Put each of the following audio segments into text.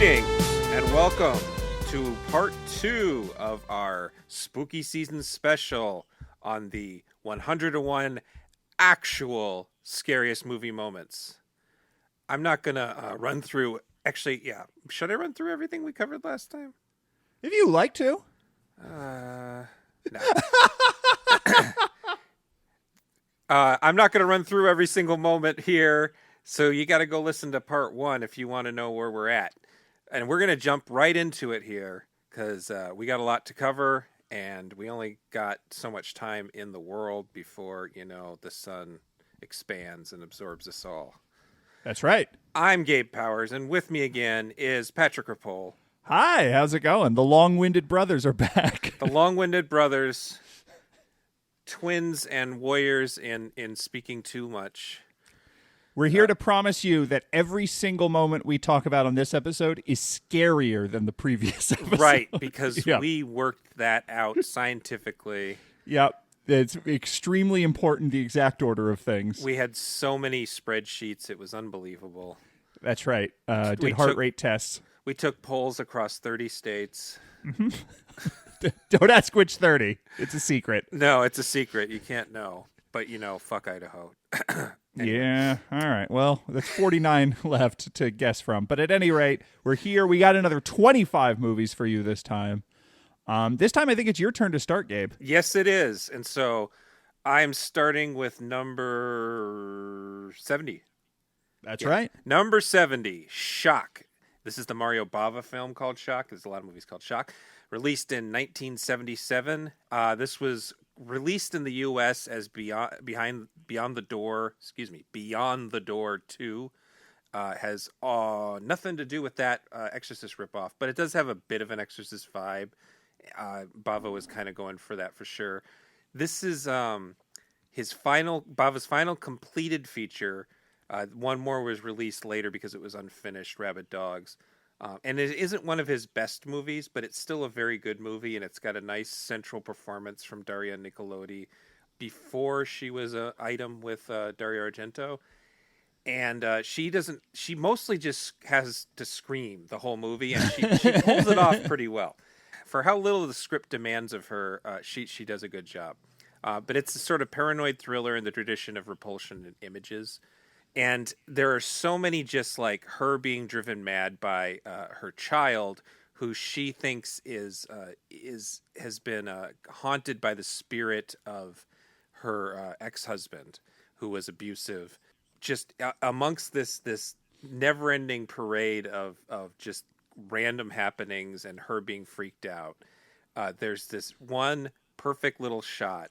Greetings and welcome to part 2 of our spooky season special on the 101 actual scariest movie moments. I'm not going to run through... Actually, yeah. Should I run through everything we covered last time? If you like to. No. I'm not going to run through every single moment here, so you got to go listen to part 1 if you want to know where we're at. And we're going to jump right into it here because we got a lot to cover, and we only got so much time in the world before, the sun expands and absorbs us all. That's right. I'm Gabe Powers, and with me again is Patrick Ripoll. Hi, how's it going? The long-winded brothers are back. The long-winded brothers, twins and warriors in speaking too much. We're here to promise you that every single moment we talk about on this episode is scarier than the previous episode. Right, because we worked that out scientifically. Yep. It's extremely important, the exact order of things. We had so many spreadsheets, it was unbelievable. That's right. Did heart rate tests. We took polls across 30 states. Mm-hmm. Don't ask which 30. It's a secret. No, it's a secret. You can't know. But, fuck Idaho. Anyway. Yeah. All right. Well, that's 49 left to guess from. But at any rate, we're here. We got another 25 movies for you this time. This time, I think it's your turn to start, Gabe. Yes, it is. And so I'm starting with number 70. That's right. Number 70, Shock. This is the Mario Bava film called Shock. There's a lot of movies called Shock. Released in 1977. This was released in the U.S. as Beyond the Door 2. Has nothing to do with that Exorcist ripoff, but it does have a bit of an Exorcist vibe. Bava was kind of going for that for sure. This is Bava's final completed feature. One more was released later because it was unfinished, Rabid Dogs. And it isn't one of his best movies, but it's still a very good movie, and it's got a nice central performance from Daria Nicolodi before she was an item with Dario Argento. And she mostly just has to scream the whole movie, and she pulls it off pretty well. For how little the script demands of her, she does a good job. But it's a sort of paranoid thriller in the tradition of Repulsion and Images. And there are so many just like her being driven mad by her child, who she thinks has been haunted by the spirit of her ex-husband, who was abusive. Just amongst this never-ending parade of just random happenings and her being freaked out, there's this one perfect little shot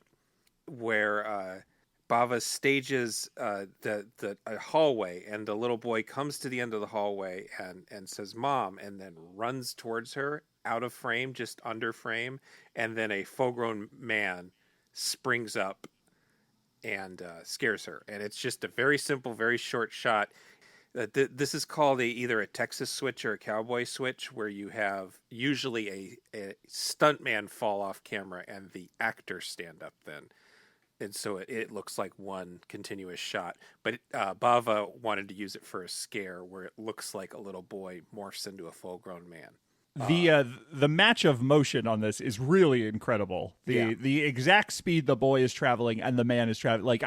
where Bava stages the hallway, and the little boy comes to the end of the hallway and says, "Mom," and then runs towards her out of frame, just under frame, and then a full-grown man springs up and scares her. And it's just a very simple, very short shot. This is called either a Texas switch or a cowboy switch, where you have usually a stuntman fall off camera and the actor stand up then. And so it looks like one continuous shot. But Bava wanted to use it for a scare where it looks like a little boy morphs into a full-grown man. The match of motion on this is really incredible. The exact speed the boy is traveling and the man is traveling. Like,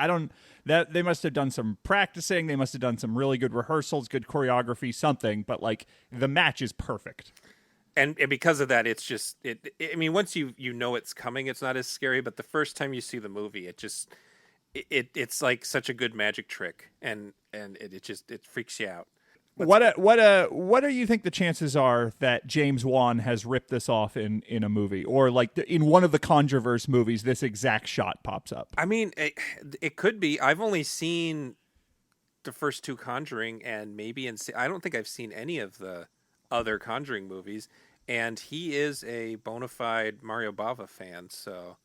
they must have done some practicing. They must have done some really good rehearsals, good choreography, something. But like, the match is perfect. And because of that, it's just I mean, once you know it's coming, it's not as scary. But the first time you see the movie, it's like such a good magic trick, and it freaks you out. What do you think the chances are that James Wan has ripped this off in a movie, or like in one of the Conjureverse movies, this exact shot pops up? I mean, it could be. I've only seen the first 2 Conjuring, and maybe I don't think I've seen any of the other Conjuring movies, and he is a bona fide Mario Bava fan, so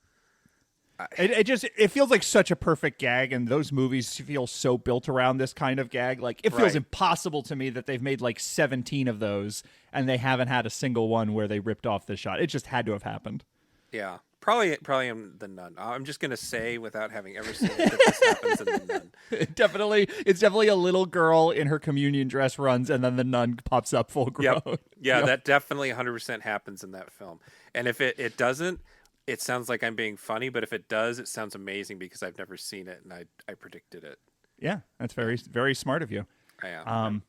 it feels like such a perfect gag, and those movies feel so built around this kind of gag. Like, it feels impossible to me that they've made like 17 of those and they haven't had a single one where they ripped off this shot. It just had to have happened. Yeah. Probably in The Nun. I'm just gonna say, without having ever seen it, that this happens in The Nun. It's definitely a little girl in her communion dress runs, and then the nun pops up full grown. Yep. Yeah, Yep. that definitely 100% happens in that film. And if it doesn't, it sounds like I'm being funny. But if it does, it sounds amazing because I've never seen it and I predicted it. Yeah, that's very, very smart of you. I am.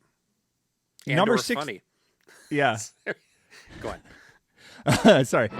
And Number or 6. funny. Yeah. Go on. Sorry.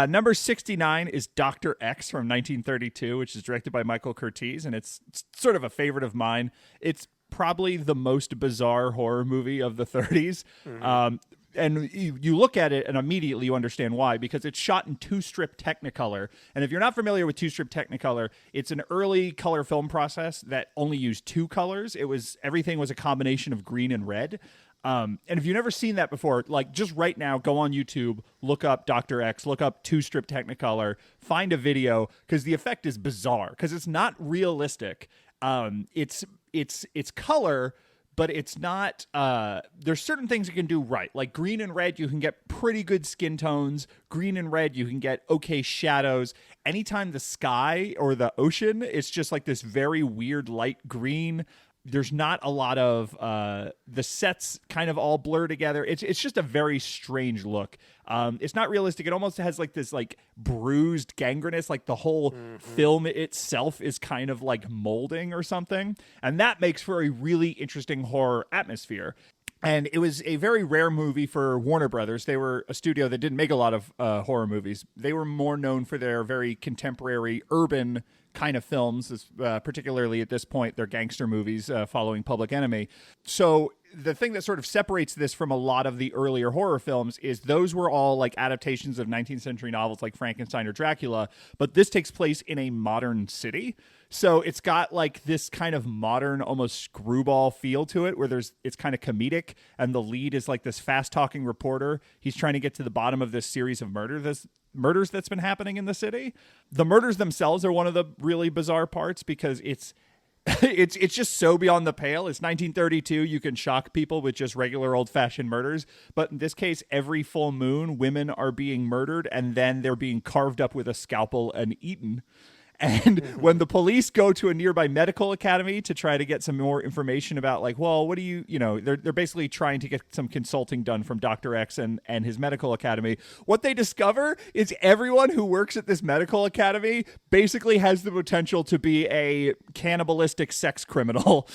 Number 69 is Dr. X from 1932, which is directed by Michael Curtiz, and it's sort of a favorite of mine. It's probably the most bizarre horror movie of the 30s. Mm-hmm. And you look at it and immediately you understand why, because it's shot in two-strip Technicolor. And if you're not familiar with two-strip Technicolor, it's an early color film process that only used two colors. Everything was a combination of green and red. And if you've never seen that before, like just right now, go on YouTube, look up Dr. X, look up two-strip Technicolor, find a video, because the effect is bizarre, because it's not realistic. It's color, but it's not, there's certain things you can do right. Like green and red, you can get pretty good skin tones. Green and red, you can get okay shadows. Anytime the sky or the ocean, it's just like this very weird light green. There's not a lot of, the sets kind of all blur together. It's just a very strange look. It's not realistic. It almost has like this like bruised gangrenous, like the whole film itself is kind of like molding or something. And that makes for a really interesting horror atmosphere. And it was a very rare movie for Warner Brothers. They were a studio that didn't make a lot of horror movies. They were more known for their very contemporary urban kind of films, particularly at this point, their gangster movies following Public Enemy. So the thing that sort of separates this from a lot of the earlier horror films is those were all like adaptations of 19th century novels like Frankenstein or Dracula, but this takes place in a modern city. So it's got like this kind of modern, almost screwball feel to it, where it's kind of comedic, and the lead is like this fast-talking reporter. He's trying to get to the bottom of this series of murders that's been happening in the city. The murders themselves are one of the really bizarre parts, because it's just so beyond the pale. It's 1932. You can shock people with just regular old-fashioned murders. But in this case, every full moon, women are being murdered, and then they're being carved up with a scalpel and eaten. And when the police go to a nearby medical academy to try to get some more information about, like, well, what do they're basically trying to get some consulting done from Dr. X and his medical academy. What they discover is everyone who works at this medical academy basically has the potential to be a cannibalistic sex criminal.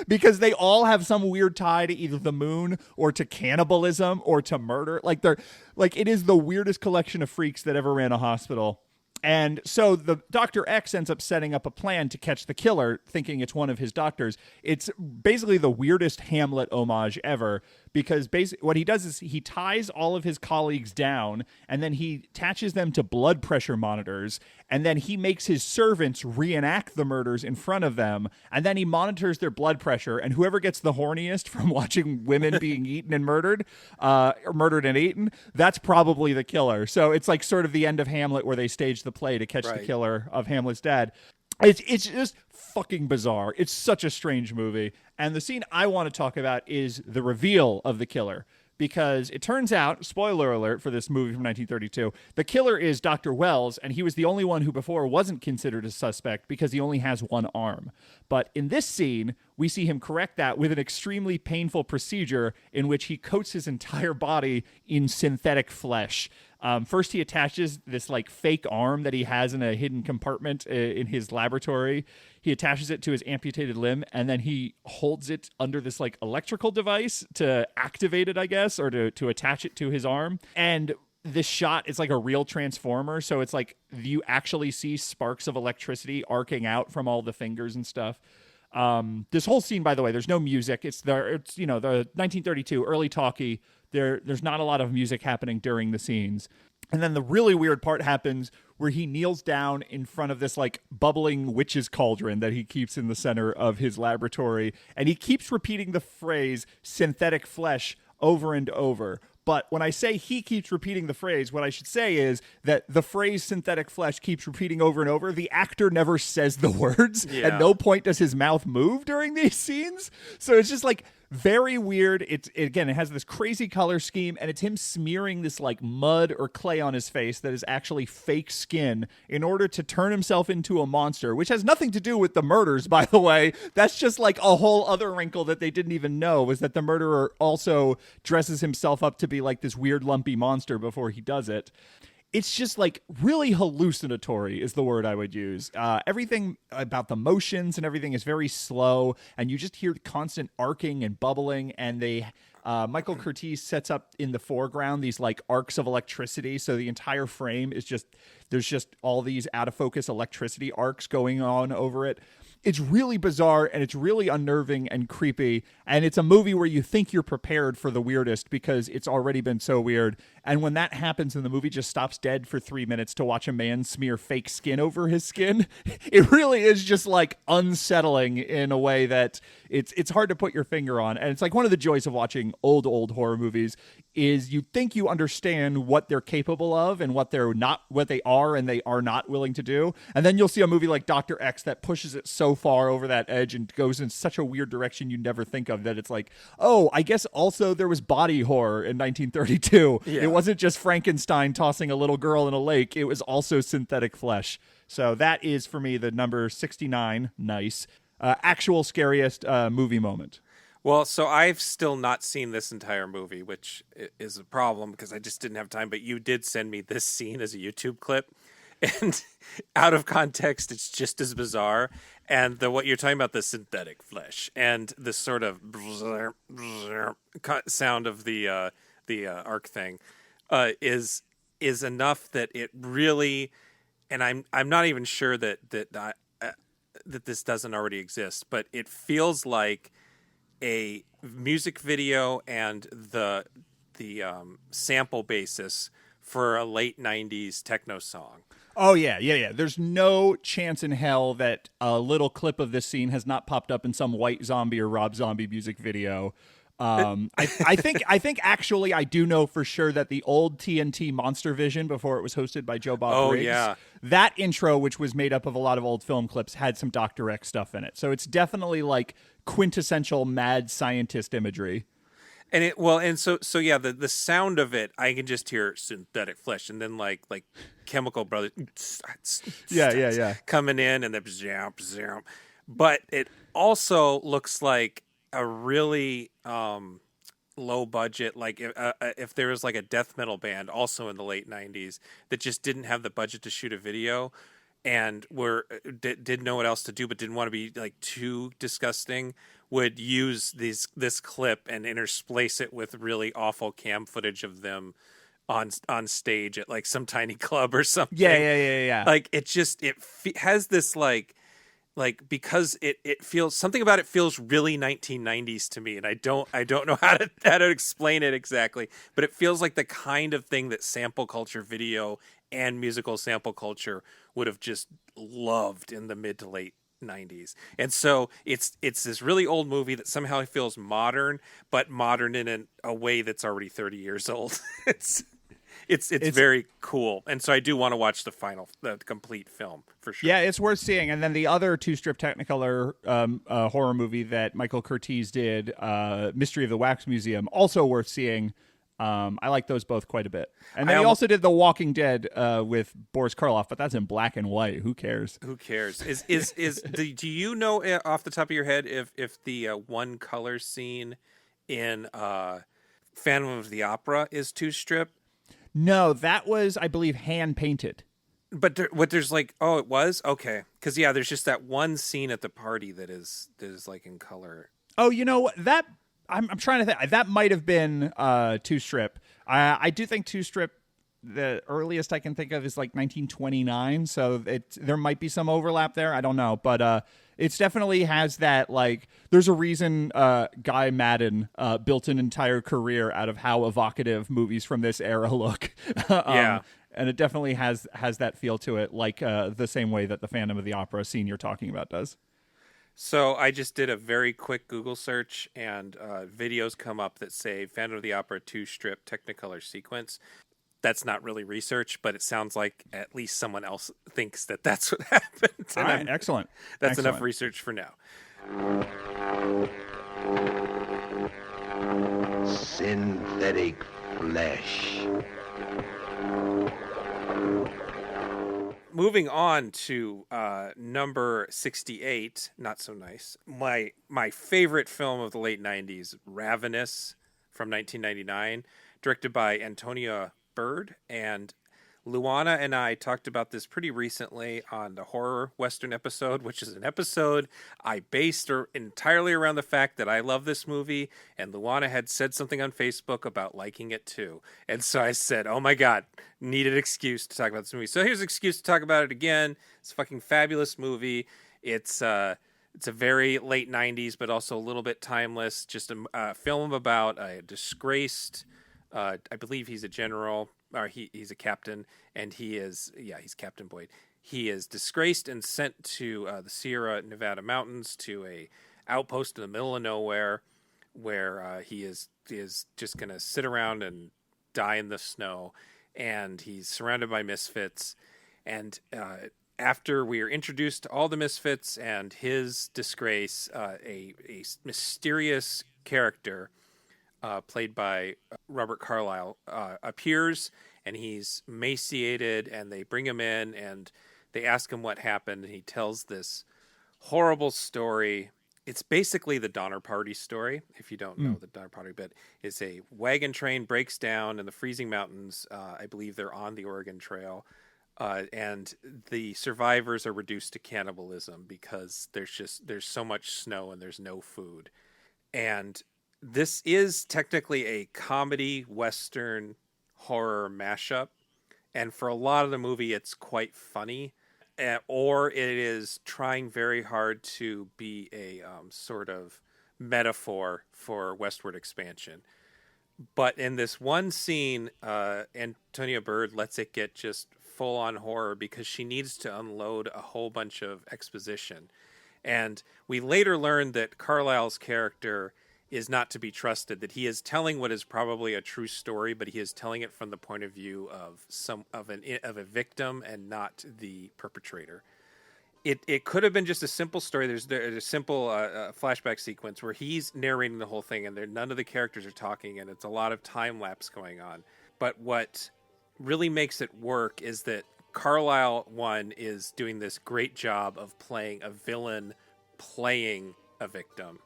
Because they all have some weird tie to either the moon or to cannibalism or to murder. It is the weirdest collection of freaks that ever ran a hospital. And so the Dr. X ends up setting up a plan to catch the killer, thinking it's one of his doctors. It's basically the weirdest Hamlet homage ever, because what he does is he ties all of his colleagues down, and then he attaches them to blood pressure monitors, and then he makes his servants reenact the murders in front of them, and then he monitors their blood pressure, and whoever gets the horniest from watching women being eaten and murdered and eaten, that's probably the killer. So it's like sort of the end of Hamlet, where they stage the play to catch the killer of Hamlet's dad. It's just fucking bizarre. It's such a strange movie. And the scene I want to talk about is the reveal of the killer. Because it turns out, spoiler alert for this movie from 1932, the killer is Dr. Wells, and he was the only one who before wasn't considered a suspect because he only has one arm. But in this scene, we see him correct that with an extremely painful procedure in which he coats his entire body in synthetic flesh. First, he attaches this like fake arm that he has in a hidden compartment in his laboratory. He attaches it to his amputated limb, and then he holds it under this like electrical device to activate it, I guess, or to attach it to his arm. And this shot is like a real transformer, so it's like you actually see sparks of electricity arcing out from all the fingers and stuff. This whole scene, by the way, there's no music. It's the 1932 early talkie. There's not a lot of music happening during the scenes. And then the really weird part happens where he kneels down in front of this like bubbling witch's cauldron that he keeps in the center of his laboratory. And he keeps repeating the phrase synthetic flesh over and over. But when I say he keeps repeating the phrase, what I should say is that the phrase synthetic flesh keeps repeating over and over. The actor never says the words. Yeah. At no point does his mouth move during these scenes. So it's just like very weird. Again, it has this crazy color scheme, and it's him smearing this like mud or clay on his face that is actually fake skin in order to turn himself into a monster, which has nothing to do with the murders, by the way. That's just like a whole other wrinkle that they didn't even know, was that the murderer also dresses himself up to be like this weird lumpy monster before he does it. It's just like really hallucinatory is the word I would use. Everything about the motions and everything is very slow, and you just hear constant arcing and bubbling, and Michael Curtiz sets up in the foreground these like arcs of electricity, so the entire frame is there's just all these out of focus electricity arcs going on over it. It's really bizarre, and it's really unnerving and creepy, and it's a movie where you think you're prepared for the weirdest because it's already been so weird. And when that happens and the movie just stops dead for 3 minutes to watch a man smear fake skin over his skin, it really is just like unsettling in a way that it's hard to put your finger on. And it's like one of the joys of watching old horror movies is you think you understand what they're capable of and what they are and they are not willing to do. And then you'll see a movie like Dr. X that pushes it so far over that edge and goes in such a weird direction you never think of, that it's like, oh, I guess also there was body horror in 1932. Yeah. It wasn't just Frankenstein tossing a little girl in a lake. It was also synthetic flesh. So that is, for me, the number 69. Nice. Actual scariest movie moment. Well, so I've still not seen this entire movie, which is a problem because I just didn't have time. But you did send me this scene as a YouTube clip, and out of context, it's just as bizarre. And what you're talking about, the synthetic flesh and the sort of sound of the arc thing, is enough that it really, and I'm not even sure that this doesn't already exist, but it feels like a music video and the sample basis for a late 90s techno song. Oh, yeah. There's no chance in hell that a little clip of this scene has not popped up in some White Zombie or Rob Zombie music video. I think actually I do know for sure that the old TNT Monster Vision, before it was hosted by Joe Bob Briggs, yeah, that intro, which was made up of a lot of old film clips, had some Dr. X stuff in it. So it's definitely like quintessential mad scientist imagery. And so yeah, the sound of it, I can just hear synthetic flesh, and then like Chemical Brothers, yeah, coming in, and then but it also looks like a really low budget, like if there was like a death metal band also in the late 90s that just didn't have the budget to shoot a video and didn't know what else to do but didn't want to be like too disgusting, would use this clip and intersplice it with really awful cam footage of them on stage at like some tiny club or something. Yeah. Like it has this like because it feels, something about it feels really 1990s to me, and I don't know how to explain it exactly, but it feels like the kind of thing that sample culture video and musical sample culture would have just loved in the mid to late 90s. And so it's this really old movie that somehow feels modern, but modern in a way that's already 30 years old. It's very cool, and so I do want to watch the complete film for sure. Yeah, it's worth seeing. And then the other two-strip Technicolor horror movie that Michael Curtiz did, Mystery of the Wax Museum, also worth seeing. I like those both quite a bit. And then he also did The Walking Dead with Boris Karloff, but that's in black and white. Who cares? Who cares? Do you know off the top of your head if the one color scene in Phantom of the Opera is two-strip? No, that was, I believe, hand-painted. But there's like, oh, it was? Okay. Because, yeah, there's just that one scene at the party that is like in color. Oh, you know, that I'm trying to think. That might have been two-strip. I do think two-strip, the earliest I can think of is like 1929, so there might be some overlap there. I don't know, but it definitely has that, like, there's a reason Guy Madden built an entire career out of how evocative movies from this era look. Yeah. And it definitely has that feel to it, like the same way that the Phantom of the Opera scene you're talking about does. So I just did a very quick Google search, and videos come up that say Phantom of the Opera 2 strip Technicolor sequence. That's not really research, but it sounds like at least someone else thinks that that's what happened. All right, excellent. That's Excellent. enough research for now. Synthetic flesh. Moving on to number 68, not so nice. My favorite film of the late 90s, Ravenous from 1999, directed by Antonia Bird. And Luana and I talked about this pretty recently on the Horror Western episode, which is an episode I based entirely around the fact that I love this movie, and Luana had said something on Facebook about liking it too. And so I said, oh my God, need an excuse to talk about this movie. So here's an excuse to talk about it again. It's a fucking fabulous movie. It's a very late 90s, but also a little bit timeless. Just a film about a disgraced, I believe he's a general, or he's a captain, and he's Captain Boyd. He is disgraced and sent to the Sierra Nevada mountains to a outpost in the middle of nowhere, where he is just going to sit around and die in the snow, and he's surrounded by misfits. And after we are introduced to all the misfits and his disgrace, a mysterious character played by Robert Carlyle appears, and he's emaciated, and they bring him in and they ask him what happened, and he tells this horrible story. It's basically the Donner Party story, if you don't know the Donner Party, but it's a wagon train breaks down in the freezing mountains. I believe they're on the Oregon Trail. And the survivors are reduced to cannibalism because there's so much snow and there's no food. And this is technically a comedy Western horror mashup. And for a lot of the movie, it's quite funny. Or it is trying very hard to be a sort of metaphor for westward expansion. But in this one scene, Antonia Bird lets it get just full-on horror because she needs to unload a whole bunch of exposition. And we later learned that Carlyle's character is not to be trusted, that he is telling what is probably a true story, but he is telling it from the point of view of a victim and not the perpetrator. It could have been just a simple story. There's a simple flashback sequence where he's narrating the whole thing, and none of the characters are talking, and it's a lot of time lapse going on. But what really makes it work is that Carlyle, one, is doing this great job of playing a villain, playing a victim.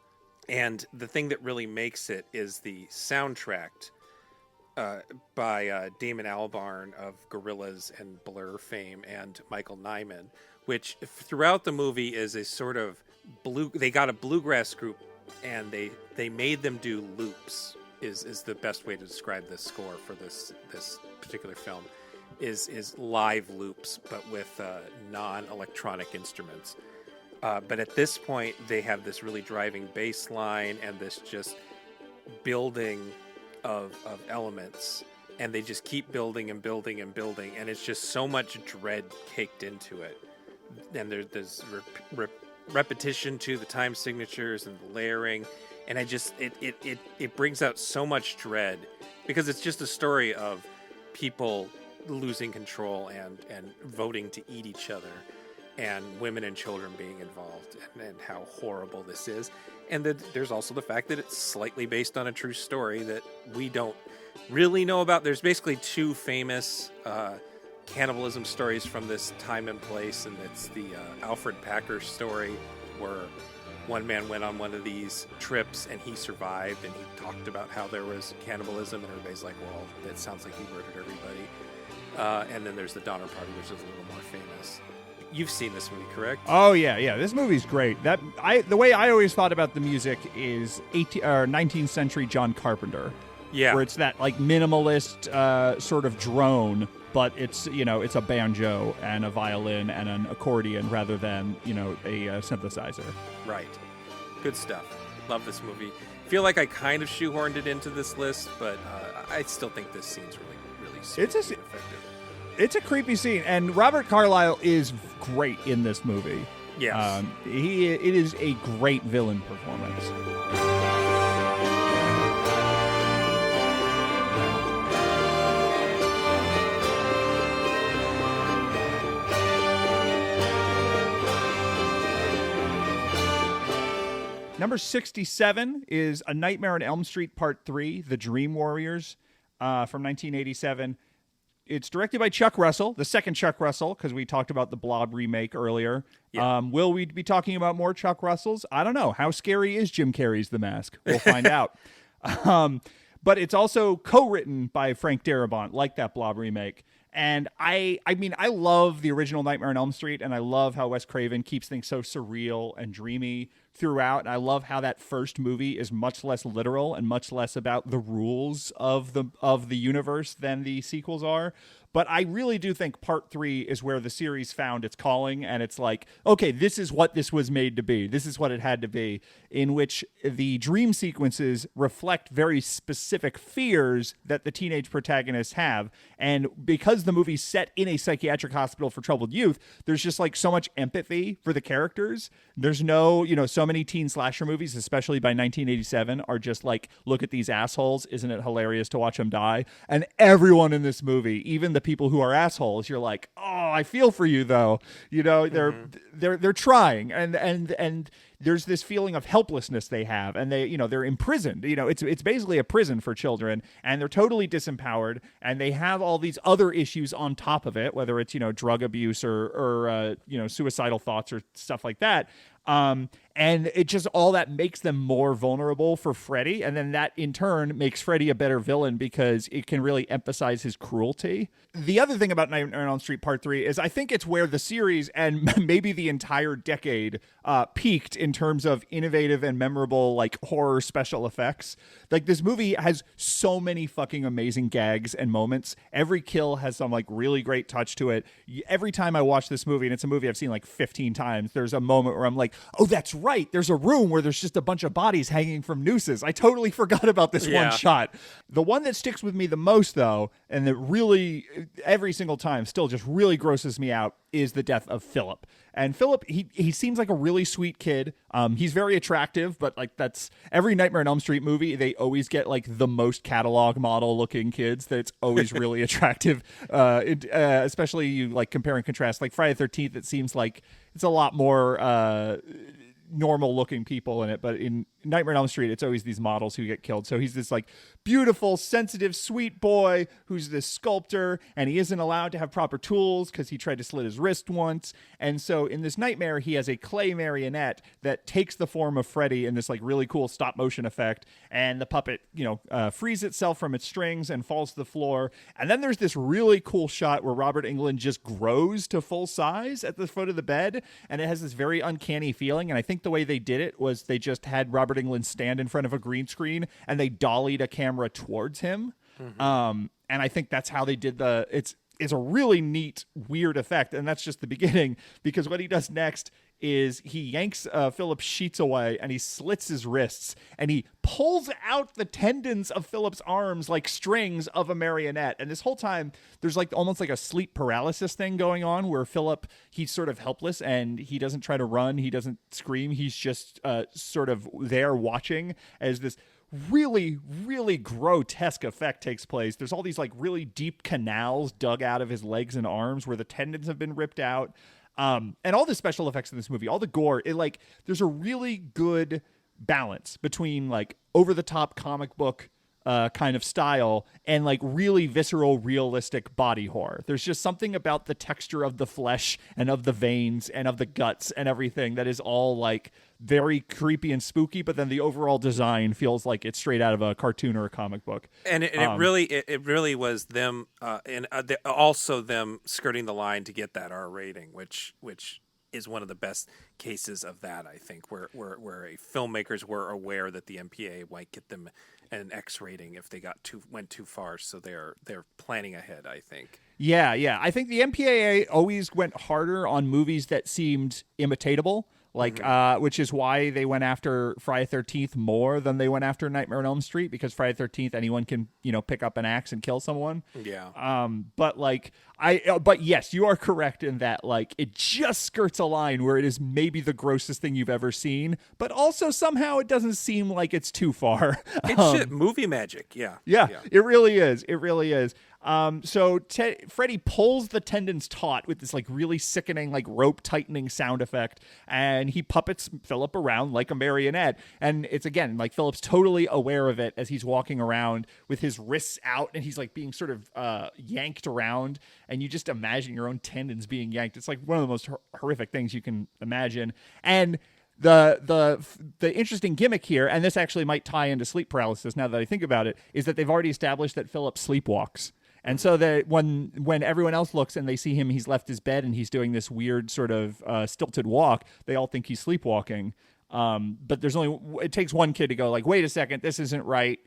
And the thing that really makes it is the soundtrack by Damon Albarn of Gorillaz and Blur fame, and Michael Nyman, which throughout the movie is a sort of they got a bluegrass group, and they made them do loops, is the best way to describe this score for this particular film, is live loops, but with non-electronic instruments. But at this point, they have this really driving bass line and this just building of elements, and they just keep building and building and building, and it's just so much dread caked into it. And there's repetition to the time signatures and the layering, and it brings out so much dread because it's just a story of people losing control and voting to eat each other, and women and children being involved, and how horrible this is. And there's also the fact that it's slightly based on a true story that we don't really know about. There's basically two famous cannibalism stories from this time and place, and it's the Alfred Packer story, where one man went on one of these trips and he survived, and he talked about how there was cannibalism, and everybody's like, well, that sounds like he murdered everybody. And then there's the Donner Party, which is a little more famous. You've seen this movie, correct? Oh yeah. This movie's great. The way I always thought about the music is 19th century John Carpenter. Yeah, where it's that like minimalist sort of drone, but it's it's a banjo and a violin and an accordion rather than a synthesizer. Right. Good stuff. Love this movie. Feel like I kind of shoehorned it into this list, but I still think this scene's really sweet and effective. It's a creepy scene, and Robert Carlyle is great in this movie. Yes. It is a great villain performance. Number 67 is A Nightmare on Elm Street Part 3, The Dream Warriors, from 1987. It's directed by Chuck Russell, the second Chuck Russell, because we talked about the Blob remake earlier. Yeah. Will we be talking about more Chuck Russells? I don't know. How scary is Jim Carrey's The Mask? We'll find out. But it's also co-written by Frank Darabont, like that Blob remake. And I mean, I love the original Nightmare on Elm Street, and I love how Wes Craven keeps things so surreal and dreamy throughout. And I love how that first movie is much less literal and much less about the rules of the universe than the sequels are. But I really do think Part 3 is where the series found its calling, and it's like, okay, this is what this was made to be. This is what it had to be, in which the dream sequences reflect very specific fears that the teenage protagonists have. And because the movie's set in a psychiatric hospital for troubled youth, there's just like so much empathy for the characters. There's no, so many teen slasher movies, especially by 1987, are just like, look at these assholes. Isn't it hilarious to watch them die? And everyone in this movie, even the people who are assholes, you're like, oh, I feel for you though. They're trying, and there's this feeling of helplessness they have, and they're imprisoned. It's basically a prison for children, and they're totally disempowered, and they have all these other issues on top of it, whether it's drug abuse or suicidal thoughts or stuff like that. And it just, all that makes them more vulnerable for Freddy. And then that in turn makes Freddy a better villain because it can really emphasize his cruelty. The other thing about Nightmare on Elm Street Part 3 is I think it's where the series and maybe the entire decade peaked in terms of innovative and memorable like horror special effects. Like, this movie has so many fucking amazing gags and moments. Every kill has some like really great touch to it. Every time I watch this movie, and it's a movie I've seen like 15 times, there's a moment where I'm like, oh, that's right. There's a room where there's just a bunch of bodies hanging from nooses. I totally forgot about this one shot. The one that sticks with me the most, though, and that really every single time still just really grosses me out, is the death of Philip. And Philip, he seems like a really sweet kid. He's very attractive, but like, that's every Nightmare on Elm Street movie. They always get like the most catalog model looking kids. That's always really attractive. Especially you like compare and contrast. Like Friday the 13th, it seems like it's a lot more normal looking people in it, but in Nightmare on Elm Street, it's always these models who get killed. So he's this like beautiful, sensitive, sweet boy who's this sculptor, and he isn't allowed to have proper tools because he tried to slit his wrist once. And so in this nightmare, he has a clay marionette that takes the form of Freddy in this like really cool stop motion effect, and the puppet frees itself from its strings and falls to the floor. And then there's this really cool shot where Robert Englund just grows to full size at the foot of the bed, and it has this very uncanny feeling. And I think the way they did it was they just had Robert Englund stand in front of a green screen and they dollied a camera towards him. And I think that's how they did it's a really neat, weird effect. And that's just the beginning, because what he does next is he yanks Philip's sheets away and he slits his wrists and he pulls out the tendons of Philip's arms like strings of a marionette. And this whole time there's like almost like a sleep paralysis thing going on where Philip, he's sort of helpless and he doesn't try to run. He doesn't scream. He's just sort of there watching as this really, really grotesque effect takes place. There's all these like really deep canals dug out of his legs and arms where the tendons have been ripped out. And all the special effects in this movie, all the gore, there's a really good balance between like over the top comic book kind of style and like really visceral, realistic body horror. There's just something about the texture of the flesh and of the veins and of the guts and everything that is all like very creepy and spooky, but then the overall design feels like it's straight out of a cartoon or a comic book. And it really was them, also them skirting the line to get that R rating, which is one of the best cases of that, I think, where filmmakers were aware that the MPAA might get them an X rating if they went too far, so they're planning ahead, I think. Yeah. I think the MPAA always went harder on movies that seemed imitatable. Which is why they went after Friday the 13th more than they went after Nightmare on Elm Street, because Friday the 13th, anyone can, pick up an axe and kill someone. Yeah. But like, But yes, you are correct in that, like, it just skirts a line where it is maybe the grossest thing you've ever seen, but also somehow it doesn't seem like it's too far. It's shit, movie magic. Yeah. Yeah, it really is. It really is. So Freddy pulls the tendons taut with this like really sickening like rope tightening sound effect, and he puppets Philip around like a marionette. And it's again like Philip's totally aware of it as he's walking around with his wrists out, and he's like being sort of yanked around, and you just imagine your own tendons being yanked. It's like one of the most horrific things you can imagine. And the interesting gimmick here, and this actually might tie into sleep paralysis now that I think about it, is that they've already established that Philip sleepwalks. And so that when everyone else looks and they see him, he's left his bed and he's doing this weird sort of stilted walk, they all think he's sleepwalking. But it takes one kid to go like, wait a second, this isn't right.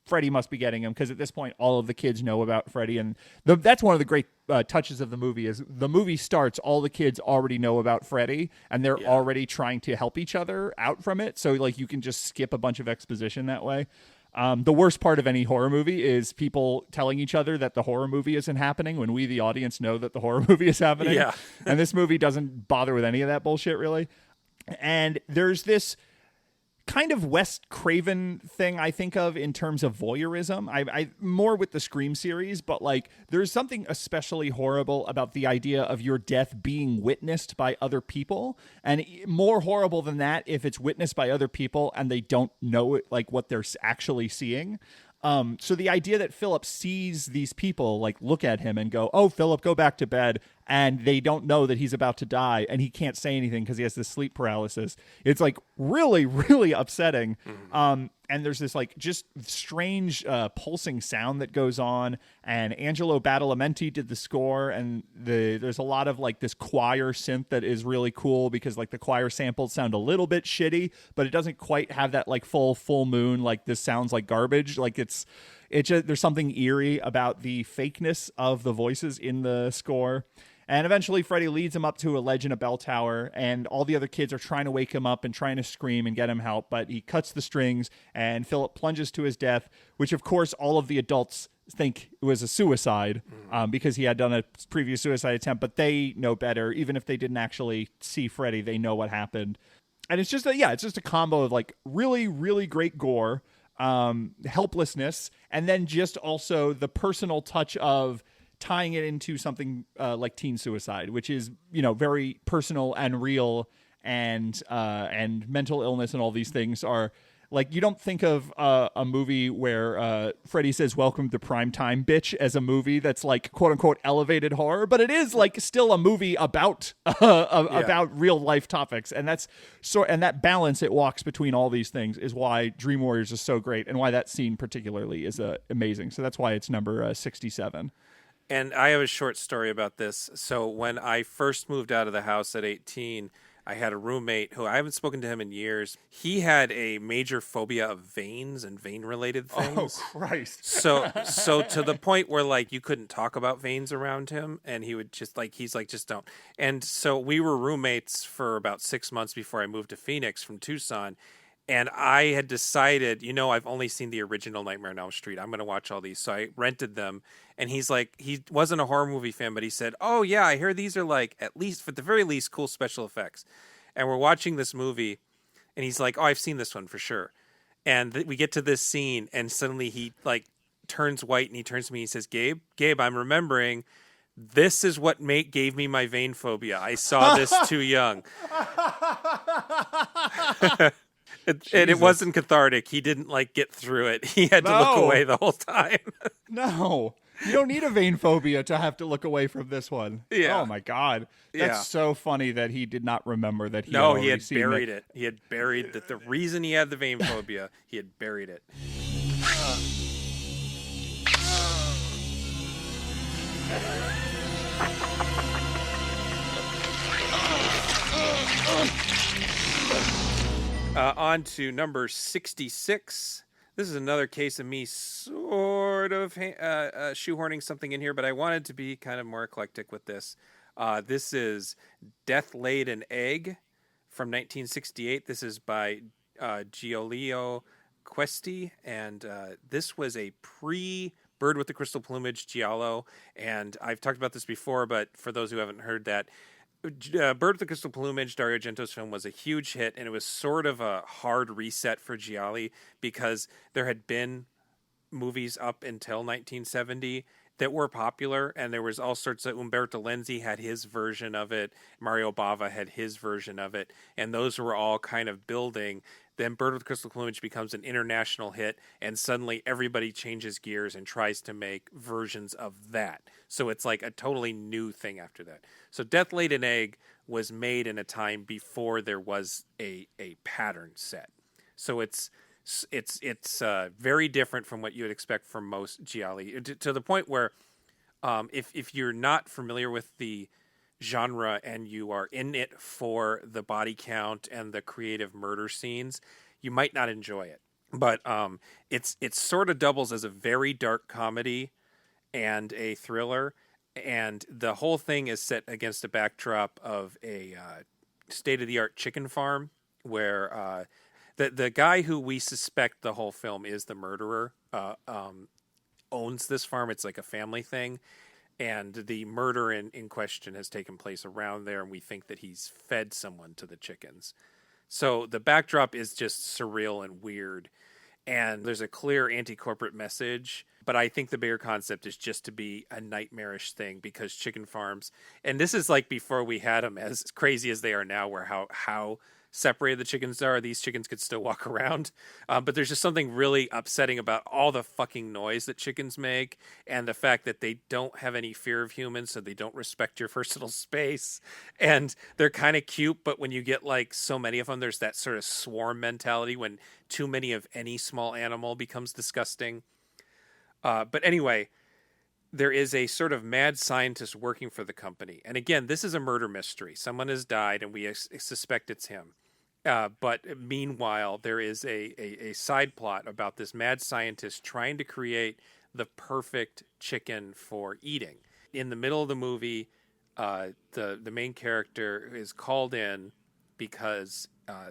Freddy must be getting him, because at this point, all of the kids know about Freddy. And that's one of the great touches of the movie is the movie starts, all the kids already know about Freddy, and they're already trying to help each other out from it. So like you can just skip a bunch of exposition that way. The worst part of any horror movie is people telling each other that the horror movie isn't happening when we, the audience, know that the horror movie is happening. Yeah. And this movie doesn't bother with any of that bullshit, really. And there's this kind of Wes Craven thing I think of in terms of voyeurism. I more with the Scream series, but like there's something especially horrible about the idea of your death being witnessed by other people, and more horrible than that if it's witnessed by other people and they don't know it, like what they're actually seeing. So the idea that Philip sees these people like look at him and go, "Oh, Philip, go back to bed," and they don't know that he's about to die, and he can't say anything because he has this sleep paralysis. It's like really, really upsetting. And there's this like just strange pulsing sound that goes on. And Angelo Badalamenti did the score, and there's a lot of like this choir synth that is really cool because like the choir samples sound a little bit shitty, but it doesn't quite have that like full moon like this sounds like garbage. Like it's just, there's something eerie about the fakeness of the voices in the score. And eventually Freddy leads him up to a ledge in a bell tower, and all the other kids are trying to wake him up and trying to scream and get him help, but he cuts the strings, and Philip plunges to his death, which of course all of the adults think it was a suicide because he had done a previous suicide attempt, but they know better. Even if they didn't actually see Freddy, they know what happened. And it's just a combo of like really, really great gore, helplessness, and then just also the personal touch of tying it into something like teen suicide, which is, you know, very personal and real, and mental illness and all these things are like, you don't think of a movie where Freddy says "Welcome to Primetime, bitch" as a movie that's like quote unquote elevated horror, but it is like still a movie about about real life topics, and that balance it walks between all these things is why Dream Warriors is so great, and why that scene particularly is amazing. So that's why it's number 67. And I have a short story about this. So when I first moved out of the house at 18, I had a roommate who I haven't spoken to him in years. He had a major phobia of veins and vein-related things. Oh, Christ. So to the point where like you couldn't talk about veins around him, and he would just like, he's like, just don't. And so we were roommates for about 6 months before I moved to Phoenix from Tucson. And I had decided, you know, I've only seen the original Nightmare on Elm Street. I'm going to watch all these. So I rented them. And he's like, he wasn't a horror movie fan, but he said, "Oh, yeah, I hear these are like, at least, at the very least, cool special effects." And we're watching this movie. And he's like, "Oh, I've seen this one for sure." And we get to this scene. And suddenly he like turns white. And he turns to me and he says, Gabe, I'm remembering. This is what gave me my vein phobia. I saw this too young. And it wasn't cathartic. He didn't like get through it. He had to look away the whole time. No, you don't need a vein phobia to have to look away from this one. Yeah. Oh my God. That's so funny that he did not remember that he had buried it. He had buried that. The reason he had the vein phobia, he had buried it. On to number 66. This is another case of me sort of shoehorning something in here, but I wanted to be kind of more eclectic with this. This is Death Laid an Egg from 1968. This is by Giulio Questi, and this was a Bird with the Crystal Plumage, Giallo. And I've talked about this before, but for those who haven't heard that, Bird with the Crystal Plumage, Dario Argento's film, was a huge hit, and it was sort of a hard reset for Gialli because there had been movies up until 1970 that were popular, and there was all sorts of Umberto Lenzi had his version of it, Mario Bava had his version of it, and those were all kind of building. Then Bird with Crystal Plumage becomes an international hit, and suddenly everybody changes gears and tries to make versions of that. So it's like a totally new thing after that. So Death Laid an Egg was made in a time before there was a pattern set. So it's very different from what you would expect from most gialli, to the point where if you're not familiar with the genre and you are in it for the body count and the creative murder scenes, you might not enjoy it. But it sort of doubles as a very dark comedy and a thriller, and the whole thing is set against a backdrop of a state-of-the-art chicken farm where the guy who we suspect the whole film is the murderer owns this farm. It's like a family thing. And the murder in question has taken place around there, and we think that he's fed someone to the chickens. So the backdrop is just surreal and weird. And there's a clear anti-corporate message. But I think the bigger concept is just to be a nightmarish thing, because chicken farms, and this is like before we had them as crazy as they are now, where how separated the chickens are, these chickens could still walk around. But there's just something really upsetting about all the fucking noise that chickens make, and the fact that they don't have any fear of humans, so they don't respect your personal space. And they're kind of cute, but when you get like so many of them, there's that sort of swarm mentality when too many of any small animal becomes disgusting. But anyway, there is a sort of mad scientist working for the company. And again, this is a murder mystery. Someone has died, and we suspect it's him. But meanwhile, there is a side plot about this mad scientist trying to create the perfect chicken for eating. In the middle of the movie, the main character is called in because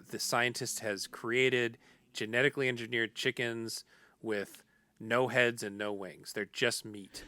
the scientist has created genetically engineered chickens with no heads and no wings. They're just meat.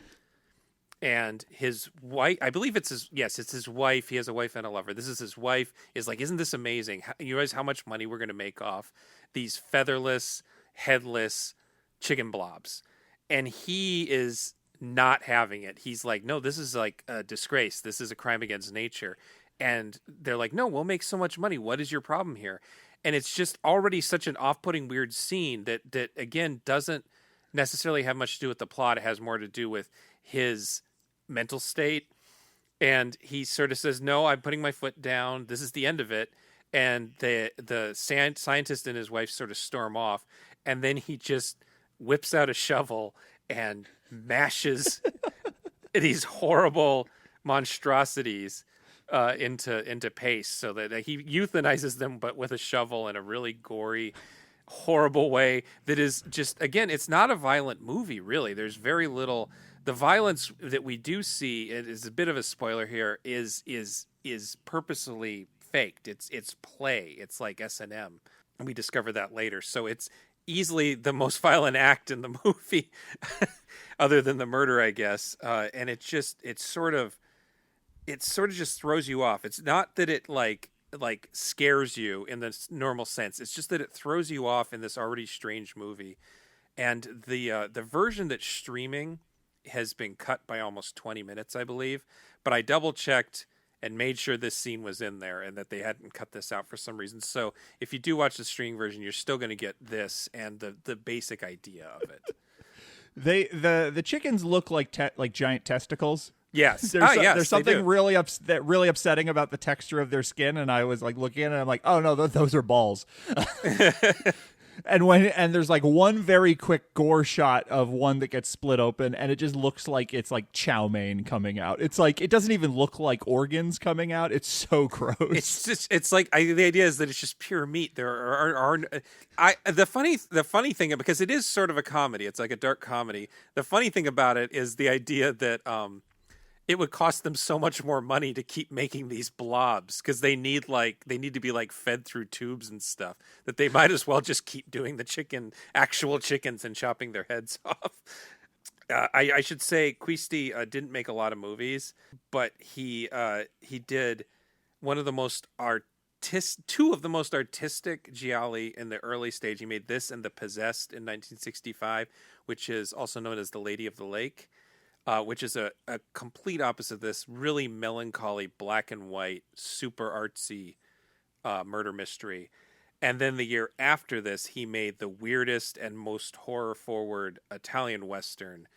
And his wife, I believe it's his wife. He has a wife and a lover. This is his wife, is like, isn't this amazing? You realize how much money we're going to make off these featherless, headless chicken blobs? And he is not having it. He's like, no, this is like a disgrace. This is a crime against nature. And they're like, no, we'll make so much money. What is your problem here? And it's just already such an off-putting, weird scene that again, doesn't necessarily have much to do with the plot. It has more to do with his mental state. And he sort of says, no, I'm putting my foot down. This is the end of it. And the scientist and his wife sort of storm off. And then he just whips out a shovel and mashes these horrible monstrosities into paste, so that he euthanizes them, but with a shovel in a really gory, horrible way that is just, again, it's not a violent movie, really. There's very little. The violence that we do see, it is a bit of a spoiler here, is purposely faked. It's play. It's like S&M. And we discover that later. So it's easily the most violent act in the movie, other than the murder, I guess. And it sort of just throws you off. It's not that it like scares you in the normal sense. It's just that it throws you off in this already strange movie. And the version that's streaming has been cut by almost 20 minutes, I believe. But I double checked and made sure this scene was in there and that they hadn't cut this out for some reason. So if you do watch the streaming version, you're still going to get this and the basic idea of it. The chickens look like giant testicles. Yes. There's something really upsetting about the texture of their skin, and I was like looking at it, and I'm like, oh no, those are balls. And there's like one very quick gore shot of one that gets split open, and it just looks like it's like chow mein coming out. It's like, it doesn't even look like organs coming out. It's so gross. It's like the idea is that it's just pure meat. There are the funny thing, because it is sort of a comedy. It's like a dark comedy. The funny thing about it is the idea that it would cost them so much more money to keep making these blobs, because they need to be like fed through tubes and stuff, that they might as well just keep doing the actual chickens and chopping their heads off. I should say Quisti didn't make a lot of movies, but he did one of the most two of the most artistic gialli in the early stage. He made this and The Possessed in 1965, which is also known as The Lady of the Lake, which is a complete opposite of this really melancholy black and white, super artsy murder mystery. And then the year after this, he made the weirdest and most horror-forward Italian Western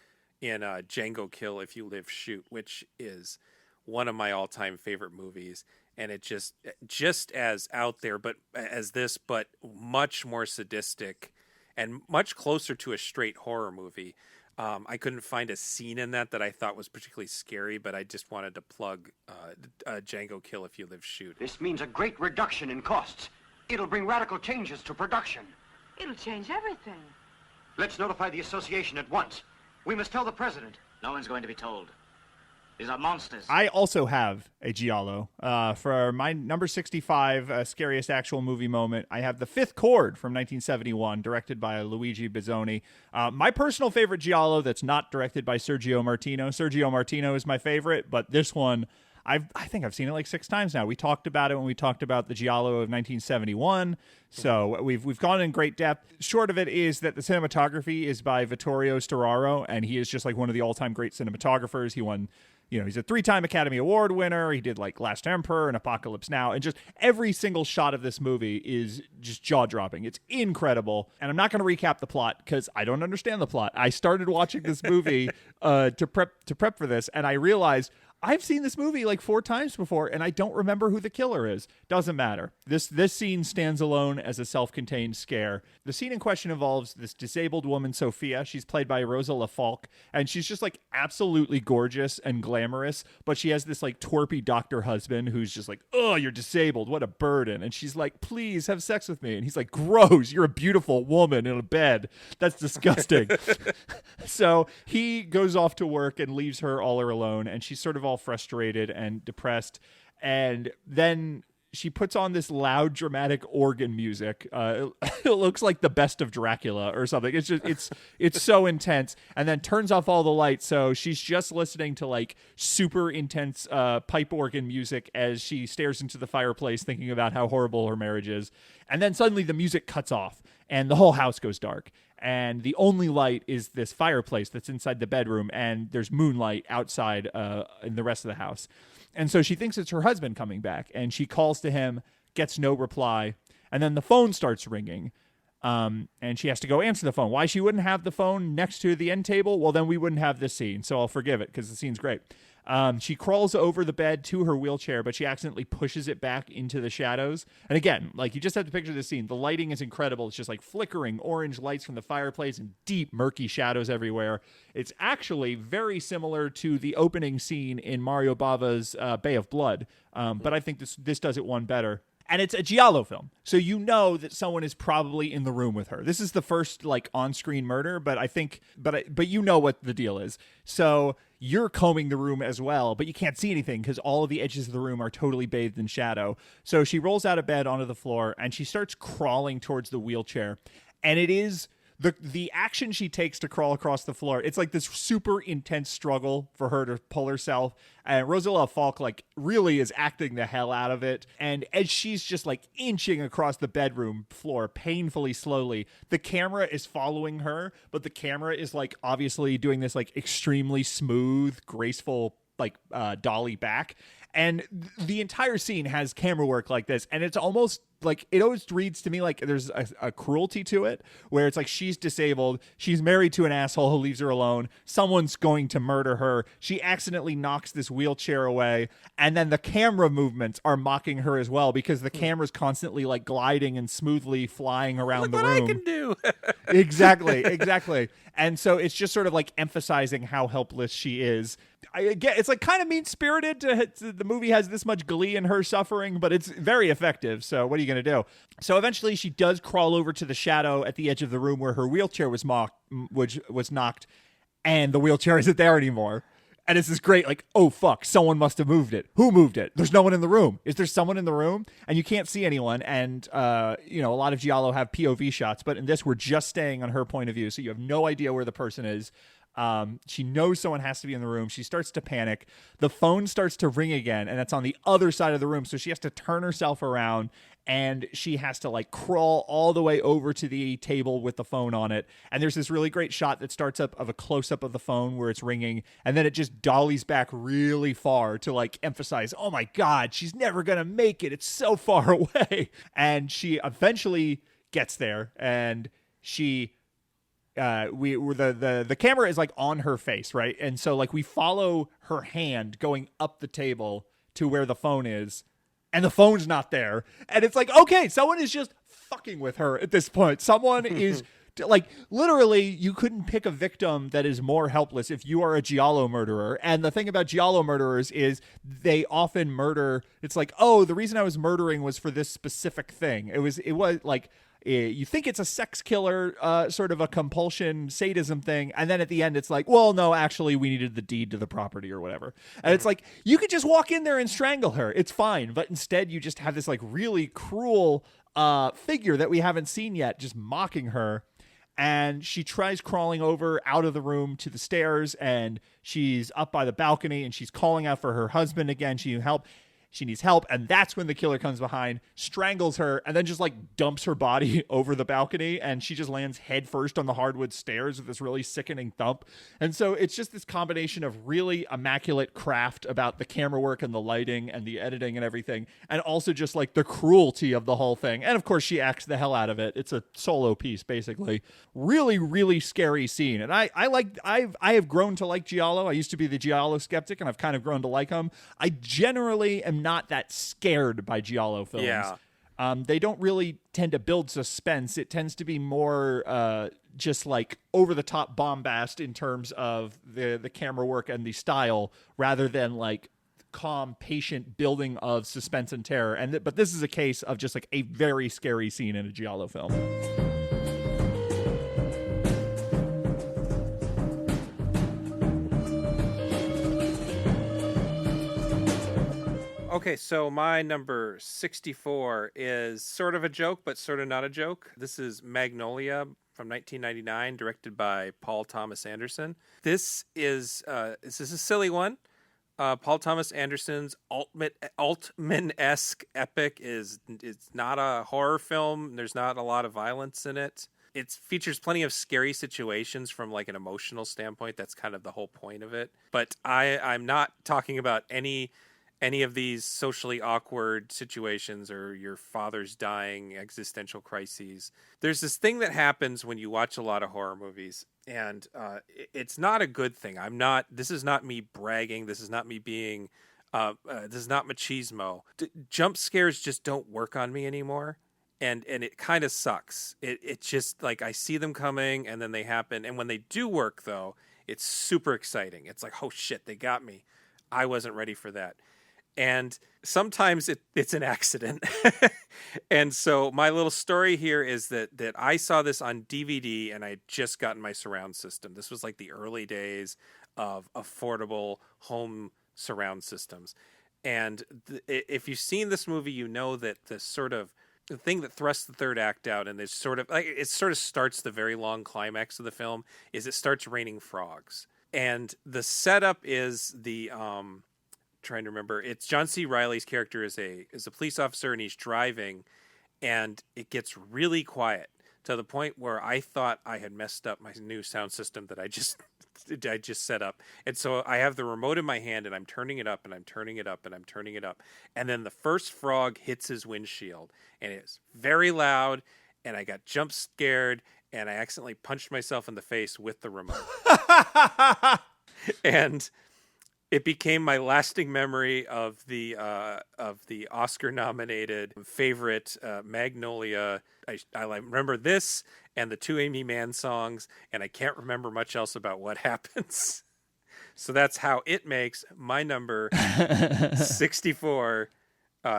in Django Kill If You Live Shoot, which is one of my all-time favorite movies. And it just as out there, but as this, but much more sadistic and much closer to a straight horror movie. I couldn't find a scene in that I thought was particularly scary, but I just wanted to plug Django Kill If You Live Shoot. This means a great reduction in costs. It'll bring radical changes to production. It'll change everything. Let's notify the association at once. We must tell the president. No one's going to be told. These are monsters. I also have a giallo. For my number 65 scariest actual movie moment, I have The Fifth Chord from 1971, directed by Luigi Bizzoni. My personal favorite giallo that's not directed by Sergio Martino. Sergio Martino is my favorite, but this one, I think I've seen it like 6 times now. We talked about it when we talked about the giallo of 1971, so we've gone in great depth. Short of it is that the cinematography is by Vittorio Storaro, and he is just like one of the all-time great cinematographers. He won... he's a 3-time Academy Award winner. He did like Last Emperor and Apocalypse Now. And just every single shot of this movie is just jaw-dropping. It's incredible. And I'm not going to recap the plot because I don't understand the plot. I started watching this movie to prep for this, and I realized I've seen this movie like 4 times before, and I don't remember who the killer is. Doesn't matter. This scene stands alone as a self-contained scare. The scene in question involves this disabled woman, Sophia. She's played by Rosala Falk, and she's just like absolutely gorgeous and glamorous, but she has this like twerpy doctor husband who's just like, oh, you're disabled. What a burden. And she's like, please have sex with me. And he's like, gross. You're a beautiful woman in a bed. That's disgusting. So he goes off to work and leaves her all alone, and she's sort of all frustrated and depressed, and then she puts on this loud dramatic organ music. It looks like the Best of Dracula or something. It's just it's so intense, and then turns off all the lights, so she's just listening to like super intense pipe organ music as she stares into the fireplace thinking about how horrible her marriage is. And then suddenly the music cuts off and the whole house goes dark, and the only light is this fireplace that's inside the bedroom, and there's moonlight outside in the rest of the house. And so she thinks it's her husband coming back, and she calls to him, gets no reply, and then the phone starts ringing, and she has to go answer the phone. Why she wouldn't have the phone next to the end table? Well, then we wouldn't have this scene, so I'll forgive it because the scene's great. She crawls over the bed to her wheelchair, but she accidentally pushes it back into the shadows. And again, like, you just have to picture the scene. The lighting is incredible. It's just like flickering orange lights from the fireplace and deep, murky shadows everywhere. It's actually very similar to the opening scene in Mario Bava's Bay of Blood, but I think this does it one better. And it's a giallo film, so you know that someone is probably in the room with her. This is the first like on-screen murder, but you know what the deal is. So you're combing the room as well, but you can't see anything because all of the edges of the room are totally bathed in shadow. So she rolls out of bed onto the floor and she starts crawling towards the wheelchair, and it is the action she takes to crawl across the floor. It's like this super intense struggle for her to pull herself. And Rosala Falk like really is acting the hell out of it. And as she's just like inching across the bedroom floor painfully slowly, the camera is following her, but the camera is like obviously doing this like extremely smooth, graceful like dolly back. And the entire scene has camera work like this, and it's almost like, it always reads to me like there's a cruelty to it, where it's like she's disabled, she's married to an asshole who leaves her alone, someone's going to murder her, she accidentally knocks this wheelchair away, and then the camera movements are mocking her as well, because the camera's constantly like gliding and smoothly flying around the room. Look what I can do. Exactly. And so it's just sort of like emphasizing how helpless she is. I get it's like kind of mean-spirited the movie has this much glee in her suffering, but it's very effective. So what are you going to do? So eventually she does crawl over to the shadow at the edge of the room where her wheelchair was knocked, and the wheelchair isn't there anymore. And it's this great, like, oh, fuck, someone must have moved it. Who moved it? There's no one in the room. Is there someone in the room? And you can't see anyone. And, a lot of giallo have POV shots, but in this, we're just staying on her point of view. So you have no idea where the person is. She knows someone has to be in the room. She starts to panic. The phone starts to ring again, and it's on the other side of the room. So she has to turn herself around, and she has to like crawl all the way over to the table with the phone on it. And there's this really great shot that starts up of a close-up of the phone where it's ringing, and then it just dollies back really far to like emphasize, oh my God, she's never gonna make it. It's so far away. And she eventually gets there, and she the camera is like on her face, right? And so like we follow her hand going up the table to where the phone is, and the phone's not there. And it's like, okay, someone is just fucking with her at this point. Someone is like, literally, you couldn't pick a victim that is more helpless if you are a giallo murderer. And the thing about giallo murderers is they often murder. It's like, oh, the reason I was murdering was for this specific thing. It was like, you think it's a sex killer, sort of a compulsion sadism thing, and then at the end it's like, well, no, actually we needed the deed to the property or whatever. And it's like, you could just walk in there and strangle her, it's fine, but instead you just have this like really cruel figure that we haven't seen yet just mocking her. And she tries crawling over out of the room to the stairs, and she's up by the balcony, and she's calling out for her husband again. She needs help, and that's when the killer comes behind, strangles her, and then just like dumps her body over the balcony, and she just lands head first on the hardwood stairs with this really sickening thump. And so it's just this combination of really immaculate craft about the camera work and the lighting and the editing and everything, and also just like the cruelty of the whole thing. And of course, she acts the hell out of it. It's a solo piece, basically. Really, really scary scene. And I have grown to like giallo. I used to be the giallo skeptic, and I've kind of grown to like them. I generally am not that scared by giallo films. Yeah. They don't really tend to build suspense. It tends to be more just like over-the-top bombast in terms of the camera work and the style, rather than like calm, patient building of suspense and terror. But this is a case of just like a very scary scene in a giallo film. Okay, so my number 64 is sort of a joke, but sort of not a joke. This is Magnolia from 1999, directed by Paul Thomas Anderson. This is a silly one. Paul Thomas Anderson's Altman-esque epic it's not a horror film. There's not a lot of violence in it. It features plenty of scary situations from like an emotional standpoint. That's kind of the whole point of it. But I'm not talking about any of these socially awkward situations or your father's dying existential crises. There's this thing that happens when you watch a lot of horror movies, and it's not a good thing. This is not me bragging. This is not me being, this is not machismo. Jump scares just don't work on me anymore. And it kind of sucks. It's just like I see them coming and then they happen. And when they do work though, it's super exciting. It's like, oh shit, they got me. I wasn't ready for that. And sometimes it's an accident. And so my little story here is that I saw this on DVD and I had just gotten my surround system. This was like the early days of affordable home surround systems. And if you've seen this movie, you know that the thing that thrusts the third act out, and it sort of starts the very long climax of the film, is it starts raining frogs. And the setup is trying to remember. It's John C. Reilly's character is a police officer, and he's driving, and it gets really quiet to the point where I thought I had messed up my new sound system that I just set up. And so I have the remote in my hand, and I'm turning it up, and I'm turning it up, and I'm turning it up. And then the first frog hits his windshield, and it's very loud, and I got jump scared, and I accidentally punched myself in the face with the remote. And it became my lasting memory of the Oscar-nominated favorite Magnolia. I remember this and the two Amy Mann songs, and I can't remember much else about what happens. So that's how it makes my number 64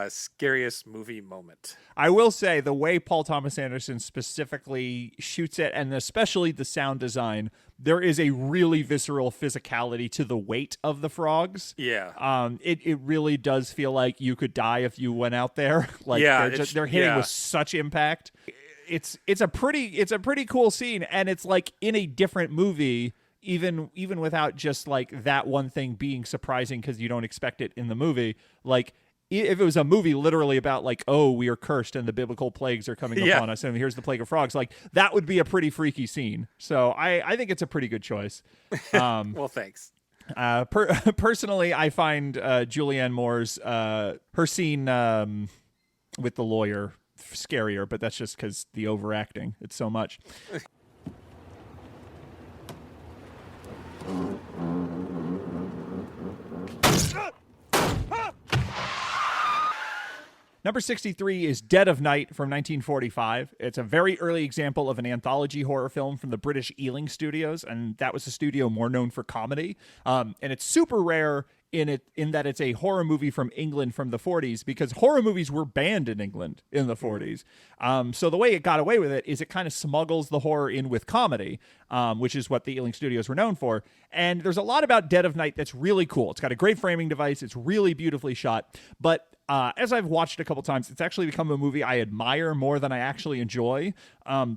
scariest movie moment. I will say the way Paul Thomas Anderson specifically shoots it, and especially the sound design, there is a really visceral physicality to the weight of the frogs. Yeah. It really does feel like you could die if you went out there. Like they're hitting with such impact. It's a pretty cool scene, and it's like in a different movie. even without just like that one thing being surprising because you don't expect it in the movie, like if it was a movie literally about like, oh, we are cursed and the biblical plagues are coming upon us and here's the plague of frogs, like that would be a pretty freaky scene. So I think it's a pretty good choice. Well, thanks. Personally, I find Julianne Moore's her scene with the lawyer scarier, but that's just because the overacting. It's so much. Number 63 is Dead of Night from 1945. It's a very early example of an anthology horror film from the British Ealing Studios, and that was a studio more known for comedy. And it's super rare in that it's a horror movie from England from the 40s, because horror movies were banned in England in the 40s. So the way it got away with it is it kind of smuggles the horror in with comedy, which is what the Ealing Studios were known for. And there's a lot about Dead of Night that's really cool. It's got a great framing device. It's really beautifully shot. But as I've watched it a couple times, it's actually become a movie I admire more than I actually enjoy,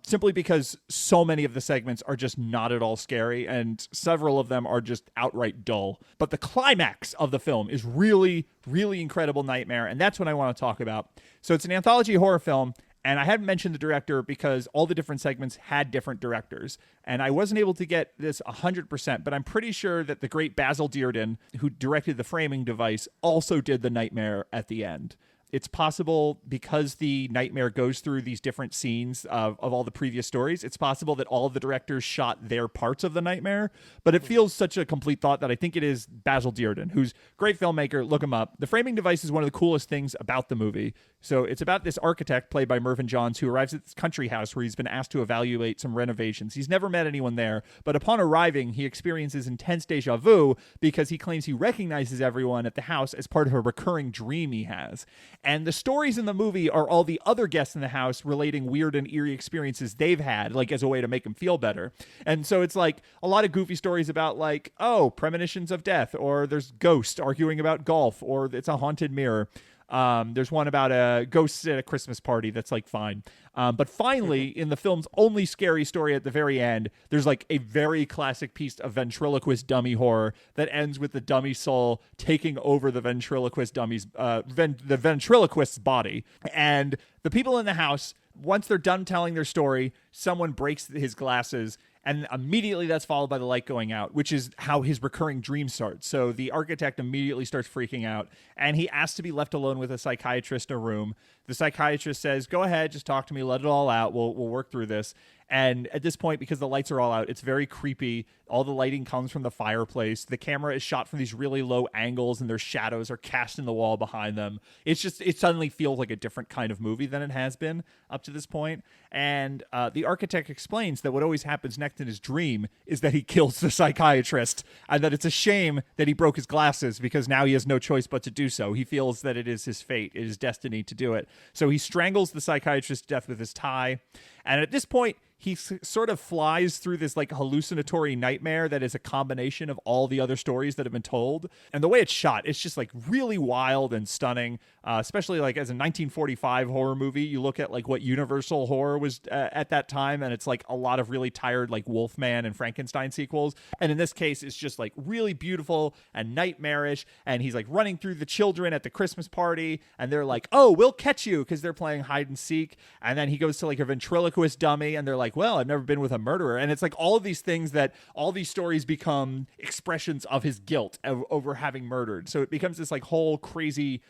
simply because so many of the segments are just not at all scary, and several of them are just outright dull. But the climax of the film is really, really incredible nightmare, and that's what I want to talk about. So it's an anthology horror film, and I haven't mentioned the director because all the different segments had different directors. And I wasn't able to get this 100%, but I'm pretty sure that the great Basil Dearden, who directed the framing device, also did the nightmare at the end. It's possible, because the nightmare goes through these different scenes of all the previous stories, it's possible that all of the directors shot their parts of the nightmare, but it feels such a complete thought that I think it is Basil Dearden, who's a great filmmaker. Look him up. The framing device is one of the coolest things about the movie. So it's about this architect, played by Mervyn Johns, who arrives at this country house where he's been asked to evaluate some renovations. He's never met anyone there, but upon arriving, he experiences intense deja vu because he claims he recognizes everyone at the house as part of a recurring dream he has. And the stories in the movie are all the other guests in the house relating weird and eerie experiences they've had, like as a way to make them feel better. And so it's like a lot of goofy stories about like, oh, premonitions of death, or there's ghosts arguing about golf, or it's a haunted mirror. There's one about a ghost at a Christmas party that's like fine. But finally, in the film's only scary story at the very end, there's like a very classic piece of ventriloquist dummy horror that ends with the dummy soul taking over the ventriloquist dummy's, the ventriloquist's body. And the people in the house, once they're done telling their story, someone breaks his glasses, and immediately that's followed by the light going out, which is how his recurring dream starts. So the architect immediately starts freaking out, and he asks to be left alone with a psychiatrist in a room. The psychiatrist says, go ahead, just talk to me, let it all out, we'll work through this. And at this point, because the lights are all out, it's very creepy. All the lighting comes from the fireplace. The camera is shot from these really low angles, and their shadows are cast in the wall behind them. It suddenly feels like a different kind of movie than it has been up to this point. And the architect explains that what always happens next in his dream is that he kills the psychiatrist, and that it's a shame that he broke his glasses because now he has no choice but to do so. He feels that it is his fate, it is destiny to do it. So he strangles the psychiatrist to death with his tie. And at this point, he sort of flies through this like hallucinatory nightmare that is a combination of all the other stories that have been told. And the way it's shot, it's just like really wild and stunning, especially like as a 1945 horror movie. You look at like what Universal horror was at that time, and it's like a lot of really tired like Wolfman and Frankenstein sequels. And in this case, it's just like really beautiful and nightmarish. And he's like running through the children at the Christmas party, and they're like, oh, we'll catch you, because they're playing hide and seek. And then he goes to like a ventriloquist dummy, and they're like, well, I've never been with a murderer. And it's like all of these things that all these stories become expressions of his guilt over having murdered. So it becomes this like whole crazy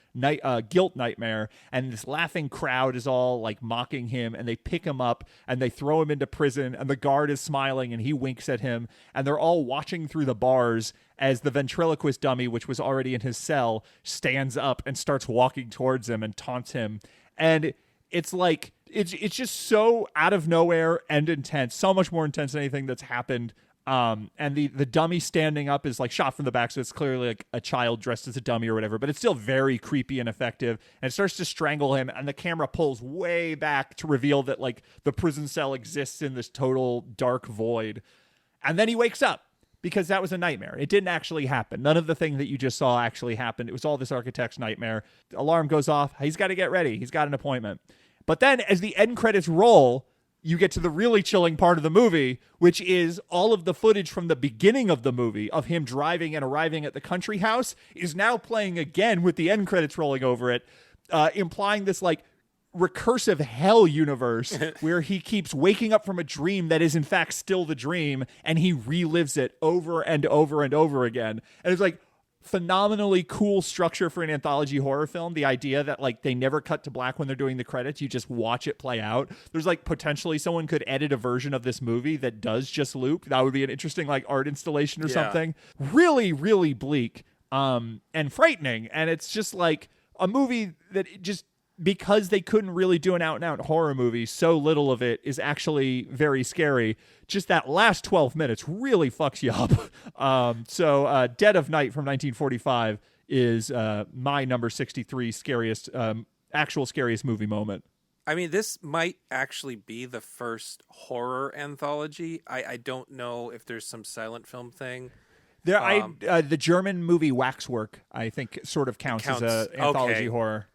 guilt nightmare. And this laughing crowd is all like mocking him, and they pick him up and they throw him into prison, and the guard is smiling and he winks at him, and they're all watching through the bars as the ventriloquist dummy, which was already in his cell, stands up and starts walking towards him and taunts him. And it's like, it's just so out of nowhere and intense, so much more intense than anything that's happened. And the dummy standing up is like shot from the back, so it's clearly like a child dressed as a dummy or whatever, but it's still very creepy and effective. And it starts to strangle him, and the camera pulls way back to reveal that like the prison cell exists in this total dark void. And then he wakes up, because that was a nightmare. It didn't actually happen. None of the thing that you just saw actually happened. It was all this architect's nightmare. The alarm goes off. He's got to get ready. He's got an appointment. But then as the end credits roll, you get to the really chilling part of the movie, which is all of the footage from the beginning of the movie of him driving and arriving at the country house is now playing again with the end credits rolling over it, implying this like recursive hell universe where he keeps waking up from a dream that is in fact still the dream, and he relives it over and over and over again. And it's like phenomenally cool structure for an anthology horror film. The idea that like they never cut to black when they're doing the credits, you just watch it play out. There's like potentially someone could edit a version of this movie that does just loop. That would be an interesting like art installation or something. Really, really bleak and frightening. And it's just like a movie that it just, because they couldn't really do an out-and-out horror movie, so little of it is actually very scary. Just that last 12 minutes really fucks you up. So Dead of Night from 1945 is my number 63 scariest, actual scariest movie moment. I mean, this might actually be the first horror anthology. I don't know if there's some silent film thing. The German movie Waxwork, I think, sort of counts as an anthology horror.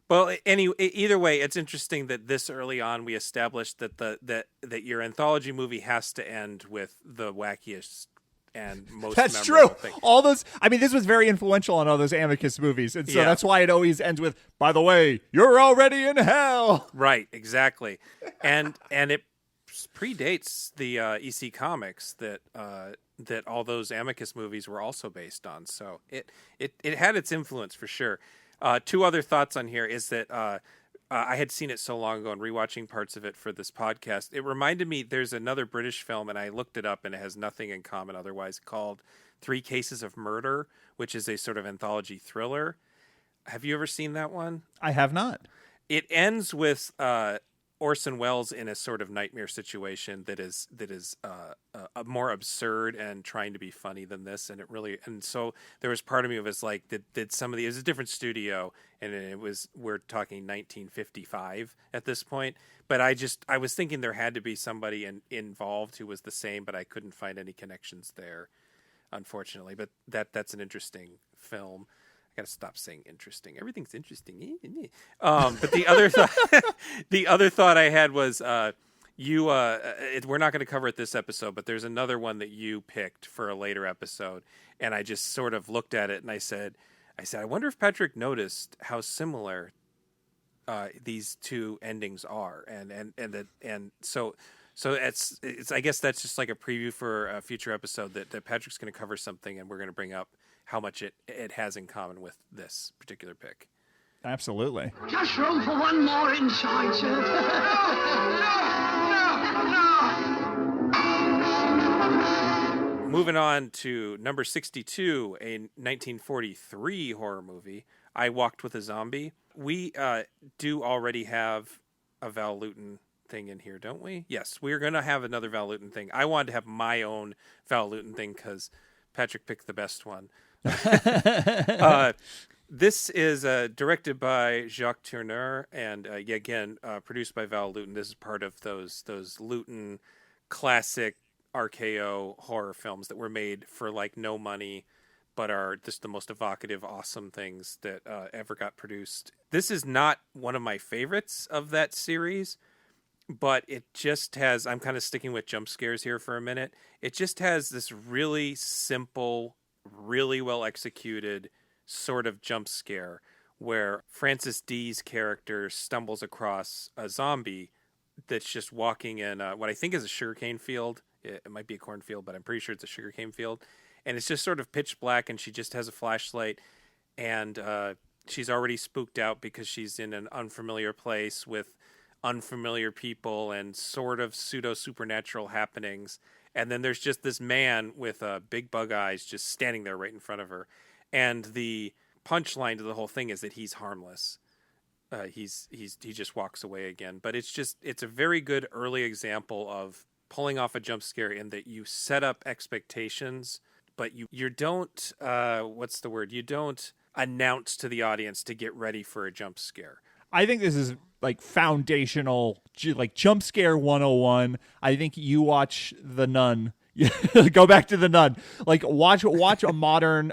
Well, either way, it's interesting that this early on we established that that your anthology movie has to end with the wackiest and most That's memorable true. thing. All those, I mean, this was very influential on all those Amicus movies, and so that's why it always ends with, by the way, you're already in hell. Right, exactly. And it predates the EC Comics that all those Amicus movies were also based on. So it had its influence for sure. Two other thoughts on here is that I had seen it so long ago and rewatching parts of it for this podcast. It reminded me there's another British film, and I looked it up, and it has nothing in common otherwise, called 3 Cases of Murder, which is a sort of anthology thriller. Have you ever seen that one? I have not. It ends with Orson Welles in a sort of nightmare situation that is more absurd and trying to be funny than this, and so there was part of me that was like, did some of it was a different studio, and we're talking 1955 at this point, but I was thinking there had to be somebody involved who was the same, but I couldn't find any connections there, unfortunately. But that's an interesting film. I gotta stop saying interesting. Everything's interesting. But the other thought I had was we're not going to cover it this episode, but there's another one that you picked for a later episode, and I just sort of looked at it and I said, I wonder if Patrick noticed how similar these two endings are, and so it's I guess that's just like a preview for a future episode that Patrick's going to cover something, and we're going to bring up how much it has in common with this particular pick. Absolutely. Just room for one more inside, sir. No! Moving on to number 62, a 1943 horror movie, I Walked with a Zombie. We do already have a Val Lewton thing in here, don't we? Yes, we're going to have another Val Lewton thing. I wanted to have my own Val Lewton thing because Patrick picked the best one. This is directed by Jacques Tourneur and again produced by Val Lewton. This is part of those Lewton classic RKO horror films that were made for like no money, but are just the most evocative, awesome things that ever got produced. This is not one of my favorites of that series, but it just has, I'm kind of sticking with jump scares here for a minute. It just has this really simple, really well executed sort of jump scare where Francis D's character stumbles across a zombie that's just walking in what I think is a sugarcane field. It might be a cornfield, but I'm pretty sure it's a sugarcane field. And it's just sort of pitch black, and she just has a flashlight, and she's already spooked out because she's in an unfamiliar place with unfamiliar people and sort of pseudo supernatural happenings. And then there's just this man with big bug eyes just standing there right in front of her. And the punchline to the whole thing is that he's harmless. He just walks away again. But it's a very good early example of pulling off a jump scare in that you set up expectations, but you don't what's the word? You don't announce to the audience to get ready for a jump scare. I think this is like foundational, like jump scare 101. I think you watch The Nun, Go back to The Nun. Like watch a modern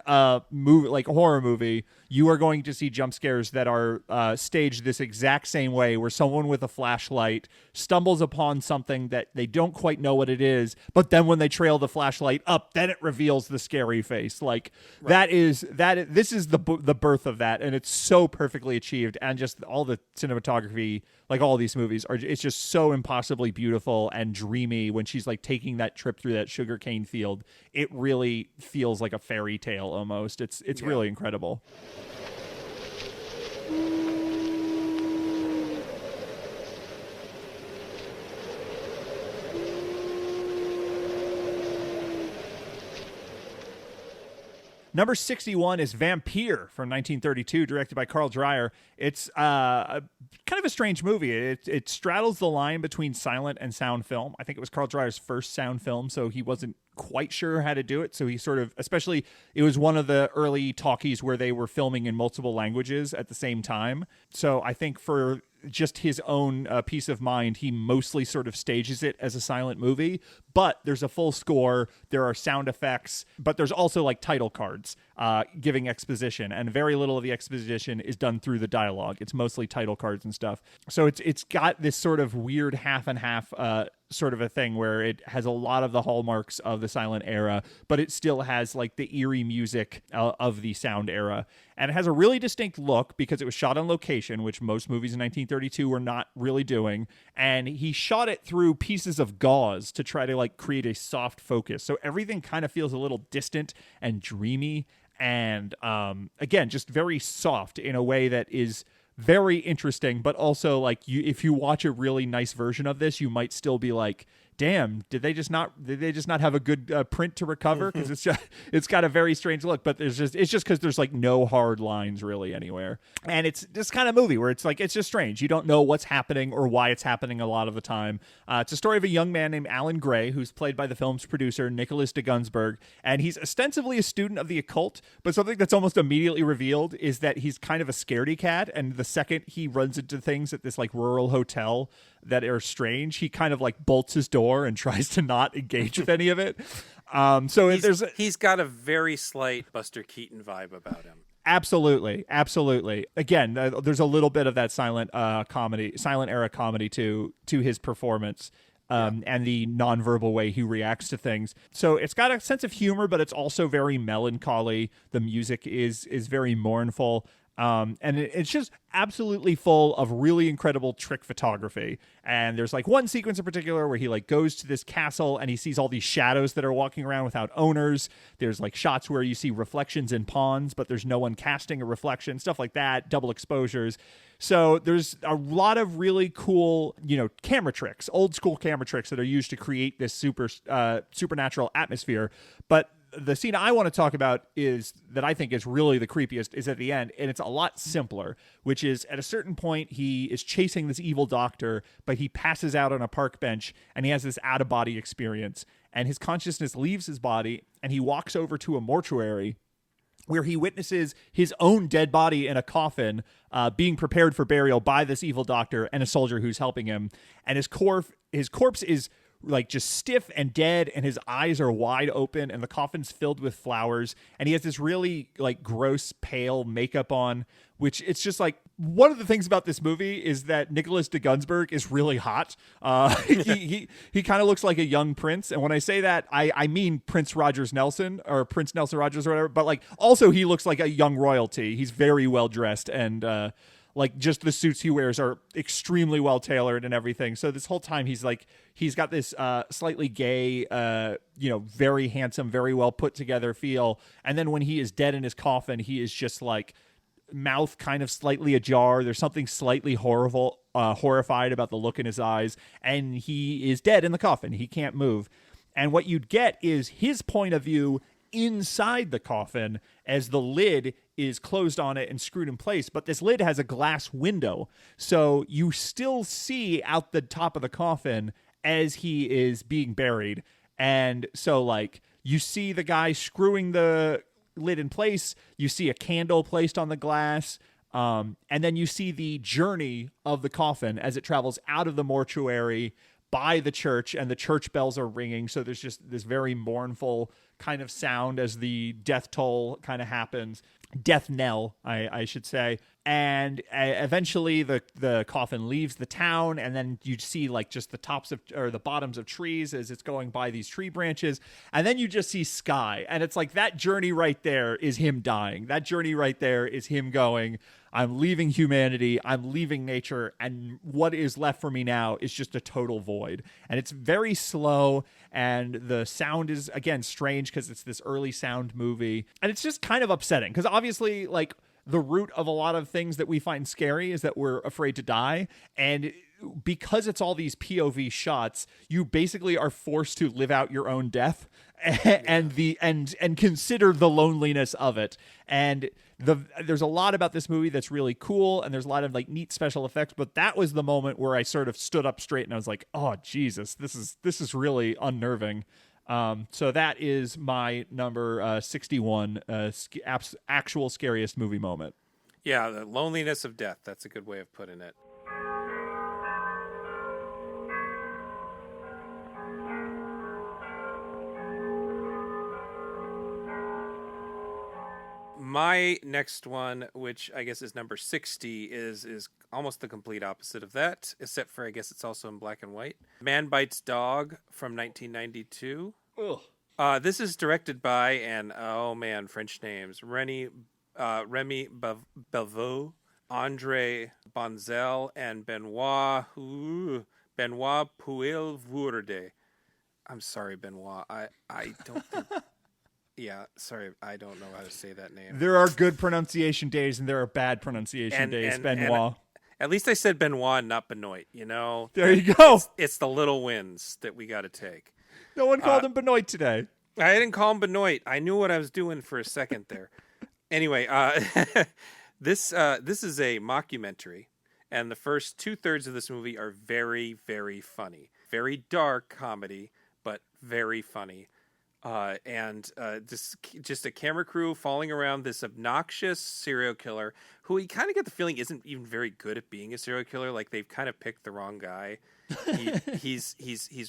movie, like a horror movie. You are going to see jump scares that are staged this exact same way, where someone with a flashlight stumbles upon something that they don't quite know what it is, but then when they trail the flashlight up, then it reveals the scary face. Like this is the birth of that, and it's so perfectly achieved, and just all the cinematography, like all these movies it's just so impossibly beautiful and dreamy. When she's like taking that trip through that sugarcane field, it really feels like a fairy tale almost. It's really incredible. Number 61 is Vampire from 1932, directed by Carl Dreyer. It's kind of a strange movie. It straddles the line between silent and sound film. I think it was Carl Dreyer's first sound film, so he wasn't quite sure how to do it. So he sort of, especially, it was one of the early talkies where they were filming in multiple languages at the same time. So I think for just his own peace of mind, he mostly sort of stages it as a silent movie, but there's a full score, there are sound effects, but there's also like title cards giving exposition, and very little of the exposition is done through the dialogue. It's mostly title cards and stuff. So it's got this sort of weird half and half sort of a thing where it has a lot of the hallmarks of the silent era, but it still has like the eerie music of the sound era. And it has a really distinct look because it was shot on location, which most movies in 1932 were not really doing. And he shot it through pieces of gauze to try to like create a soft focus. So everything kind of feels a little distant and dreamy. And again, just very soft in a way that is very interesting, but also like if you watch a really nice version of this, you might still be like, damn, did they just not have a good print to recover? Because it's got a very strange look, but it's just because there's like no hard lines really anywhere, and it's this kind of movie where it's like it's just strange. You don't know what's happening or why it's happening a lot of the time. It's a story of a young man named Alan Gray, who's played by the film's producer Nicholas de Gunsberg, and he's ostensibly a student of the occult, but something that's almost immediately revealed is that he's kind of a scaredy cat, and the second he runs into things at this like rural hotel that are strange, he kind of like bolts his door and tries to not engage with any of it. He's got a very slight Buster Keaton vibe about him. Absolutely. Again, there's a little bit of that silent era comedy to his performance. And the nonverbal way he reacts to things. So it's got a sense of humor, but it's also very melancholy. The music is very mournful. And it's just absolutely full of really incredible trick photography. And there's like one sequence in particular where he like goes to this castle and he sees all these shadows that are walking around without owners. There's like shots where you see reflections in ponds, but there's no one casting a reflection, stuff like that, double exposures. So there's a lot of really cool, camera tricks, old school camera tricks that are used to create this supernatural atmosphere. But the scene I want to talk about is that I think is really the creepiest is at the end, and it's a lot simpler, which is at a certain point he is chasing this evil doctor, but he passes out on a park bench and he has this out-of-body experience, and his consciousness leaves his body and he walks over to a mortuary where he witnesses his own dead body in a coffin being prepared for burial by this evil doctor and a soldier who's helping him, and his corpse is like just stiff and dead, and his eyes are wide open, and the coffin's filled with flowers, and he has this really like gross pale makeup on, which it's just like one of the things about this movie is that Nicholas de Gunsberg is really hot. He kind of looks like a young prince, and when I say that, I mean Prince Nelson Rogers or whatever, but like also he looks like a young royalty. He's very well dressed, and like just the suits he wears are extremely well tailored and everything. So this whole time he's got this slightly gay, very handsome, very well put together feel. And then when he is dead in his coffin, he is just like mouth kind of slightly ajar. There's something slightly horrified about the look in his eyes, and he is dead in the coffin. He can't move. And what you'd get is his point of view inside the coffin as the lid is closed on it and screwed in place, but this lid has a glass window, so you still see out the top of the coffin as he is being buried. And so like you see the guy screwing the lid in place, you see a candle placed on the glass, and then you see the journey of the coffin as it travels out of the mortuary by the church, and the church bells are ringing. So there's just this very mournful kind of sound as the death toll kind of happens. Death knell, I should say. And eventually the coffin leaves the town, and then you see like just the tops of, or the bottoms of trees as it's going by these tree branches. And then you just see sky. And it's like that journey right there is him dying. That journey right there is him going, I'm leaving humanity, I'm leaving nature, and what is left for me now is just a total void. And it's very slow, and the sound is, again, strange because it's this early sound movie. And it's just kind of upsetting because obviously, like, the root of a lot of things that we find scary is that we're afraid to die. And because it's all these POV shots, you basically are forced to live out your own death and consider the loneliness of it. And there's a lot about this movie that's really cool, and there's a lot of like neat special effects, but that was the moment where I sort of stood up straight and I was like, oh Jesus, this is really unnerving. So that is my number 61 actual scariest movie moment. Yeah, the loneliness of death. That's a good way of putting it. My next one, which I guess is number 60, is almost the complete opposite of that, except for I guess it's also in black and white. Man Bites Dog from 1992. Ugh. This is directed by, and oh man, French names, Remy Belvaux, Andre Bonzel, and Benoit Poelvoorde. I'm sorry, Benoit. I don't think... Yeah, sorry, I don't know how to say that name. There are good pronunciation days and there are bad pronunciation days, Benoit. At least I said Benoit, not Benoit, you know? There you go. It's the little wins that we got to take. No one called him Benoit today. I didn't call him Benoit. I knew what I was doing for a second there. Anyway, this is a mockumentary, and the first 2/3 of this movie are very, very funny. Very dark comedy, but very funny. This just a camera crew following around this obnoxious serial killer who you kind of get the feeling isn't even very good at being a serial killer. Like they've kind of picked the wrong guy. He's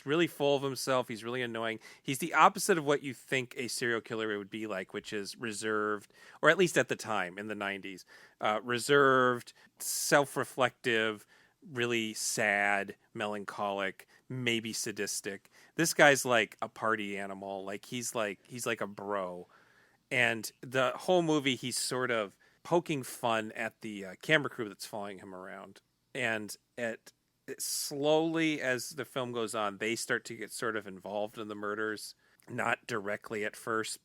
really full of himself. He's really annoying. He's the opposite of what you think a serial killer would be like, which is reserved, or at least at the time in the 90s, reserved, self-reflective, really sad, melancholic, maybe sadistic. This guy's like a party animal. Like he's like a bro. And the whole movie, he's sort of poking fun at the camera crew that's following him around. And slowly as the film goes on, they start to get sort of involved in the murders. Not directly at first,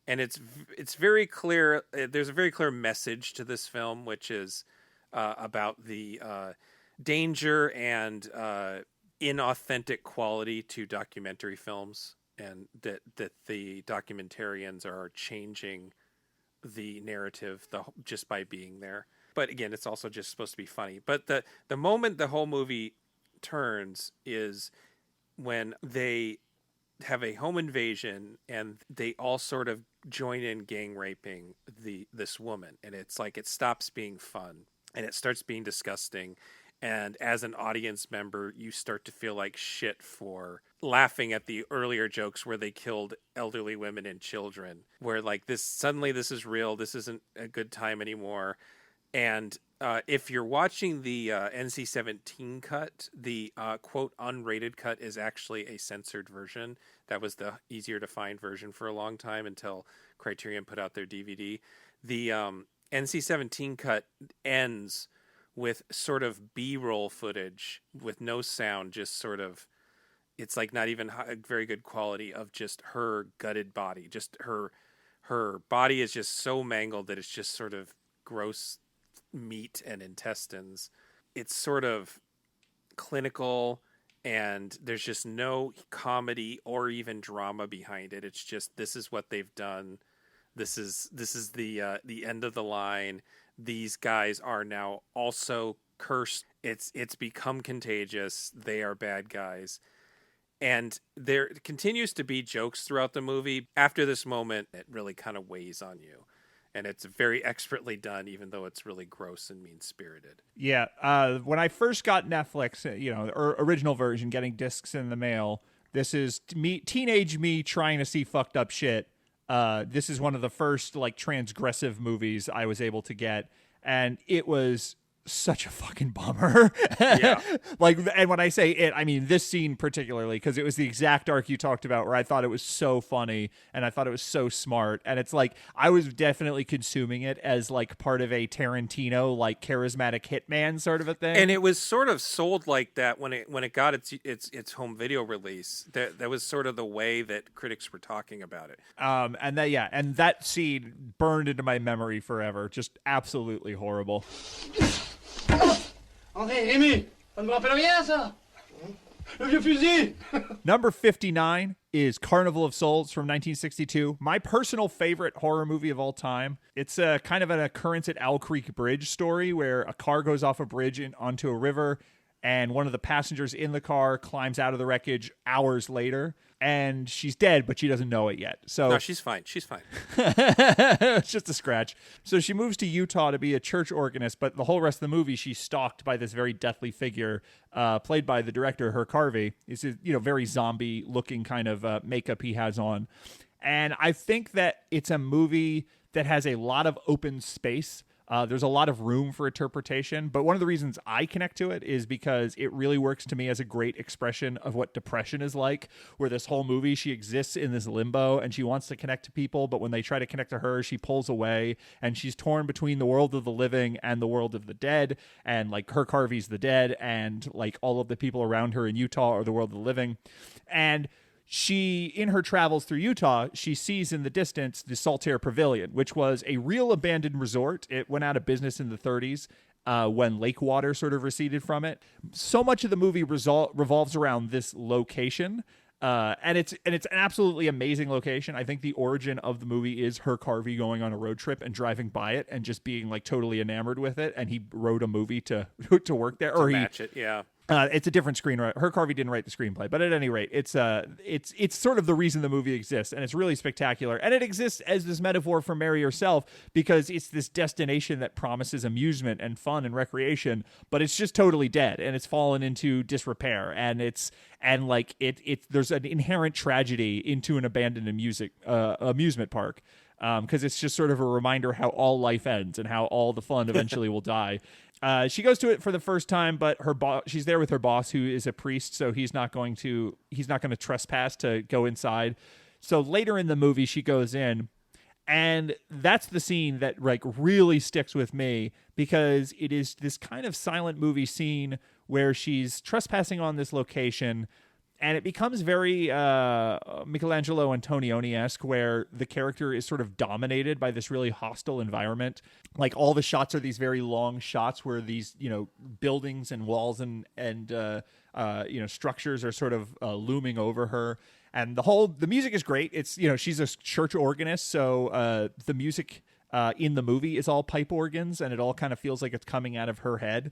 and it's very clear. There's a very clear message to this film, which is about the danger and inauthentic quality to documentary films, and that the documentarians are changing the narrative just by being there. But again, it's also just supposed to be funny. But the moment the whole movie turns is when they have a home invasion and they all sort of join in gang raping this woman, and it's like it stops being fun and it starts being disgusting. And as an audience member, you start to feel like shit for laughing at the earlier jokes where they killed elderly women and children, where like suddenly this is real. This isn't a good time anymore. And if you're watching the NC-17 cut, the quote unrated cut is actually a censored version. That was the easier to find version for a long time until Criterion put out their DVD. The NC-17 cut ends with sort of B-roll footage with no sound, just sort of, it's like not even very good quality of just her gutted body. Just her body is just so mangled that it's just sort of gross meat and intestines. It's sort of clinical, and there's just no comedy or even drama behind it. It's just, this is what they've done. This is the end of the line. These guys are now also cursed. It's become contagious. They are bad guys. And there continues to be jokes throughout the movie. After this moment, it really kind of weighs on you. and it's very expertly done, even though it's really gross and mean-spirited. Yeah, when I first got Netflix, original version, getting discs in the mail, this is teenage me trying to see fucked up shit. This is one of the first like transgressive movies I was able to get, and it was such a fucking bummer. Yeah. And when I say it, I mean this scene particularly, because it was the exact arc you talked about where I thought it was so funny and I thought it was so smart. And it's like I was definitely consuming it as like part of a Tarantino like charismatic hitman sort of a thing. And it was sort of sold like that when it got its home video release. That was sort of the way that critics were talking about it. And that scene burned into my memory forever. Just absolutely horrible. André, Rémi, ça ne me rappelle rien, ça. Le vieux fusil. Number 59 is Carnival of Souls from 1962. My personal favorite horror movie of all time. It's a kind of an occurrence at Owl Creek Bridge story where a car goes off a bridge onto a river, and one of the passengers in the car climbs out of the wreckage hours later, and she's dead, but she doesn't know it yet. So No, she's fine. She's fine. it's just a scratch. So she moves to Utah to be a church organist, but the whole rest of the movie, she's stalked by this very deathly figure, played by the director, Herc Harvey. It's a very zombie-looking kind of makeup he has on. And I think that it's a movie that has a lot of open space. There's a lot of room for interpretation, but one of the reasons I connect to it is because it really works to me as a great expression of what depression is like, where this whole movie, she exists in this limbo and she wants to connect to people, but when they try to connect to her, she pulls away and she's torn between the world of the living and the world of the dead. And like Herc Harvey's the dead, and like all of the people around her in Utah are the world of the living. And she, in her travels through Utah, she sees in the distance the Saltaire Pavilion, which was a real abandoned resort. It went out of business in the 30s when lake water sort of receded from it. So much of the movie revolves around this location. And it's an absolutely amazing location. I think the origin of the movie is Herc Harvey going on a road trip and driving by it and just being like totally enamored with it. And he wrote a movie to work there, or Match it, yeah. It's a different screenwriter. Herc Harvey didn't write the screenplay, but at any rate, it's sort of the reason the movie exists, and it's really spectacular. And it exists as this metaphor for Mary herself, because it's this destination that promises amusement and fun and recreation, but it's just totally dead, and it's fallen into disrepair, and there's an inherent tragedy into an abandoned amusement park. Because it's just sort of a reminder how all life ends and how all the fun eventually will die. She goes to it for the first time, but she's there with her boss, who is a priest, so he's not going to trespass to go inside. So later in the movie, she goes in, and that's the scene that like really sticks with me, because it is this kind of silent movie scene where she's trespassing on this location. And it becomes very Michelangelo Antonioni-esque, where the character is sort of dominated by this really hostile environment. Like all the shots are these very long shots where these, buildings and walls and structures are sort of looming over her. And the music is great. It's, she's a church organist, so the music in the movie is all pipe organs, and it all kind of feels like it's coming out of her head.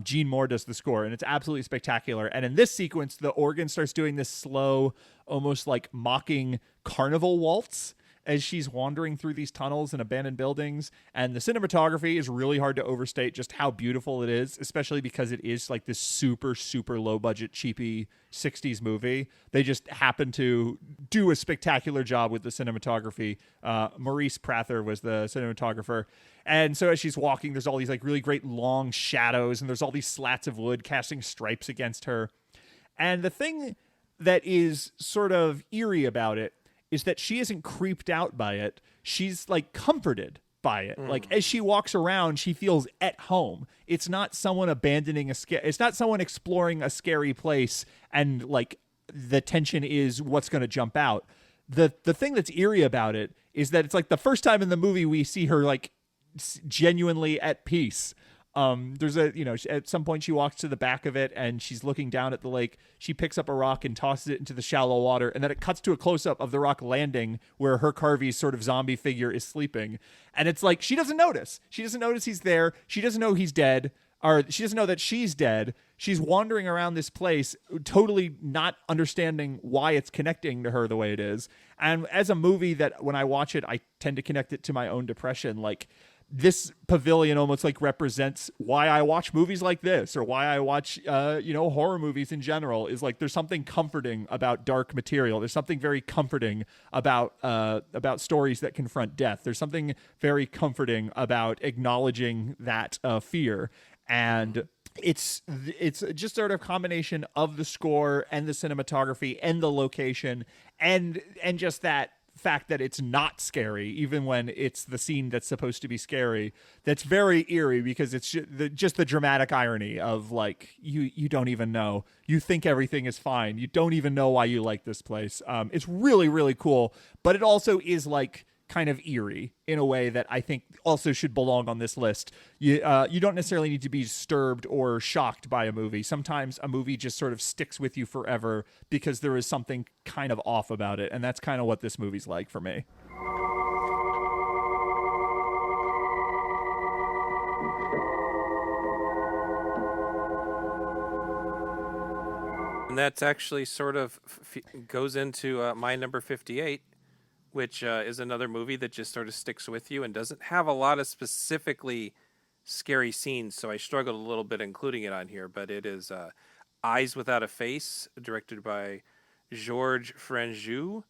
Gene Moore does the score, and it's absolutely spectacular. And in this sequence, the organ starts doing this slow, almost like mocking carnival waltz as she's wandering through these tunnels and abandoned buildings. And the cinematography is really hard to overstate just how beautiful it is, especially because it is like this super, super low budget, cheapy 60s movie. They just happen to do a spectacular job with the cinematography. Maurice Prather was the cinematographer. And so as she's walking, there's all these like really great long shadows, and there's all these slats of wood casting stripes against her. And the thing that is sort of eerie about it is that she isn't creeped out by it. She's like comforted by it. Like as she walks around, she feels at home. It's not someone abandoning it's not someone exploring a scary place and like the tension is what's going to jump out. The thing that's eerie about it is that it's like the first time in the movie we see her like genuinely at peace. There's at some point she walks to the back of it and she's looking down at the lake. She picks up a rock and tosses it into the shallow water. And then it cuts to a close up of the rock landing where Herc Harvey's sort of zombie figure is sleeping. And it's like, she doesn't notice. She doesn't notice he's there. She doesn't know he's dead. or she doesn't know that she's dead. She's wandering around this place, totally not understanding why it's connecting to her the way it is. And as a movie that when I watch it, I tend to connect it to my own depression. Like, this pavilion almost like represents why I watch movies like this, or why I watch, horror movies in general. Is like, there's something comforting about dark material. There's something very comforting about stories that confront death. There's something very comforting about acknowledging that fear. And it's just sort of combination of the score and the cinematography and the location and just that fact that it's not scary, even when it's the scene that's supposed to be scary. That's very eerie, because it's just the dramatic irony of, like, you don't even know. You think everything is fine. You don't even know why you like this place. It's really, really cool, but it also is, like, kind of eerie in a way that I think also should belong on this list. You don't necessarily need to be disturbed or shocked by a movie. Sometimes a movie just sort of sticks with you forever because there is something kind of off about it, and that's kind of what this movie's like for me. And that's actually sort of goes into my number 58, which is another movie that just sort of sticks with you and doesn't have a lot of specifically scary scenes, so I struggled a little bit including it on here, but it is Eyes Without a Face, directed by Georges Franju.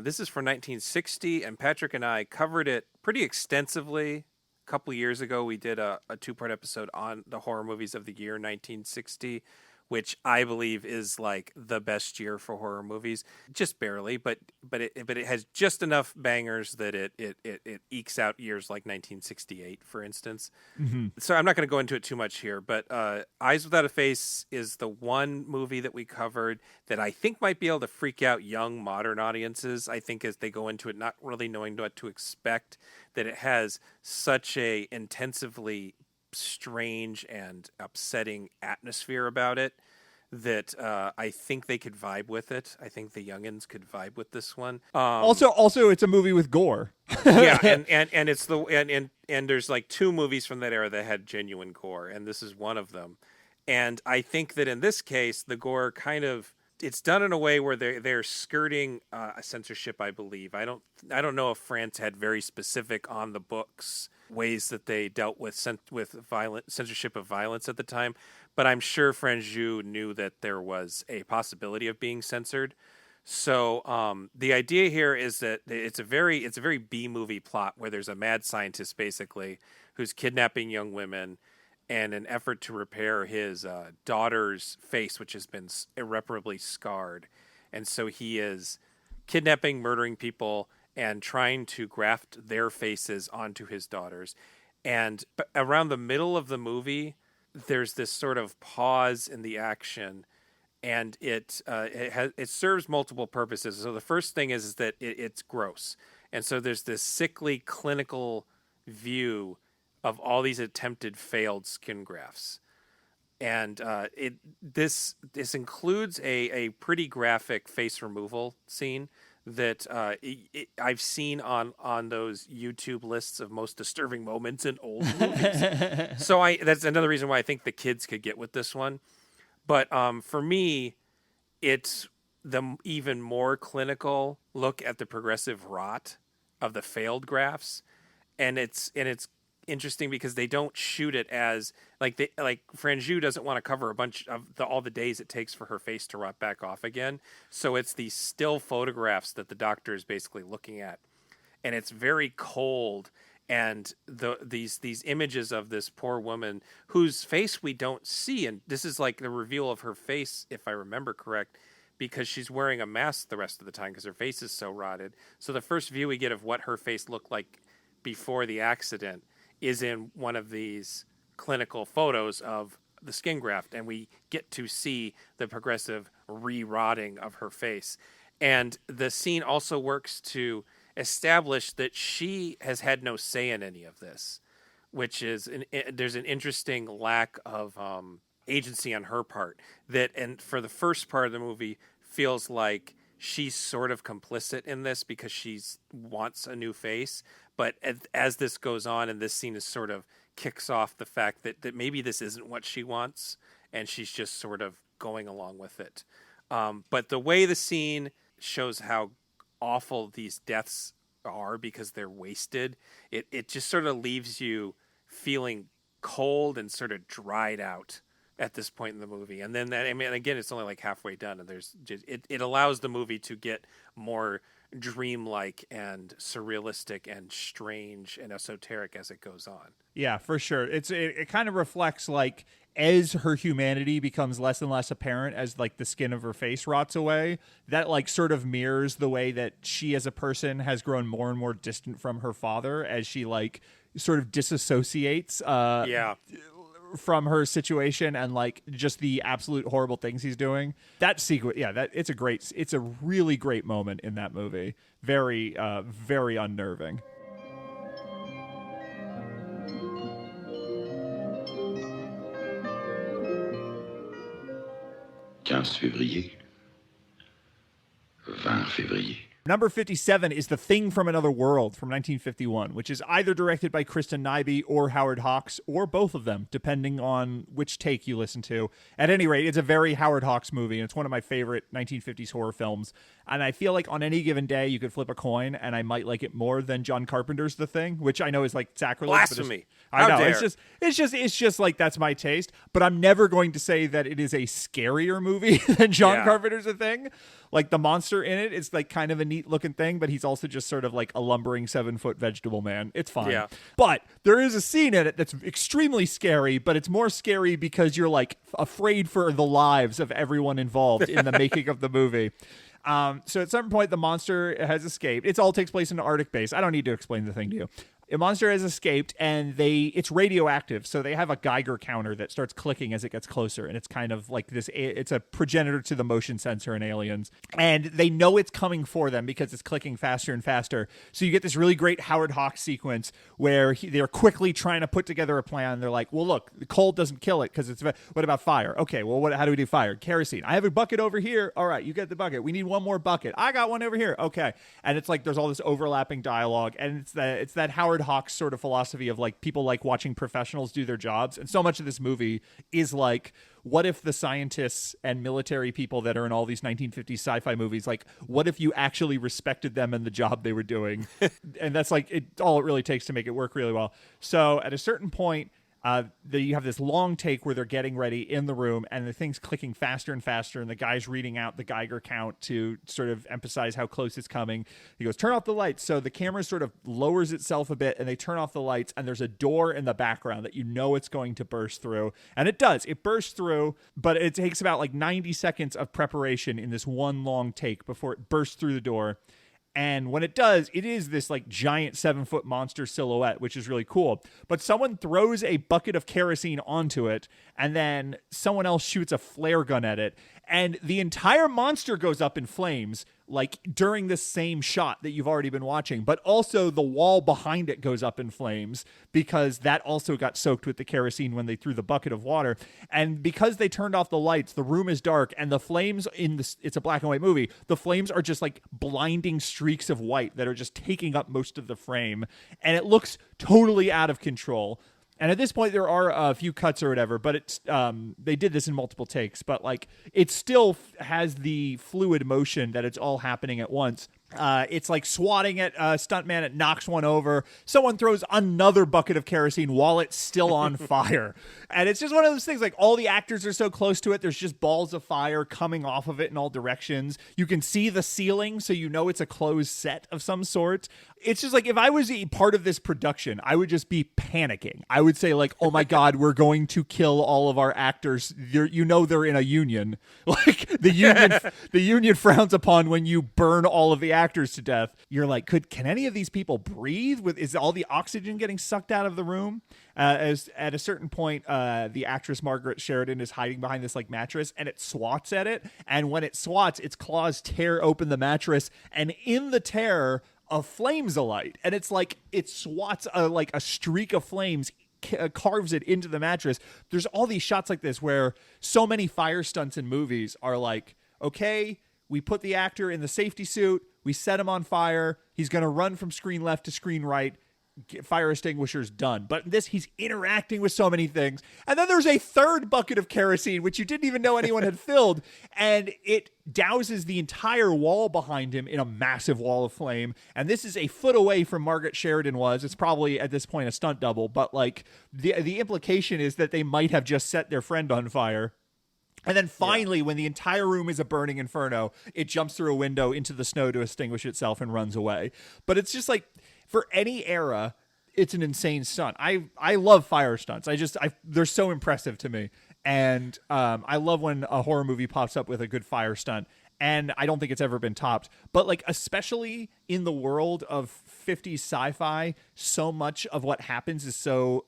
This is from 1960, and Patrick and I covered it pretty extensively. A couple years ago, we did a two-part episode on the horror movies of the year 1960, which I believe is like the best year for horror movies, just barely, but it has just enough bangers that it ekes out years like 1968, for instance. Mm-hmm. So I'm not going to go into it too much here, but Eyes Without a Face is the one movie that we covered that I think might be able to freak out young modern audiences. I think as they go into it not really knowing what to expect, that it has such a intensively strange and upsetting atmosphere about it that I think they could vibe with it. I think the youngins could vibe with this one. Also, it's a movie with gore. Yeah, and it's and there's like two movies from that era that had genuine gore, and this is one of them. And I think that in this case, the gore kind of, it's done in a way where they're skirting a censorship, I believe. I don't know if France had very specific on the books ways that they dealt with censorship of violence at the time, but I'm sure Franju knew that there was a possibility of being censored. So the idea here is that it's a very B movie plot where there's a mad scientist basically who's kidnapping young women in an effort to repair his daughter's face, which has been irreparably scarred. And so he is kidnapping, murdering people, and trying to graft their faces onto his daughters. And around the middle of the movie, there's this sort of pause in the action, and it serves multiple purposes. So the first thing is that it's gross. And so there's this sickly clinical view of all these attempted failed skin grafts. And this includes a pretty graphic face removal scene that I've seen on those YouTube lists of most disturbing moments in old movies. So that's another reason why I think the kids could get with this one. But for me, it's the even more clinical look at the progressive rot of the failed grafts, and it's interesting because they don't shoot it as like Franju doesn't want to cover a bunch of all the days it takes for her face to rot back off again. So it's these still photographs that the doctor is basically looking at, and it's very cold. And these images of this poor woman whose face we don't see, and this is like the reveal of her face, if I remember correct, because she's wearing a mask the rest of the time because her face is so rotted. So the first view we get of what her face looked like before the accident is in one of these clinical photos of the skin graft, and we get to see the progressive re-rotting of her face. And the scene also works to establish that she has had no say in any of this, which is there's an interesting lack of agency on her part that, and for the first part of the movie, feels like she's sort of complicit in this because she wants a new face. But as this goes on and this scene is sort of kicks off the fact that maybe this isn't what she wants, and she's just sort of going along with it. But the way the scene shows how awful these deaths are because they're wasted, it just sort of leaves you feeling cold and sort of dried out at this point in the movie. And then again, it's only like halfway done, and there's just it allows the movie to get more dreamlike and surrealistic and strange and esoteric as it goes on. Yeah, for sure. It kind of reflects like as her humanity becomes less and less apparent as like the skin of her face rots away, that like sort of mirrors the way that she as a person has grown more and more distant from her father as she like sort of disassociates from her situation and like just the absolute horrible things he's doing. That sequence, it's a really great moment in that movie. Very, very unnerving. 15 février. 20 février. Number 57 is The Thing from Another World from 1951, which is either directed by Kristen Nyby or Howard Hawks, or both of them, depending on which take you listen to. At any rate, it's a very Howard Hawks movie, and it's one of my favorite 1950s horror films. And I feel like on any given day, you could flip a coin, and I might like it more than John Carpenter's The Thing, which I know is like sacrilege. Blasphemy. I know. Dare. It's just like that's my taste. But I'm never going to say that it is a scarier movie than John Carpenter's The Thing. Like the monster in it is like kind of a neat looking thing, but he's also just sort of like a lumbering 7-foot vegetable man. It's fine. Yeah. But there is a scene in it that's extremely scary, but it's more scary because you're like afraid for the lives of everyone involved in the making of the movie. So at some point, the monster has escaped. It all takes place in an Arctic base. I don't need to explain The Thing to you. A monster has escaped, and it's radioactive, so they have a Geiger counter that starts clicking as it gets closer, and it's kind of like this. It's a progenitor to the motion sensor in Aliens, and they know it's coming for them because it's clicking faster and faster. So you get this really great Howard Hawks sequence where they're quickly trying to put together a plan. They're like, well, look, the cold doesn't kill it because it's. What about fire? Okay, well, how do we do fire? Kerosene. I have a bucket over here. All right, you get the bucket. We need one more bucket. I got one over here. Okay, and it's like there's all this overlapping dialogue, and it's that Howard Hawks sort of philosophy of like people like watching professionals do their jobs, and so much of this movie is like, what if the scientists and military people that are in all these 1950s sci-fi movies, like what if you actually respected them and the job they were doing? And that's like all it really takes to make it work really well. So at a certain point, you have this long take where they're getting ready in the room, and the thing's clicking faster and faster, and the guy's reading out the Geiger count to sort of emphasize how close it's coming. He goes, turn off the lights. So the camera sort of lowers itself a bit, and they turn off the lights, and there's a door in the background that you know it's going to burst through. And it does. It bursts through, but it takes about like 90 seconds of preparation in this one long take before it bursts through the door. And when it does, it is this like giant 7-foot monster silhouette, which is really cool. But someone throws a bucket of kerosene onto it, and then someone else shoots a flare gun at it. And the entire monster goes up in flames, like during this same shot that you've already been watching. But also the wall behind it goes up in flames because that also got soaked with the kerosene when they threw the bucket of water. And because they turned off the lights, the room is dark, and the flames it's a black and white movie. The flames are just like blinding streaks of white that are just taking up most of the frame. And it looks totally out of control. And at this point, there are a few cuts or whatever, but it's they did this in multiple takes. But like, it still has the fluid motion that it's all happening at once. It's like swatting at a stuntman. It knocks one over. Someone throws another bucket of kerosene while it's still on fire. And it's just one of those things, like all the actors are so close to it. There's just balls of fire coming off of it in all directions. You can see the ceiling, so you know it's a closed set of some sort. It's just like, if I was a part of this production, I would just be panicking. I would say like, oh my God, we're going to kill all of our actors. They're in a union. Like the union frowns upon when you burn all of the actors to death. You're like, can any of these people breathe? Is all the oxygen getting sucked out of the room? As at a certain point, the actress Margaret Sheridan is hiding behind this like mattress, and it swats at it. And when it swats, its claws tear open the mattress, and in the tear, a flames alight. And it's like it swats like a streak of flames. Carves it into the mattress. There's all these shots like this where so many fire stunts in movies are like, okay, we put the actor in the safety suit, we set him on fire, he's going to run from screen left to screen right, fire extinguishers done. But in this, he's interacting with so many things. And then there's a third bucket of kerosene, which you didn't even know anyone had filled. And it douses the entire wall behind him in a massive wall of flame. And this is a foot away from Margaret Sheridan was. It's probably at this point a stunt double. But like the implication is that they might have just set their friend on fire. And then finally, when the entire room is a burning inferno, it jumps through a window into the snow to extinguish itself and runs away. But it's just like, for any era, it's an insane stunt. I love fire stunts. They're so impressive to me. And I love when a horror movie pops up with a good fire stunt. And I don't think it's ever been topped. But like, especially in the world of 50s sci-fi, so much of what happens is so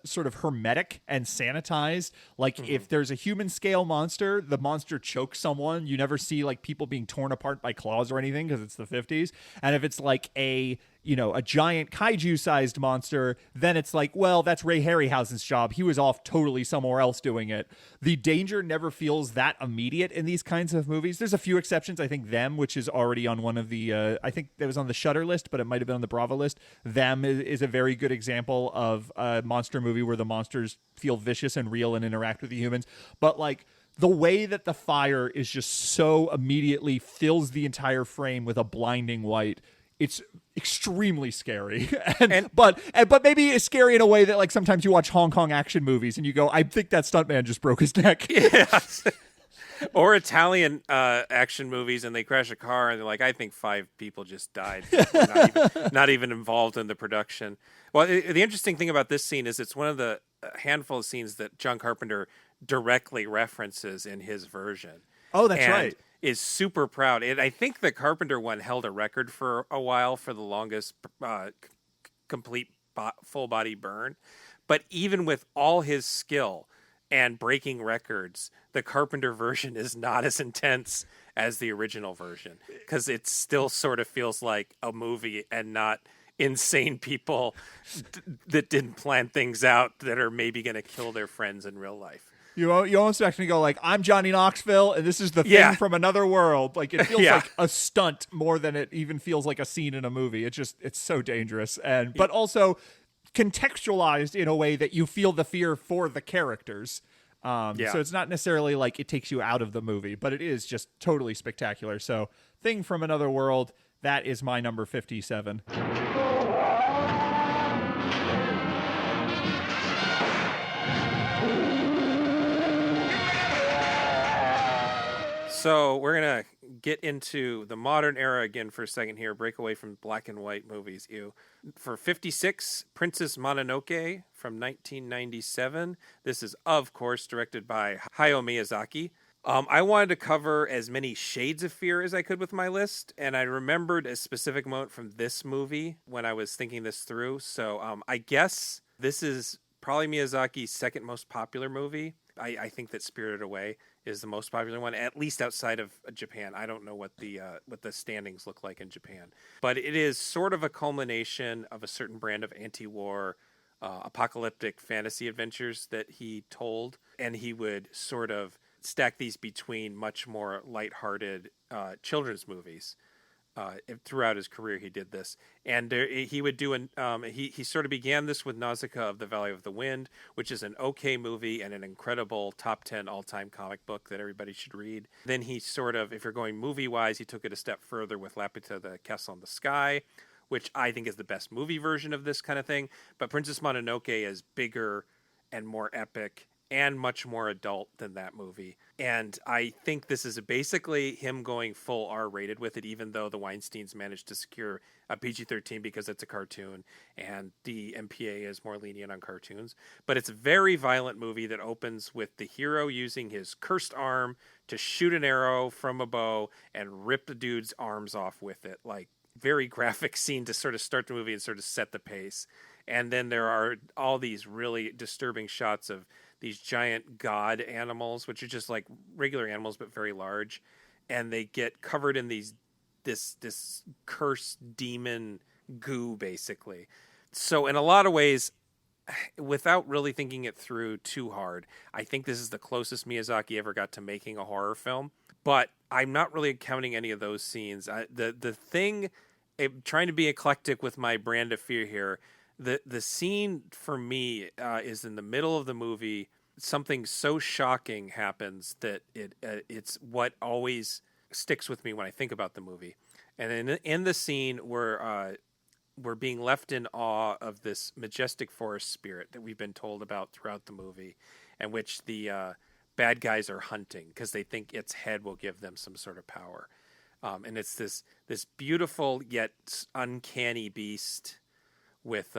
sort of hermetic and sanitized. Like if there's a human scale monster, the monster chokes someone. You never see like people being torn apart by claws or anything because it's the 50s. And if it's like a giant kaiju-sized monster, then it's like, well, that's Ray Harryhausen's job. He was off totally somewhere else doing it. The danger never feels that immediate in these kinds of movies. There's a few exceptions. I think Them, which is already on one of the, I think that was on the Shudder list, but it might have been on the Bravo list. Them is a very good example of a monster movie where the monsters feel vicious and real and interact with the humans. But like, the way that the fire is just so immediately fills the entire frame with a blinding white, it's extremely scary. But maybe it's scary in a way that like sometimes you watch Hong Kong action movies and you go, I think that stuntman just broke his neck. Yeah. Or Italian action movies, and they crash a car, and they're like, I think 5 people just died. Not even involved in the production. Well, the interesting thing about this scene is it's one of the handful of scenes that John Carpenter directly references in his version. Oh, that's right. Is super proud. I think the Carpenter one held a record for a while for the longest complete full body burn. But even with all his skill and breaking records, the Carpenter version is not as intense as the original version because it still sort of feels like a movie and not insane people that didn't plan things out that are maybe going to kill their friends in real life. You almost actually go like, I'm Johnny Knoxville, and this is the thing from another world. Like it feels like a stunt more than it even feels like a scene in a movie. It's so dangerous, but also contextualized in a way that you feel the fear for the characters. So it's not necessarily like it takes you out of the movie, but it is just totally spectacular. So Thing from Another World, that is my number 57. So we're going to get into the modern era again for a second here, break away from black and white movies. For 56, Princess Mononoke from 1997. This is, of course, directed by Hayao Miyazaki. I wanted to cover as many shades of fear as I could with my list, and I remembered a specific moment from this movie when I was thinking this through. So I guess this is probably Miyazaki's second most popular movie. I think that Spirited Away is the most popular one, at least outside of Japan. I don't know what the standings look like in Japan, but it is sort of a culmination of a certain brand of anti-war apocalyptic fantasy adventures that he told, and he would sort of stack these between much more lighthearted children's movies. Throughout his career, he did this, and he would do he sort of began this with Nausicaa of the Valley of the Wind, which is an okay movie and an incredible top 10 all-time comic book that everybody should read. Then he sort of, if you're going movie-wise, he took it a step further with Laputa, the Castle in the Sky, which I think is the best movie version of this kind of thing. But Princess Mononoke is bigger and more epic and much more adult than that movie. And I think this is basically him going full R-rated with it, even though the Weinsteins managed to secure a PG-13 because it's a cartoon, and the MPA is more lenient on cartoons. But it's a very violent movie that opens with the hero using his cursed arm to shoot an arrow from a bow and rip the dude's arms off with it. Like, very graphic scene to sort of start the movie and sort of set the pace. And then there are all these really disturbing shots of these giant god animals, which are just like regular animals but very large, and they get covered in this cursed demon goo, basically. So in a lot of ways, without really thinking it through too hard, I think this is the closest Miyazaki ever got to making a horror film. But I'm not really counting any of those scenes. The thing, trying to be eclectic with my brand of fear here, The scene for me is in the middle of the movie. Something so shocking happens that it's what always sticks with me when I think about the movie. And in the scene, we're being left in awe of this majestic forest spirit that we've been told about throughout the movie, and which the bad guys are hunting because they think its head will give them some sort of power. And it's this beautiful yet uncanny beast with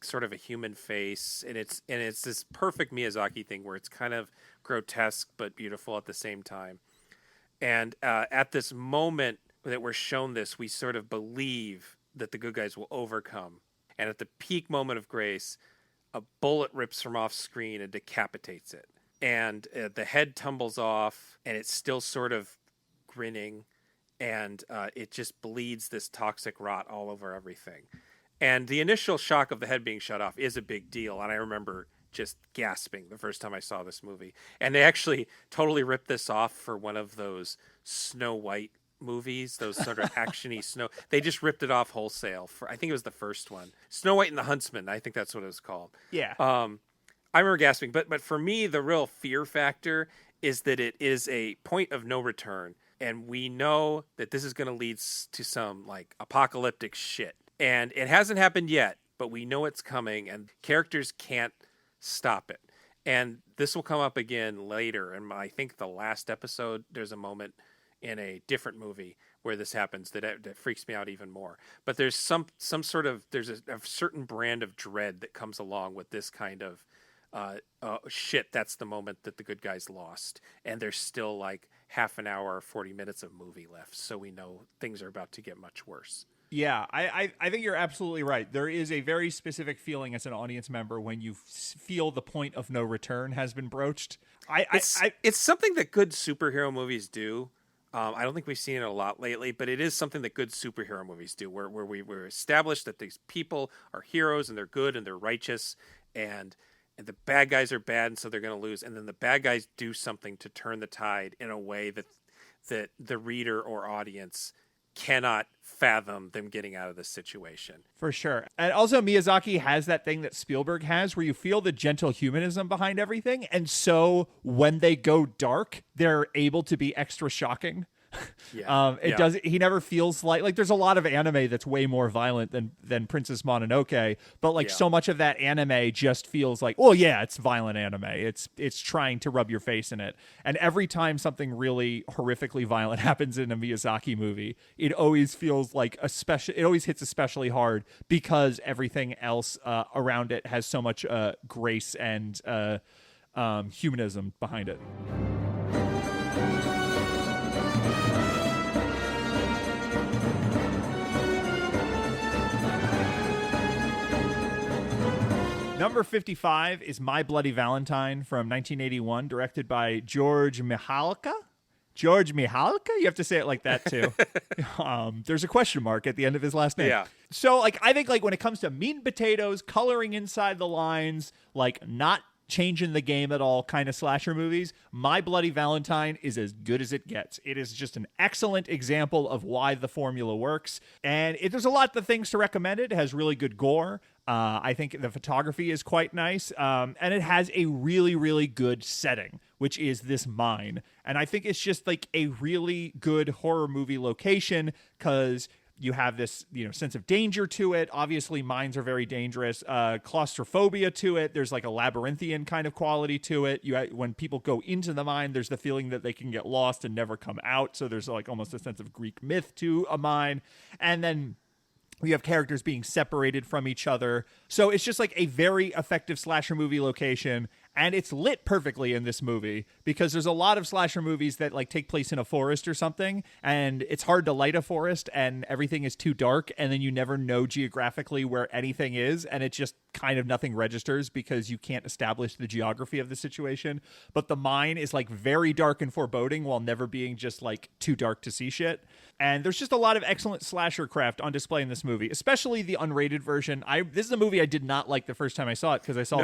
sort of a human face, and it's this perfect Miyazaki thing where it's kind of grotesque but beautiful at the same time. And at this moment that we're shown this, we sort of believe that the good guys will overcome. And at the peak moment of grace, a bullet rips from off screen and decapitates it. And the head tumbles off, and it's still sort of grinning, and it just bleeds this toxic rot all over everything. And the initial shock of the head being shut off is a big deal, and I remember just gasping the first time I saw this movie. And they actually totally ripped this off for one of those Snow White movies, those sort of actiony snow. They just ripped it off wholesale for, I think it was the first one, Snow White and the Huntsman. I think that's what it was called. Yeah. I remember gasping, but for me, the real fear factor is that it is a point of no return, and we know that this is going to lead to some like apocalyptic shit, and it hasn't happened yet, but we know it's coming, and characters can't stop it. And this will come up again later, and I think the last episode, there's a moment in a different movie where this happens that freaks me out even more. But there's some sort of, there's a certain brand of dread that comes along with this kind of shit, that's the moment that the good guys lost, and there's still like half an hour or 40 minutes of movie left, so we know things are about to get much worse. Yeah, I think you're absolutely right. There is a very specific feeling as an audience member when you feel the point of no return has been broached. It's something that good superhero movies do. I don't think we've seen it a lot lately, but it is something that good superhero movies do, where we're established that these people are heroes and they're good and they're righteous, and the bad guys are bad, and so they're going to lose. And then the bad guys do something to turn the tide in a way that the reader or audience cannot fathom them getting out of this situation. For sure. And also Miyazaki has that thing that Spielberg has where you feel the gentle humanism behind everything. And so when they go dark, they're able to be extra shocking. Yeah. Does. He never feels like there's a lot of anime that's way more violent than Princess Mononoke, but so much of that anime just feels like, well, yeah, it's violent anime. It's trying to rub your face in it. And every time something really horrifically violent happens in a Miyazaki movie, it always feels like it always hits especially hard because everything else around it has so much grace and humanism behind it. Number 55 is My Bloody Valentine from 1981, directed by George Mihalka. George Mihalka? You have to say it like that, too. There's a question mark at the end of his last name. Yeah. So, I think, when it comes to meat and potatoes, coloring inside the lines, not changing the game at all kind of slasher movies, My Bloody Valentine is as good as it gets. It is just an excellent example of why the formula works. And there's a lot of things to recommend it. It has really good gore. I think the photography is quite nice. And it has a really, really good setting, which is this mine. And I think it's just a really good horror movie location because you have this, sense of danger to it. Obviously, mines are very dangerous. Claustrophobia to it. There's a labyrinthian kind of quality to it. When people go into the mine, there's the feeling that they can get lost and never come out. So there's almost a sense of Greek myth to a mine. And then we have characters being separated from each other. So it's just a very effective slasher movie location. And it's lit perfectly in this movie because there's a lot of slasher movies that take place in a forest or something, and it's hard to light a forest and everything is too dark, and then you never know geographically where anything is, and it just kind of nothing registers because you can't establish the geography of the situation. But the mine is very dark and foreboding while never being just too dark to see shit. And there's just a lot of excellent slasher craft on display in this movie, especially the unrated version. This is a movie I did not like the first time I saw it because I saw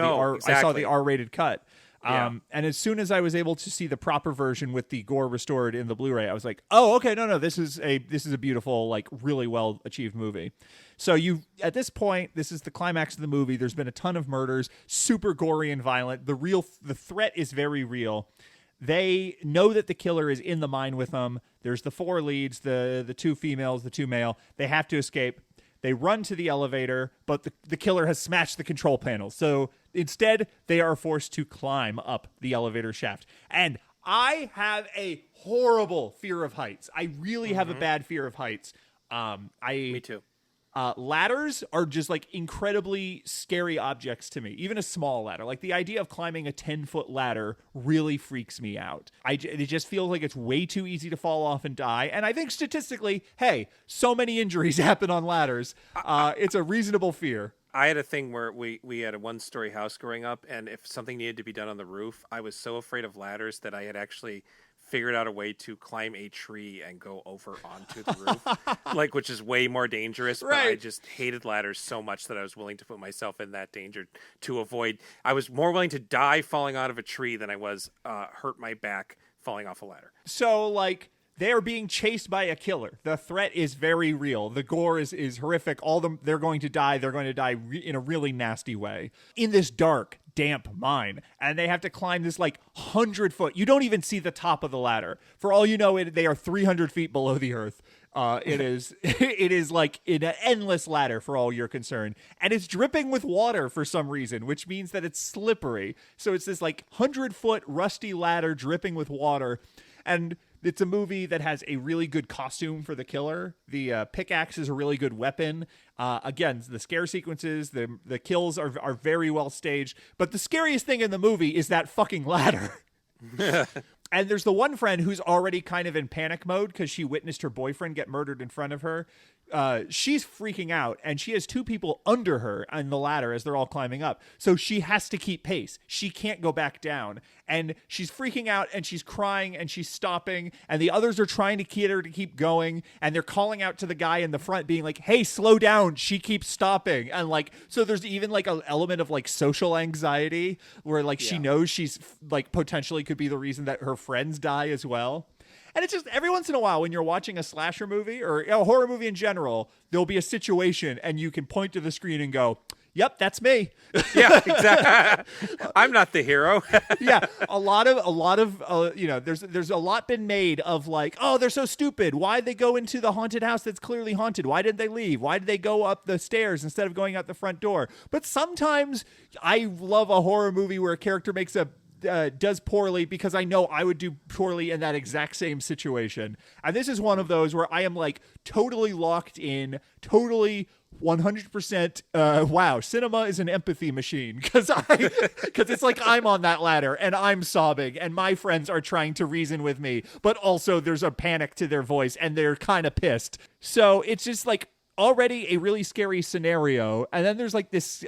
the R-rated cut. And as soon as I was able to see the proper version with the gore restored in the Blu-ray, I was like, oh, okay, no, this is a beautiful, like, really well achieved movie. So at this point, this is the climax of the movie. There's been a ton of murders, super gory and violent. The threat is very real. They know that the killer is in the mine with them. There's the 4 leads, the 2 females, the 2 male. They have to escape. They run to the elevator, but the killer has smashed the control panel. So instead, they are forced to climb up the elevator shaft. And I have a horrible fear of heights. I really have a bad fear of heights. Me too. Ladders are just like incredibly scary objects to me. Even a small ladder, like the idea of climbing a 10-foot ladder really freaks me out. It just feels like it's way too easy to fall off and die. And I think statistically, hey, so many injuries happen on ladders. It's a reasonable fear. I had a thing where we had a 1-story house growing up, and if something needed to be done on the roof, I was so afraid of ladders that I had actually figured out a way to climb a tree and go over onto the roof, which is way more dangerous. But I just hated ladders so much that I was willing to put myself in that danger to avoid. I was more willing to die falling out of a tree than I was hurt my back falling off a ladder. So, like, they are being chased by a killer. The threat is very real. The gore is horrific. They're going to die. They're going to die in a really nasty way. In this dark, damp mine. And they have to climb this, 100-foot. You don't even see the top of the ladder. For all you know, they are 300 feet below the earth. It is like an endless ladder for all you're concerned. And it's dripping with water for some reason, which means that it's slippery. So it's this 100-foot rusty ladder dripping with water. And it's a movie that has a really good costume for the killer. The pickaxe is a really good weapon. Again, the scare sequences, the kills are very well staged. But the scariest thing in the movie is that fucking ladder. And there's the one friend who's already kind of in panic mode because she witnessed her boyfriend get murdered in front of her. She's freaking out, and she has 2 people under her on the ladder as they're all climbing up. So she has to keep pace. She can't go back down. And she's freaking out, and she's crying, and she's stopping, and the others are trying to get her to keep going, and they're calling out to the guy in the front being like, hey, slow down. She keeps stopping. And so there's even an element of social anxiety where she knows she's potentially could be the reason that her friends die as well. And it's just every once in a while when you're watching a slasher movie or a horror movie in general, there'll be a situation and you can point to the screen and go, yep, that's me. Yeah, exactly. I'm not the hero. Yeah. A lot of there's a lot been made of oh, they're so stupid. Why'd they go into the haunted house that's clearly haunted? Why didn't they leave? Why did they go up the stairs instead of going out the front door? But sometimes I love a horror movie where a character does poorly because I know I would do poorly in that exact same situation. And this is one of those where I am totally locked in, totally 100%. Wow, cinema is an empathy machine because it's I'm on that ladder and I'm sobbing and my friends are trying to reason with me, but also there's a panic to their voice and they're kind of pissed. So it's just already a really scary scenario, and then there's this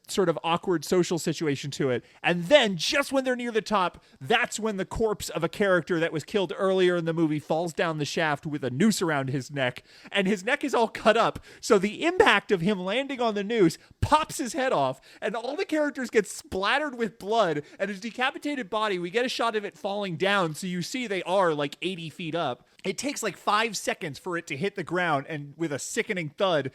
sort of awkward social situation to it, and then just when they're near the top, that's when the corpse of a character that was killed earlier in the movie falls down the shaft with a noose around his neck, and his neck is all cut up, so the impact of him landing on the noose pops his head off, and all the characters get splattered with blood, and his decapitated body, we get a shot of it falling down, so you see they are 80 feet up. It takes 5 seconds for it to hit the ground and with a sickening thud.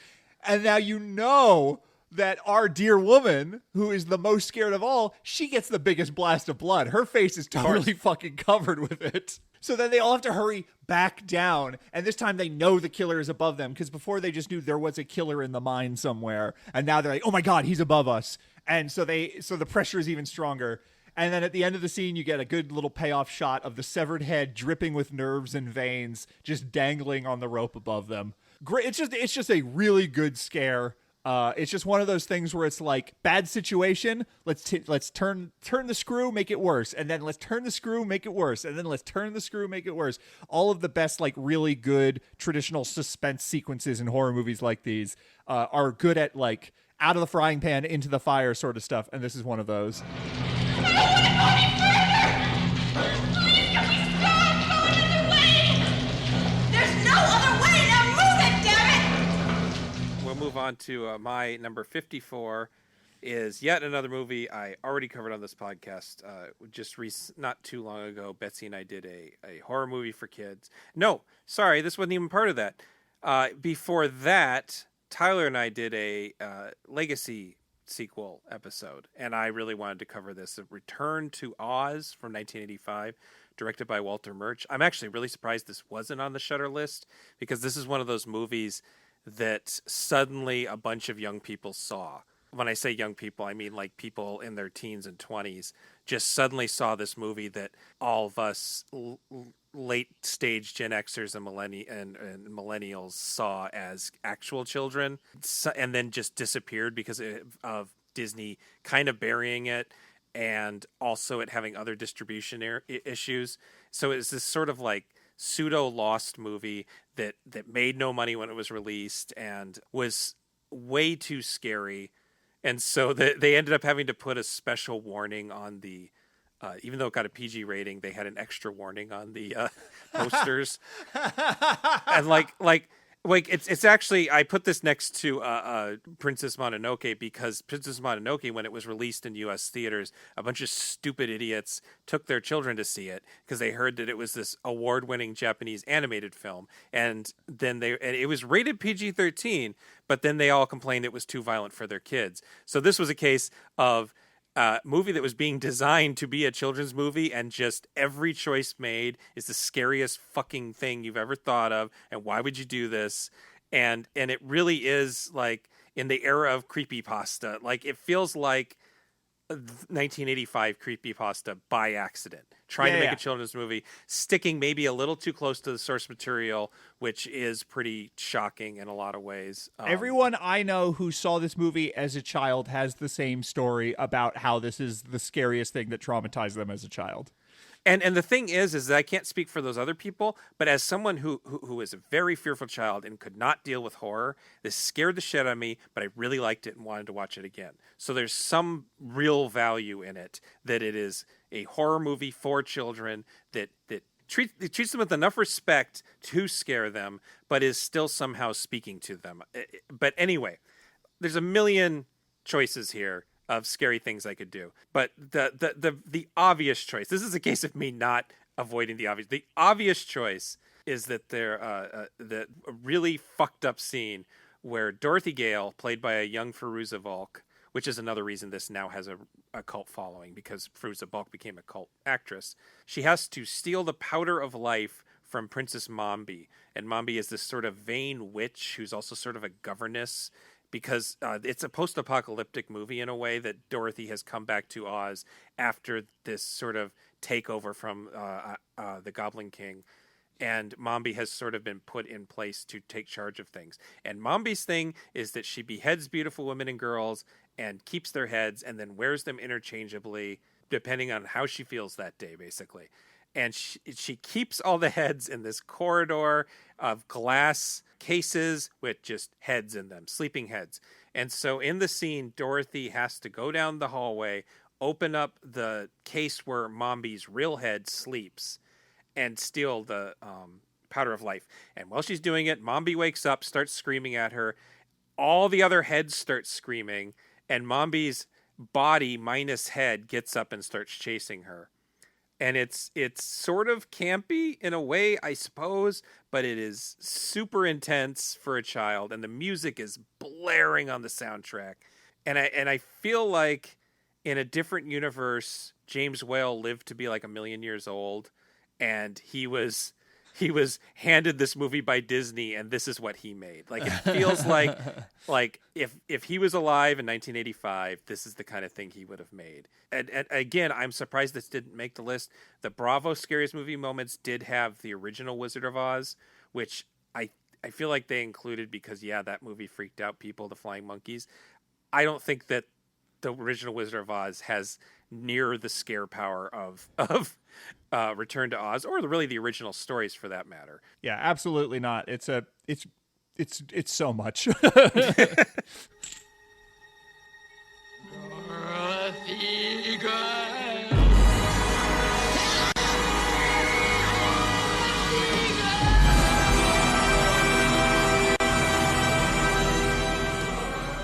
And now you know that our dear woman, who is the most scared of all, she gets the biggest blast of blood. Her face is totally fucking covered with it. So then they all have to hurry back down. And this time they know the killer is above them because before they just knew there was a killer in the mine somewhere. And now they're like, oh my God, he's above us. And so the pressure is even stronger. And then at the end of the scene, you get a good little payoff shot of the severed head dripping with nerves and veins, just dangling on the rope above them. Great. It's just a really good scare. It's just one of those things where it's bad situation. Let's turn the screw, make it worse, and then let's turn the screw, make it worse, and then let's turn the screw, make it worse. All of the best really good traditional suspense sequences in horror movies like these are good at out of the frying pan into the fire sort of stuff, and this is one of those. I don't want to go any further! Please, can we stop going in the way? There's no other way! Now move it, damn it! We'll move on to my number 54. is yet another movie I already covered on this podcast. Not too long ago, Betsy and I did a horror movie for kids. No, sorry, this wasn't even part of that. Before that, Tyler and I did a Legacy sequel episode, and I really wanted to cover this. A Return to Oz from 1985, directed by Walter Murch. I'm actually really surprised this wasn't on the Shudder list, because this is one of those movies that suddenly a bunch of young people saw. When I say young people, I mean like people in their teens and 20s just suddenly saw this movie that all of us late stage Gen Xers and millennials saw as actual children, and then just disappeared because of Disney kind of burying it, and also it having other distribution issues. So it's this sort of like pseudo lost movie that made no money when it was released and was way too scary. And so they ended up having to put a special warning on the, even though it got a PG rating, they had an extra warning on the posters. And like it's actually, I put this next to Princess Mononoke, because Princess Mononoke, when it was released in U.S. theaters, a bunch of stupid idiots took their children to see it because they heard that it was this award-winning Japanese animated film, and then it was rated PG-13, but then they all complained it was too violent for their kids. So this was a case of movie that was being designed to be a children's movie, and just every choice made is the scariest fucking thing you've ever thought of, and why would you do this? And it really is like in the era of creepypasta. Like, it feels like 1985 creepypasta by accident, trying to make a children's movie, sticking maybe a little too close to the source material, which is pretty shocking in a lot of ways. Everyone I know who saw this movie as a child has the same story about how this is the scariest thing that traumatized them as a child. And the thing is that I can't speak for those other people, but as someone who was a very fearful child and could not deal with horror, this scared the shit out of me, but I really liked it and wanted to watch it again. So there's some real value in it, that it is a horror movie for children that treats them with enough respect to scare them, but is still somehow speaking to them. But anyway, there's a million choices here of scary things I could do. But the obvious choice, this is a case of me not avoiding the obvious. The obvious choice is that the really fucked up scene where Dorothy Gale, played by a young Fairuza Balk, which is another reason this now has a cult following, because Fairuza Balk became a cult actress. She has to steal the powder of life from Princess Mombi. And Mombi is this sort of vain witch who's also sort of a governess, because it's a post-apocalyptic movie in a way, that Dorothy has come back to Oz after this sort of takeover from the Goblin King. And Mombi has sort of been put in place to take charge of things. And Mombi's thing is that she beheads beautiful women and girls and keeps their heads and then wears them interchangeably, depending on how she feels that day, basically. And she keeps all the heads in this corridor of glass cases with just heads in them, sleeping heads. And so in the scene, Dorothy has to go down the hallway, open up the case where Mombi's real head sleeps, and steal the powder of life. And while she's doing it, Mombi wakes up, starts screaming at her. All the other heads start screaming, and Mombi's body minus head gets up and starts chasing her. And it's sort of campy in a way, I suppose, but it is super intense for a child, and the music is blaring on the soundtrack. And I feel like in a different universe, James Whale lived to be like 1,000,000 years old, and he was handed this movie by Disney, and this is what he made. Like, it feels like if he was alive in 1985, this is the kind of thing he would have made. And again, I'm surprised this didn't make the list. The Bravo Scariest Movie Moments did have the original Wizard of Oz, which I feel like they included because, that movie freaked out people, the flying monkeys. I don't think that the original Wizard of Oz has near the scare power of Return to Oz, or really the original stories for that matter. Yeah, absolutely not. It's so much.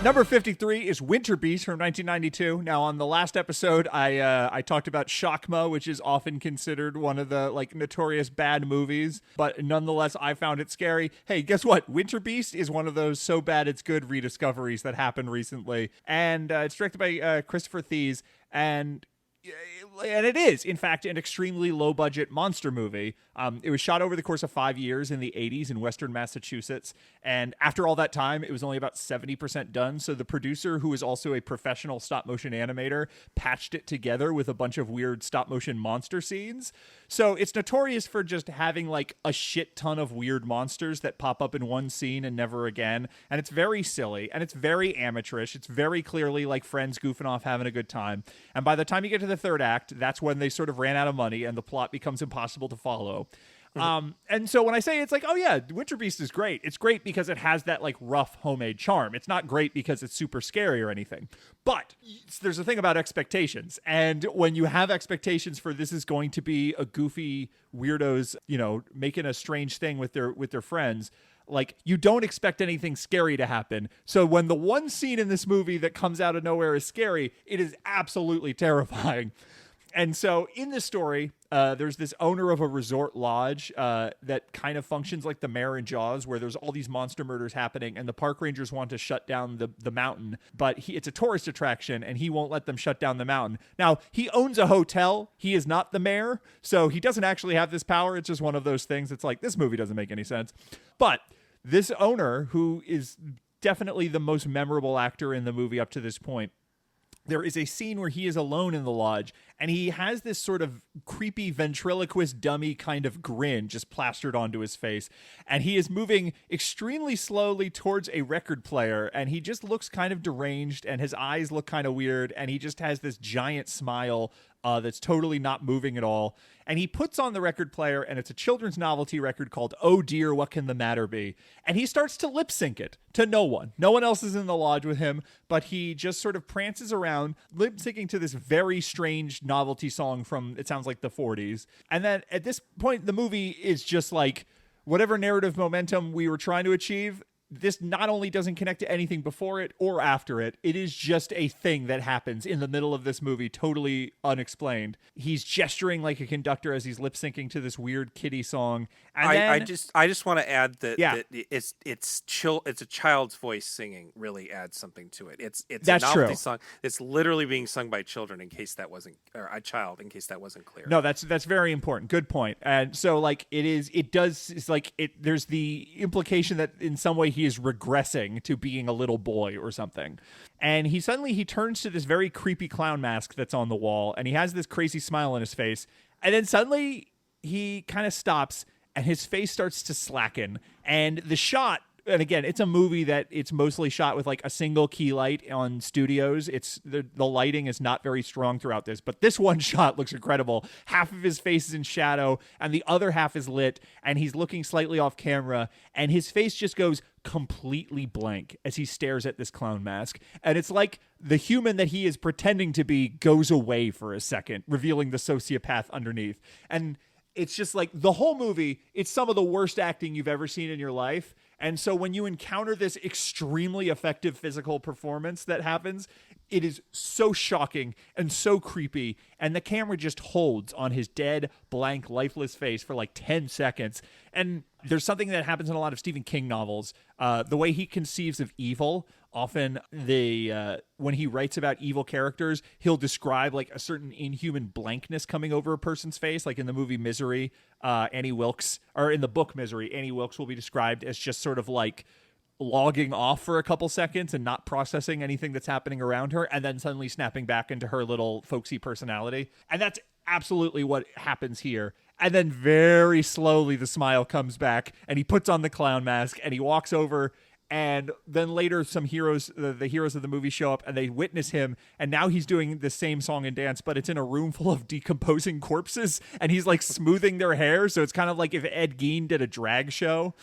Number 53 is Winter Beast from 1992. Now, on the last episode, I talked about Shakma, which is often considered one of the like notorious bad movies, but nonetheless, I found it scary. Hey, guess what? Winter Beast is one of those so bad it's good rediscoveries that happened recently, and it's directed by Christopher Thies, and it is, in fact, an extremely low-budget monster movie. It was shot over the course of 5 years in the 80s in Western Massachusetts, and after all that time, it was only about 70% done, so the producer, who is also a professional stop-motion animator, patched it together with a bunch of weird stop-motion monster scenes. So it's notorious for just having, like, a shit ton of weird monsters that pop up in one scene and never again, and it's very silly, and it's very amateurish. It's very clearly, like, friends goofing off, having a good time, and by the time you get to the third act, that's when they sort of ran out of money and the plot becomes impossible to follow. And so when I say it's like, oh yeah, Winter Beast is great, it's great because it has that like rough homemade charm. It's not great because it's super scary or anything. But there's a thing about expectations. And when you have expectations for this is going to be a goofy weirdos, you know, making a strange thing with their friends, like you don't expect anything scary to happen. So when the one scene in this movie that comes out of nowhere is scary, it is absolutely terrifying. And so in this story, there's this owner of a resort lodge that kind of functions like the mayor in Jaws, where there's all these monster murders happening, and the park rangers want to shut down the mountain, but it's a tourist attraction, and he won't let them shut down the mountain. Now, he owns a hotel. He is not the mayor, so he doesn't actually have this power. It's just one of those things. It's like, this movie doesn't make any sense. But this owner, who is definitely the most memorable actor in the movie up to this point, there is a scene where he is alone in the lodge, and he has this sort of creepy ventriloquist dummy kind of grin just plastered onto his face. And he is moving extremely slowly towards a record player, and he just looks kind of deranged, and his eyes look kind of weird, and he just has this giant smile that's totally not moving at all. And he puts on the record player, and it's a children's novelty record called Oh Dear, What Can the Matter Be? And he starts to lip sync it to no one. No one else is in the lodge with him, but he just sort of prances around, lip syncing to this very strange novelty song from, it sounds like, the 40s. And then at this point, the movie is just like, whatever narrative momentum we were trying to achieve, this not only doesn't connect to anything before it or after it, it is just a thing that happens in the middle of this movie, totally unexplained. He's gesturing like a conductor as he's lip syncing to this weird kiddie song. And I just want to add that it's a child's voice singing really adds something to it. It's That's a novelty true. song. It's literally being sung by children, in case that wasn't, or a child, in case that wasn't clear. No, that's very important. Good point. And so like there's the implication that in some way he is regressing to being a little boy or something. And he turns to this very creepy clown mask that's on the wall, and he has this crazy smile on his face. And then suddenly he kind of stops and his face starts to slacken. And the shot, and again, it's a movie that it's mostly shot with like a single key light on studios. It's the lighting is not very strong throughout this, but this one shot looks incredible. Half of his face is in shadow and the other half is lit, and he's looking slightly off camera, and his face just goes completely blank as he stares at this clown mask. And it's like the human that he is pretending to be goes away for a second, revealing the sociopath underneath. And it's just like the whole movie, it's some of the worst acting you've ever seen in your life. And so when you encounter this extremely effective physical performance that happens, it is so shocking and so creepy. And the camera just holds on his dead, blank, lifeless face for like 10 seconds. And there's something that happens in a lot of Stephen King novels. The way he conceives of evil, often when he writes about evil characters, he'll describe like a certain inhuman blankness coming over a person's face. Like in the movie Misery, Annie Wilkes, or in the book Misery, Annie Wilkes will be described as just sort of like logging off for a couple seconds and not processing anything that's happening around her, and then suddenly snapping back into her little folksy personality. And that's absolutely what happens here. And then very slowly the smile comes back, and he puts on the clown mask, and he walks over, and then later some heroes, the heroes of the movie show up, and they witness him, and now he's doing the same song and dance, but it's in a room full of decomposing corpses, and he's like smoothing their hair, so it's kind of like if Ed Gein did a drag show.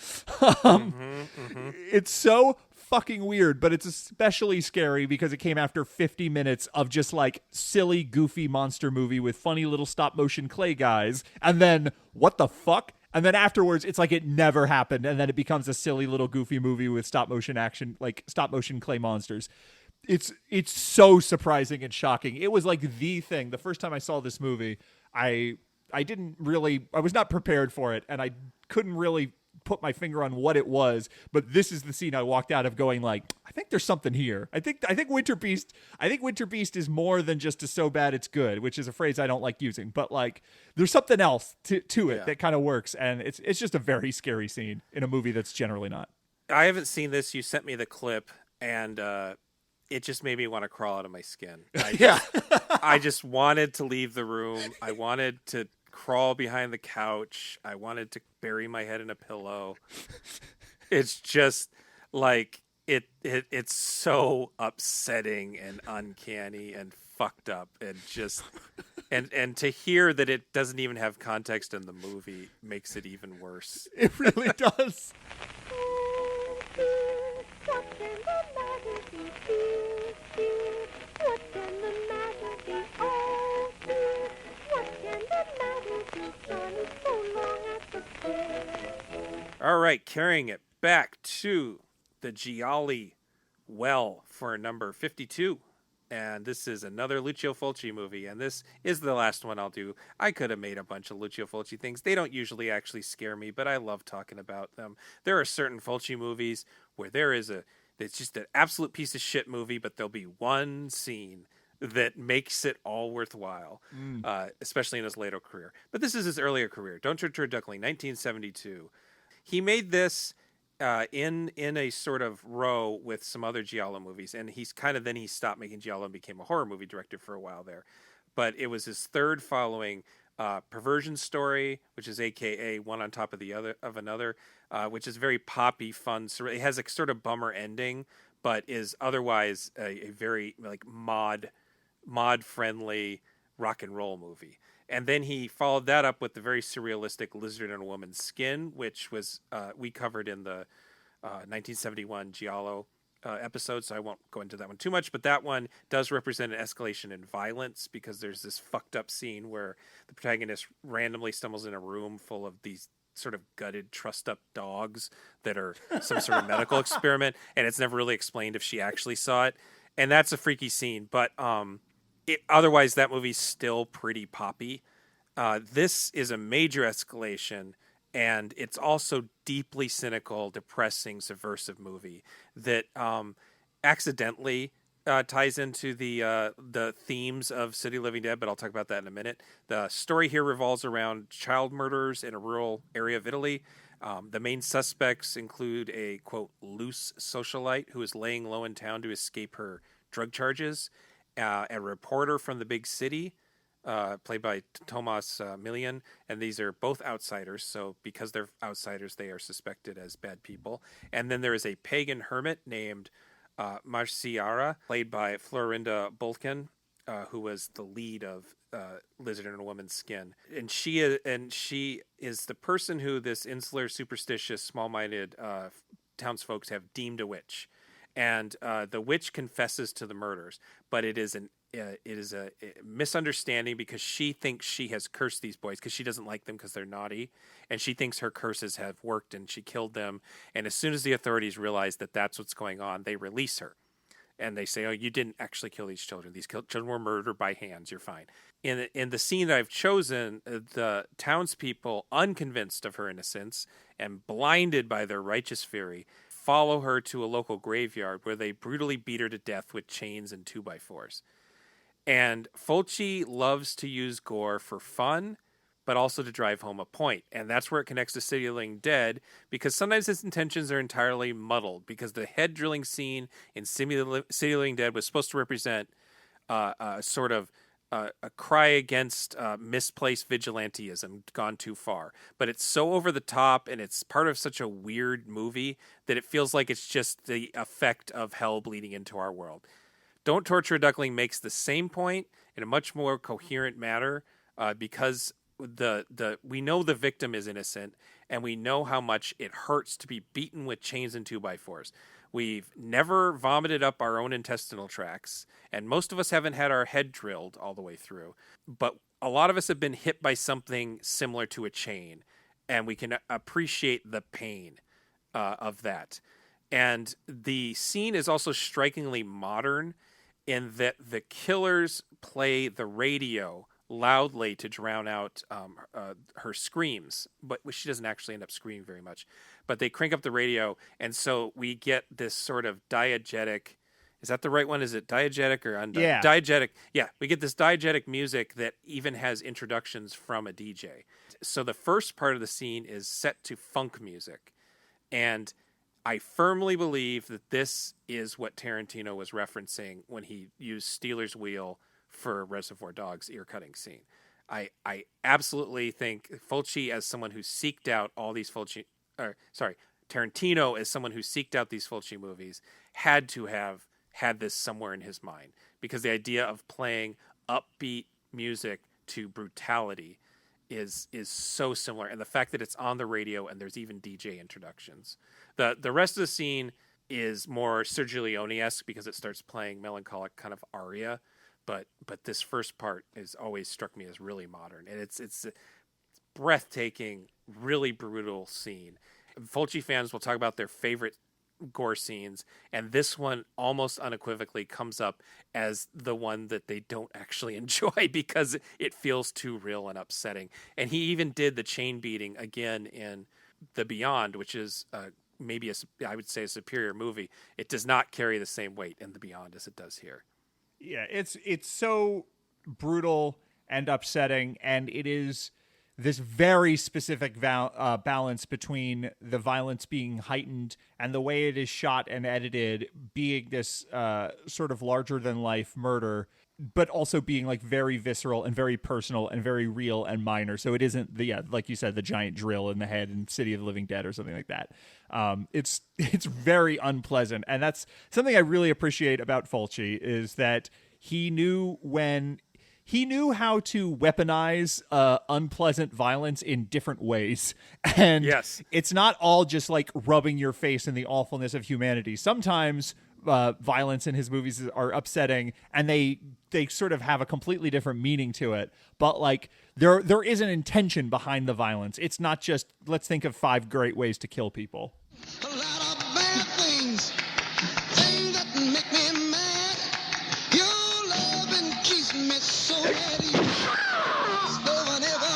It's so fucking weird, but it's especially scary because it came after 50 minutes of just like silly, goofy monster movie with funny little stop motion clay guys, and then what the fuck? And then afterwards, it's like it never happened, and then it becomes a silly little goofy movie with stop motion action, like stop motion clay monsters. It's so surprising and shocking. It was like the thing. The first time I saw this movie, I was not prepared for it, and I couldn't really put my finger on what it was, but this is the scene I walked out of going like, I think there's something here. I think Winter Beast is more than just a so bad it's good, which is a phrase I don't like using, but like there's something else to it that kind of works, and it's just a very scary scene in a movie that's generally not. I haven't seen this. You sent me the clip, and it just made me want to crawl out of my skin. I just wanted to leave the room. I wanted to crawl behind the couch. I wanted to bury my head in a pillow. It's just like it's so upsetting and uncanny and fucked up, and just and to hear that it doesn't even have context in the movie makes it even worse. It really does. All right, carrying it back to the Gialli well for number 52. And this is another Lucio Fulci movie, and this is the last one I'll do. I could have made a bunch of Lucio Fulci things. They don't usually actually scare me, but I love talking about them. There are certain Fulci movies where it's just an absolute piece of shit movie, but there'll be one scene that makes it all worthwhile, especially in his later career. But this is his earlier career. Don't Torture a Duckling, 1972. He made this in a sort of row with some other Giallo movies, and he stopped making Giallo and became a horror movie director for a while there. But it was his third following Perversion Story, which is AKA One on Top of the Other of Another, which is very poppy, fun. So it has a sort of bummer ending, but is otherwise a very like mod friendly rock and roll movie. And then he followed that up with the very surrealistic Lizard in a Woman's Skin, which was we covered in the 1971 Giallo episode, so I won't go into that one too much. But that one does represent an escalation in violence, because there's this fucked up scene where the protagonist randomly stumbles in a room full of these sort of gutted, trussed up dogs that are some sort of medical experiment, and it's never really explained if she actually saw it. And that's a freaky scene, but otherwise, that movie's still pretty poppy. This is a major escalation, and it's also deeply cynical, depressing, subversive movie that accidentally ties into the themes of City of the Living Dead, but I'll talk about that in a minute. The story here revolves around child murderers in a rural area of Italy. The main suspects include a, quote, loose socialite who is laying low in town to escape her drug charges, a reporter from the big city, played by Tomas Milian, and these are both outsiders, so because they're outsiders, they are suspected as bad people. And then there is a pagan hermit named Marciara, played by Florinda Boltkin, who was the lead of Lizard in a Woman's Skin. And she is the person who this insular, superstitious, small-minded townsfolk have deemed a witch. And the witch confesses to the murders, but it is a misunderstanding, because she thinks she has cursed these boys because she doesn't like them because they're naughty, and she thinks her curses have worked and she killed them. And as soon as the authorities realize that that's what's going on, they release her, and they say, "Oh, you didn't actually kill these children. These children were murdered by hands. You're fine." In the scene that I've chosen, the townspeople, unconvinced of her innocence and blinded by their righteous fury, follow her to a local graveyard where they brutally beat her to death with chains and 2x4s. And Fulci loves to use gore for fun, but also to drive home a point. And that's where it connects to City of the Living Dead, because sometimes his intentions are entirely muddled, because the head drilling scene in City of the Living Dead was supposed to represent a sort of a cry against misplaced vigilantism gone too far. But it's so over the top, and it's part of such a weird movie that it feels like it's just the effect of hell bleeding into our world. Don't Torture a Duckling makes the same point in a much more coherent manner, because we know the victim is innocent, and we know how much it hurts to be beaten with chains and 2x4s. We've never vomited up our own intestinal tracts, and most of us haven't had our head drilled all the way through. But a lot of us have been hit by something similar to a chain, and we can appreciate the pain of that. And the scene is also strikingly modern in that the killers play the radio loudly to drown out her screams, but she doesn't actually end up screaming very much. But they crank up the radio, and so we get this sort of diegetic. Is that the right one? Is it diegetic or Yeah. Diegetic? Yeah, we get this diegetic music that even has introductions from a DJ. So the first part of the scene is set to funk music, and I firmly believe that this is what Tarantino was referencing when he used Steeler's Wheel for Reservoir Dogs' ear-cutting scene. I absolutely think Fulci, as someone who seeked out all these Tarantino, as someone who seeked out these Fulci movies, had to have had this somewhere in his mind, because the idea of playing upbeat music to brutality is so similar, and the fact that it's on the radio and there's even DJ introductions. The rest of the scene is more Sergio Leone-esque because it starts playing melancholic kind of aria, but this first part has always struck me as really modern, and it's a breathtaking, really brutal scene. Fulci fans will talk about their favorite gore scenes, and this one almost unequivocally comes up as the one that they don't actually enjoy because it feels too real and upsetting. And he even did the chain beating again in The Beyond, which is maybe I would say a superior movie. It does not carry the same weight in The Beyond as it does here. Yeah, it's so brutal and upsetting, and it is this very specific balance between the violence being heightened and the way it is shot and edited being this sort of larger-than-life murder, but also being like very visceral and very personal and very real and minor. So it isn't like you said, the giant drill in the head in City of the Living Dead or something like that. It's very unpleasant, and that's something I really appreciate about Fulci, is that he knew how to weaponize unpleasant violence in different ways. And yes, it's not all just like rubbing your face in the awfulness of humanity. Sometimes violence in his movies are upsetting, and they sort of have a completely different meaning to it. But like there is an intention behind the violence. It's not just, let's think of 5 great ways to kill people. A lot of bad things that make me mad. Your loving keeps me so ready. No one ever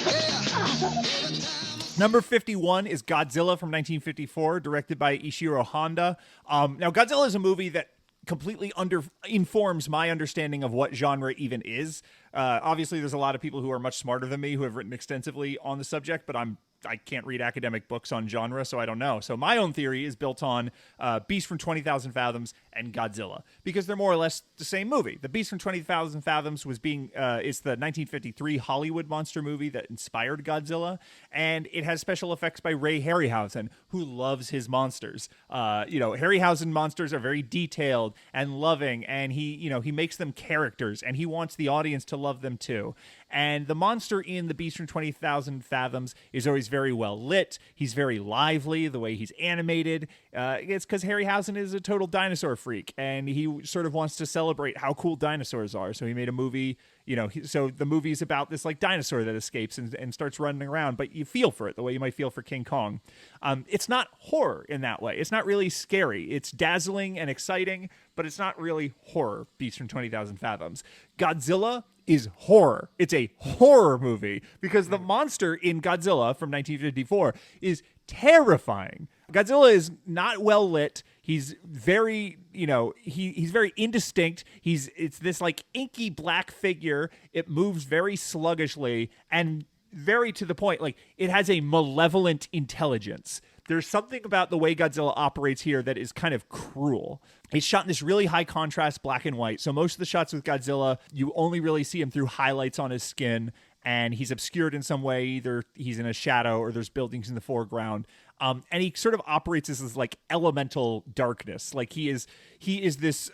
had. Number 51 is Godzilla from 1954, directed by Ishiro Honda. Now, Godzilla is a movie that completely informs my understanding of what genre even is. Obviously, there's a lot of people who are much smarter than me who have written extensively on the subject, but I can't read academic books on genre, so I don't know. So my own theory is built on Beast from 20,000 Fathoms and Godzilla, because they're more or less the same movie. The Beast from 20,000 Fathoms is the 1953 Hollywood monster movie that inspired Godzilla, and it has special effects by Ray Harryhausen, who loves his monsters. Harryhausen monsters are very detailed and loving, and he makes them characters, and he wants the audience to love them too. And the monster in The Beast from 20,000 Fathoms is always very well lit. He's very lively, the way he's animated. It's because Harryhausen is a total dinosaur freak, and he sort of wants to celebrate how cool dinosaurs are. So he made a movie, so the movie's about this like dinosaur that escapes and starts running around, but you feel for it the way you might feel for King Kong. It's not horror in that way. It's not really scary. It's dazzling and exciting, but it's not really horror, Beast from 20,000 Fathoms. Godzilla is horror. It's a horror movie because the monster in Godzilla from 1954 is terrifying. Godzilla is not well lit. He's very, he's very indistinct. It's this like inky black figure. It moves very sluggishly and very to the point. Like, it has a malevolent intelligence. There's something about the way Godzilla operates here that is kind of cruel. It's shot in this really high contrast black and white. So most of the shots with Godzilla, you only really see him through highlights on his skin, and he's obscured in some way. Either he's in a shadow or there's buildings in the foreground. And he sort of operates as this like elemental darkness. Like he is this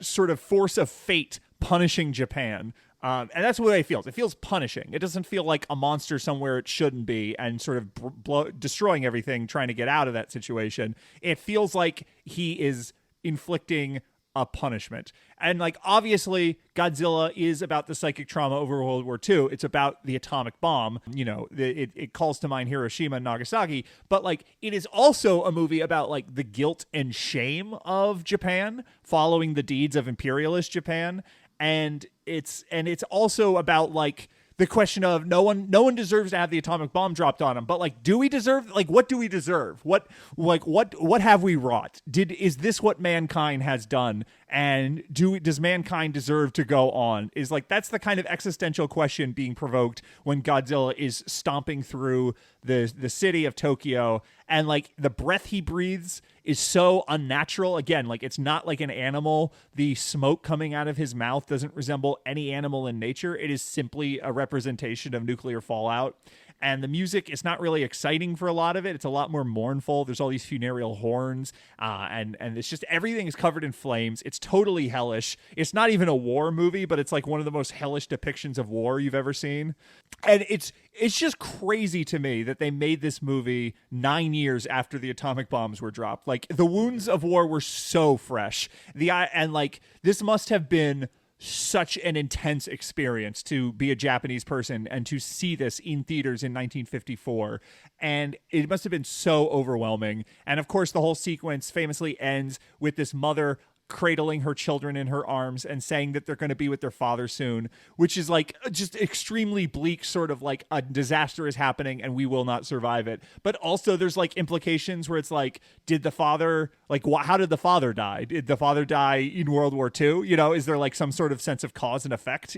sort of force of fate punishing Japan. And that's the way it feels. It feels punishing. It doesn't feel like a monster somewhere it shouldn't be and sort of destroying everything, trying to get out of that situation. It feels like he is inflicting a punishment. And like, obviously Godzilla is about the psychic trauma over World War II. It's about the atomic bomb. You know, it calls to mind Hiroshima and Nagasaki, but like, it is also a movie about like the guilt and shame of Japan following the deeds of imperialist Japan. And it's also about like the question of no one deserves to have the atomic bomb dropped on them, but like, do we deserve, like, what do we deserve? What have we wrought? Is this what mankind has done? And does mankind deserve to go on? Is like, that's the kind of existential question being provoked when Godzilla is stomping through the city of Tokyo, and like the breath he breathes is so unnatural. Again, like, it's not like an animal. The smoke coming out of his mouth doesn't resemble any animal in nature. It is simply a representation of nuclear fallout. And the music is not really exciting for a lot of it. It's a lot more mournful. There's all these funereal horns, and it's just, everything is covered in flames. It's totally hellish. It's not even a war movie, but it's like one of the most hellish depictions of war you've ever seen. And it's just crazy to me that they made this movie 9 years after the atomic bombs were dropped. Like, the wounds of war were so fresh. And like, this must have been such an intense experience to be a Japanese person and to see this in theaters in 1954. And it must have been so overwhelming. And of course, the whole sequence famously ends with this mother cradling her children in her arms and saying that they're going to be with their father soon, which is like just extremely bleak, sort of like a disaster is happening and we will not survive it. But also there's like implications where it's like, did the father, like, how did the father die? Did the father die in World War II? You know, is there like some sort of sense of cause and effect?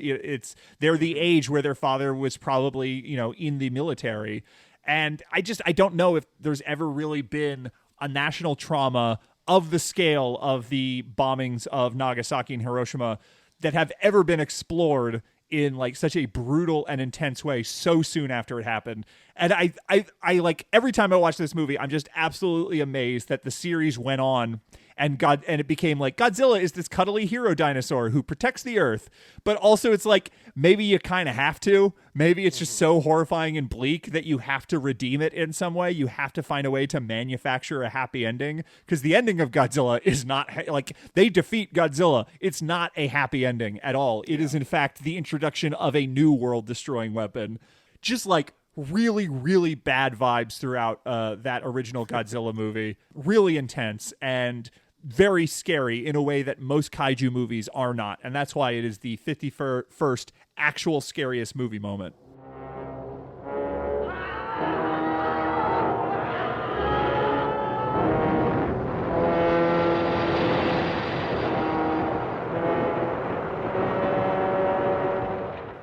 They're the age where their father was probably, you know, in the military. And I don't know if there's ever really been a national trauma of the scale of the bombings of Nagasaki and Hiroshima that have ever been explored in like such a brutal and intense way so soon after it happened. And I like, every time I watch this movie, I'm just absolutely amazed that the series went on and it became like, Godzilla is this cuddly hero dinosaur who protects the earth. But also it's like, maybe you kind of have to. Maybe it's just so horrifying and bleak that you have to redeem it in some way. You have to find a way to manufacture a happy ending, because the ending of Godzilla is not like, they defeat Godzilla. It's not a happy ending at all. It is in fact the introduction of a new world destroying weapon. Just like really, really bad vibes throughout that original Godzilla movie. Really intense and very scary in a way that most kaiju movies are not. And that's why it is the 51st actual scariest movie moment.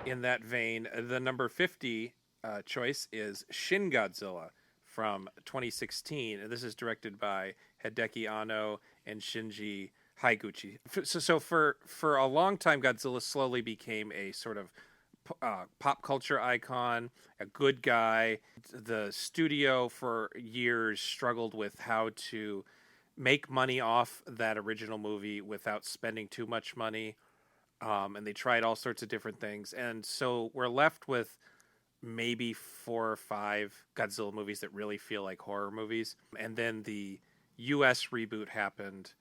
In that vein, the number 50 choice is Shin Godzilla from 2016. And this is directed by Hideki Anno and Shinji Higuchi. So for a long time, Godzilla slowly became a sort of pop culture icon, a good guy. The studio for years struggled with how to make money off that original movie without spending too much money. And they tried all sorts of different things. And so we're left with maybe 4 or 5 Godzilla movies that really feel like horror movies. And then the US reboot happened.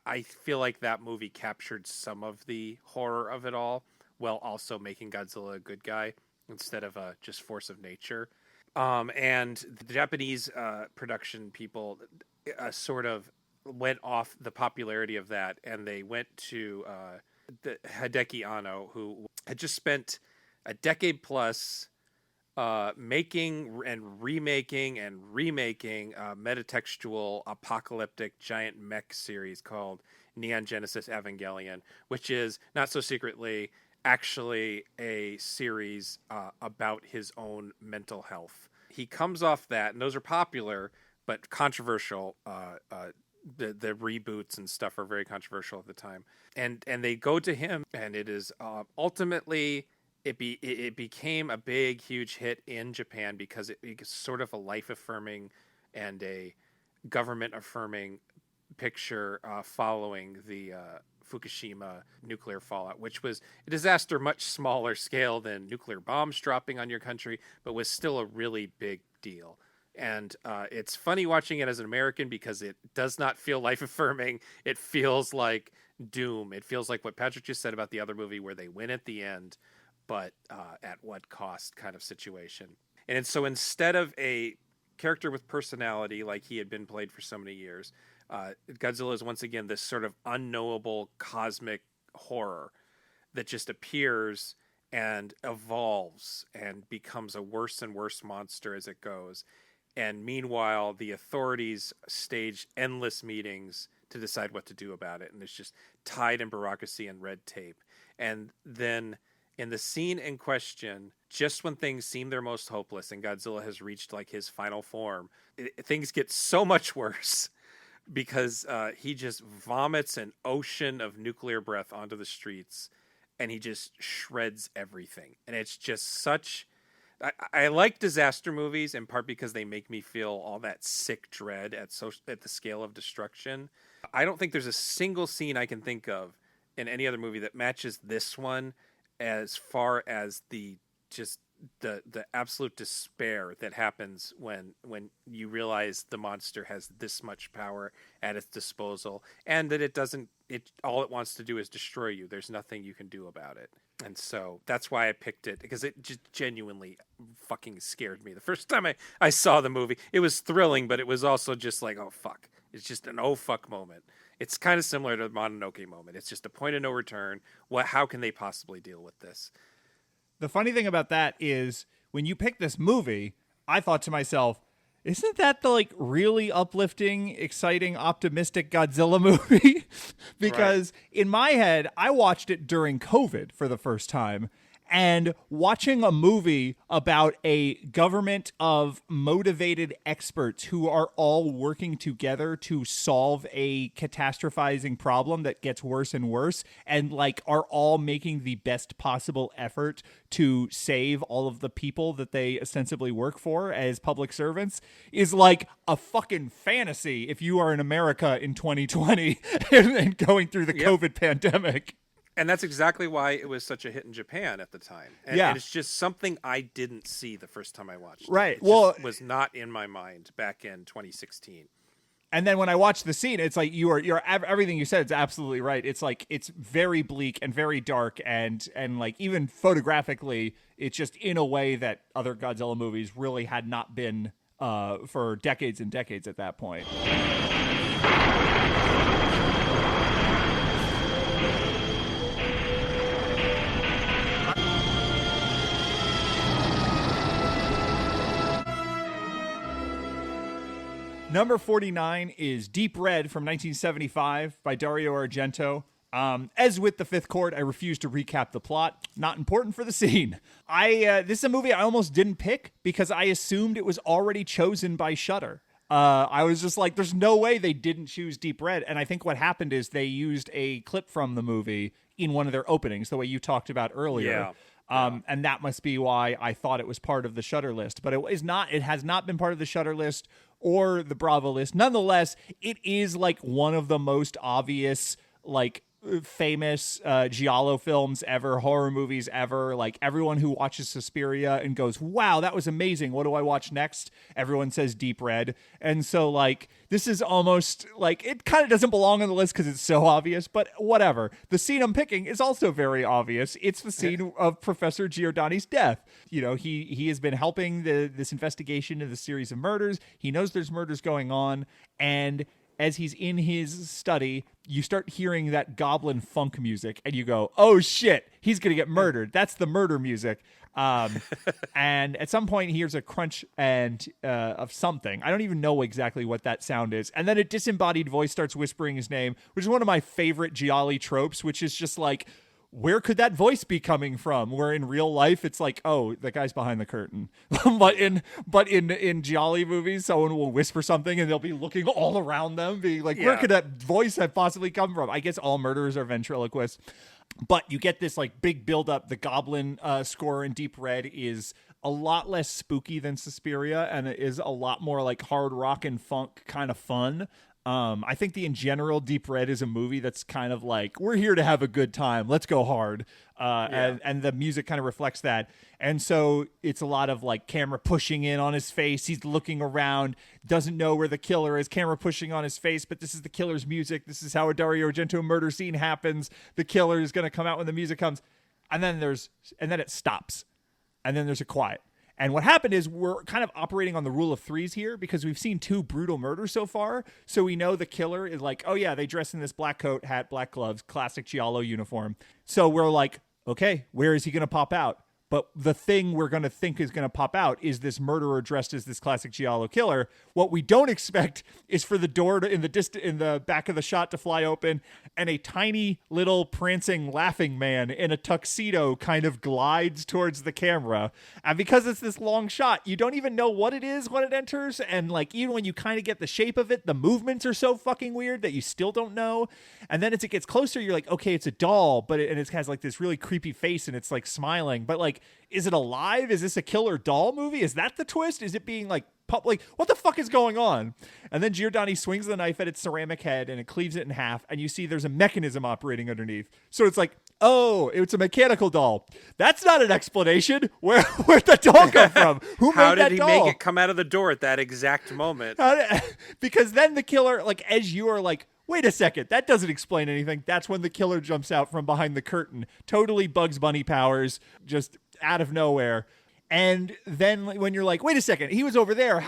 I feel like that movie captured some of the horror of it all, while also making Godzilla a good guy instead of a just force of nature. And the Japanese production people sort of went off the popularity of that, and they went to the Hideki Anno, who had just spent a decade plus making and remaking a metatextual apocalyptic giant mech series called Neon Genesis Evangelion, which is not so secretly actually a series about his own mental health. He comes off that, and those are popular but controversial. The reboots and stuff are very controversial at the time, and they go to him, and it is ultimately it became a big, huge hit in Japan because it's sort of a life-affirming and a government-affirming picture following the Fukushima nuclear fallout, which was a disaster much smaller scale than nuclear bombs dropping on your country, but was still a really big deal. And it's funny watching it as an American because it does not feel life affirming. It feels like doom. It feels like what Patrick just said about the other movie where they win at the end, but at what cost kind of situation. And so instead of a character with personality like he had been played for so many years, Godzilla is once again this sort of unknowable cosmic horror that just appears and evolves and becomes a worse and worse monster as it goes. And meanwhile, the authorities stage endless meetings to decide what to do about it. And it's just tied in bureaucracy and red tape. And then in the scene in question, just when things seem their most hopeless and Godzilla has reached like his final form, things get so much worse because he just vomits an ocean of nuclear breath onto the streets and he just shreds everything. And it's just such... I like disaster movies in part because they make me feel all that sick dread at the scale of destruction. I don't think there's a single scene I can think of in any other movie that matches this one as far as the absolute despair that happens when you realize the monster has this much power at its disposal and that all it wants to do is destroy you. There's nothing you can do about it. And so that's why I picked it, because it just genuinely fucking scared me. The first time I saw the movie, it was thrilling, but it was also just like, oh, fuck. It's just an oh, fuck moment. It's kind of similar to the Mononoke moment. It's just a point of no return. How can they possibly deal with this? The funny thing about that is when you pick this movie, I thought to myself, isn't that the like really uplifting, exciting, optimistic Godzilla movie? Because in my head, I watched it during COVID for the first time. And watching a movie about a government of motivated experts who are all working together to solve a catastrophizing problem that gets worse and worse and like are all making the best possible effort to save all of the people that they ostensibly work for as public servants is like a fucking fantasy if you are in America in 2020 and going through the COVID pandemic. And that's exactly why it was such a hit in Japan at the time. And it's just something I didn't see the first time I watched it. Right. It just was not in my mind back in 2016. And then when I watched the scene, it's like you're everything you said is absolutely right. It's like it's very bleak and very dark and like even photographically, it's just in a way that other Godzilla movies really had not been for decades and decades at that point. Number 49 is Deep Red from 1975 by Dario Argento. As with The Fifth Court, I refuse to recap the plot. Not important for the scene. This is a movie I almost didn't pick because I assumed it was already chosen by Shudder. I was just like, there's no way they didn't choose Deep Red. And I think what happened is they used a clip from the movie in one of their openings, the way you talked about earlier. And that must be why I thought it was part of the Shudder list. But it is not. It has not been part of the Shudder list or the Bravo list. Nonetheless, it is like one of the most obvious, like, famous giallo films ever, horror movies ever. Like, everyone who watches Suspiria and goes, wow, that was amazing, what do I watch next? Everyone says Deep Red. And so, like, this is almost like it kind of doesn't belong on the list because it's so obvious, but whatever. The scene I'm picking is also very obvious. It's the scene of Professor Giordani's death. You know, he has been helping this investigation of the series of murders. He knows there's murders going on, and as he's in his study, you start hearing that goblin funk music, and you go, oh shit, he's going to get murdered. That's the murder music. And at some point he hears a crunch and of something. I don't even know exactly what that sound is. And then a disembodied voice starts whispering his name, which is one of my favorite giallo tropes, which is just like, where could that voice be coming from? Where in real life it's like, oh, the guy's behind the curtain. but in giallo movies, someone will whisper something and they'll be looking all around them, being like, where could that voice have possibly come from? I guess all murderers are ventriloquists. But you get this like big buildup. The goblin score in Deep Red is a lot less spooky than Suspiria, and it is a lot more like hard rock and funk kind of fun. I think in general, Deep Red is a movie that's kind of like, we're here to have a good time. Let's go hard. And the music kind of reflects that. And so it's a lot of like camera pushing in on his face. He's looking around, doesn't know where the killer is, camera pushing on his face, but this is the killer's music. This is how a Dario Argento murder scene happens. The killer is going to come out when the music comes. And then it stops. And then there's a quiet. And what happened is we're kind of operating on the rule of threes here because we've seen 2 brutal murders so far. So we know the killer is like, oh yeah, they dress in this black coat, hat, black gloves, classic Giallo uniform. So we're like, okay, where is he going to pop out? But the thing we're going to think is going to pop out is this murderer dressed as this classic Giallo killer. What we don't expect is for the door in the back of the shot to fly open and a tiny little prancing laughing man in a tuxedo kind of glides towards the camera. And because it's this long shot, you don't even know what it is when it enters. And like, even when you kind of get the shape of it, the movements are so fucking weird that you still don't know. And then as it gets closer, you're like, okay, it's a doll, but it has like this really creepy face and it's like smiling, but like, is it alive? Is this a killer doll movie? Is that the twist? Is it being like public? What the fuck is going on? And then Giordani swings the knife at its ceramic head and it cleaves it in half. And you see there's a mechanism operating underneath. So it's like, oh, it's a mechanical doll. That's not an explanation. Where'd the doll come from? Who How made that did he doll? make it come out of the door at that exact moment? Because then the killer, like, as you are like, wait a second, that doesn't explain anything. That's when the killer jumps out from behind the curtain. Totally Bugs Bunny powers, just out of nowhere. And then when you're like, wait a second, he was over there.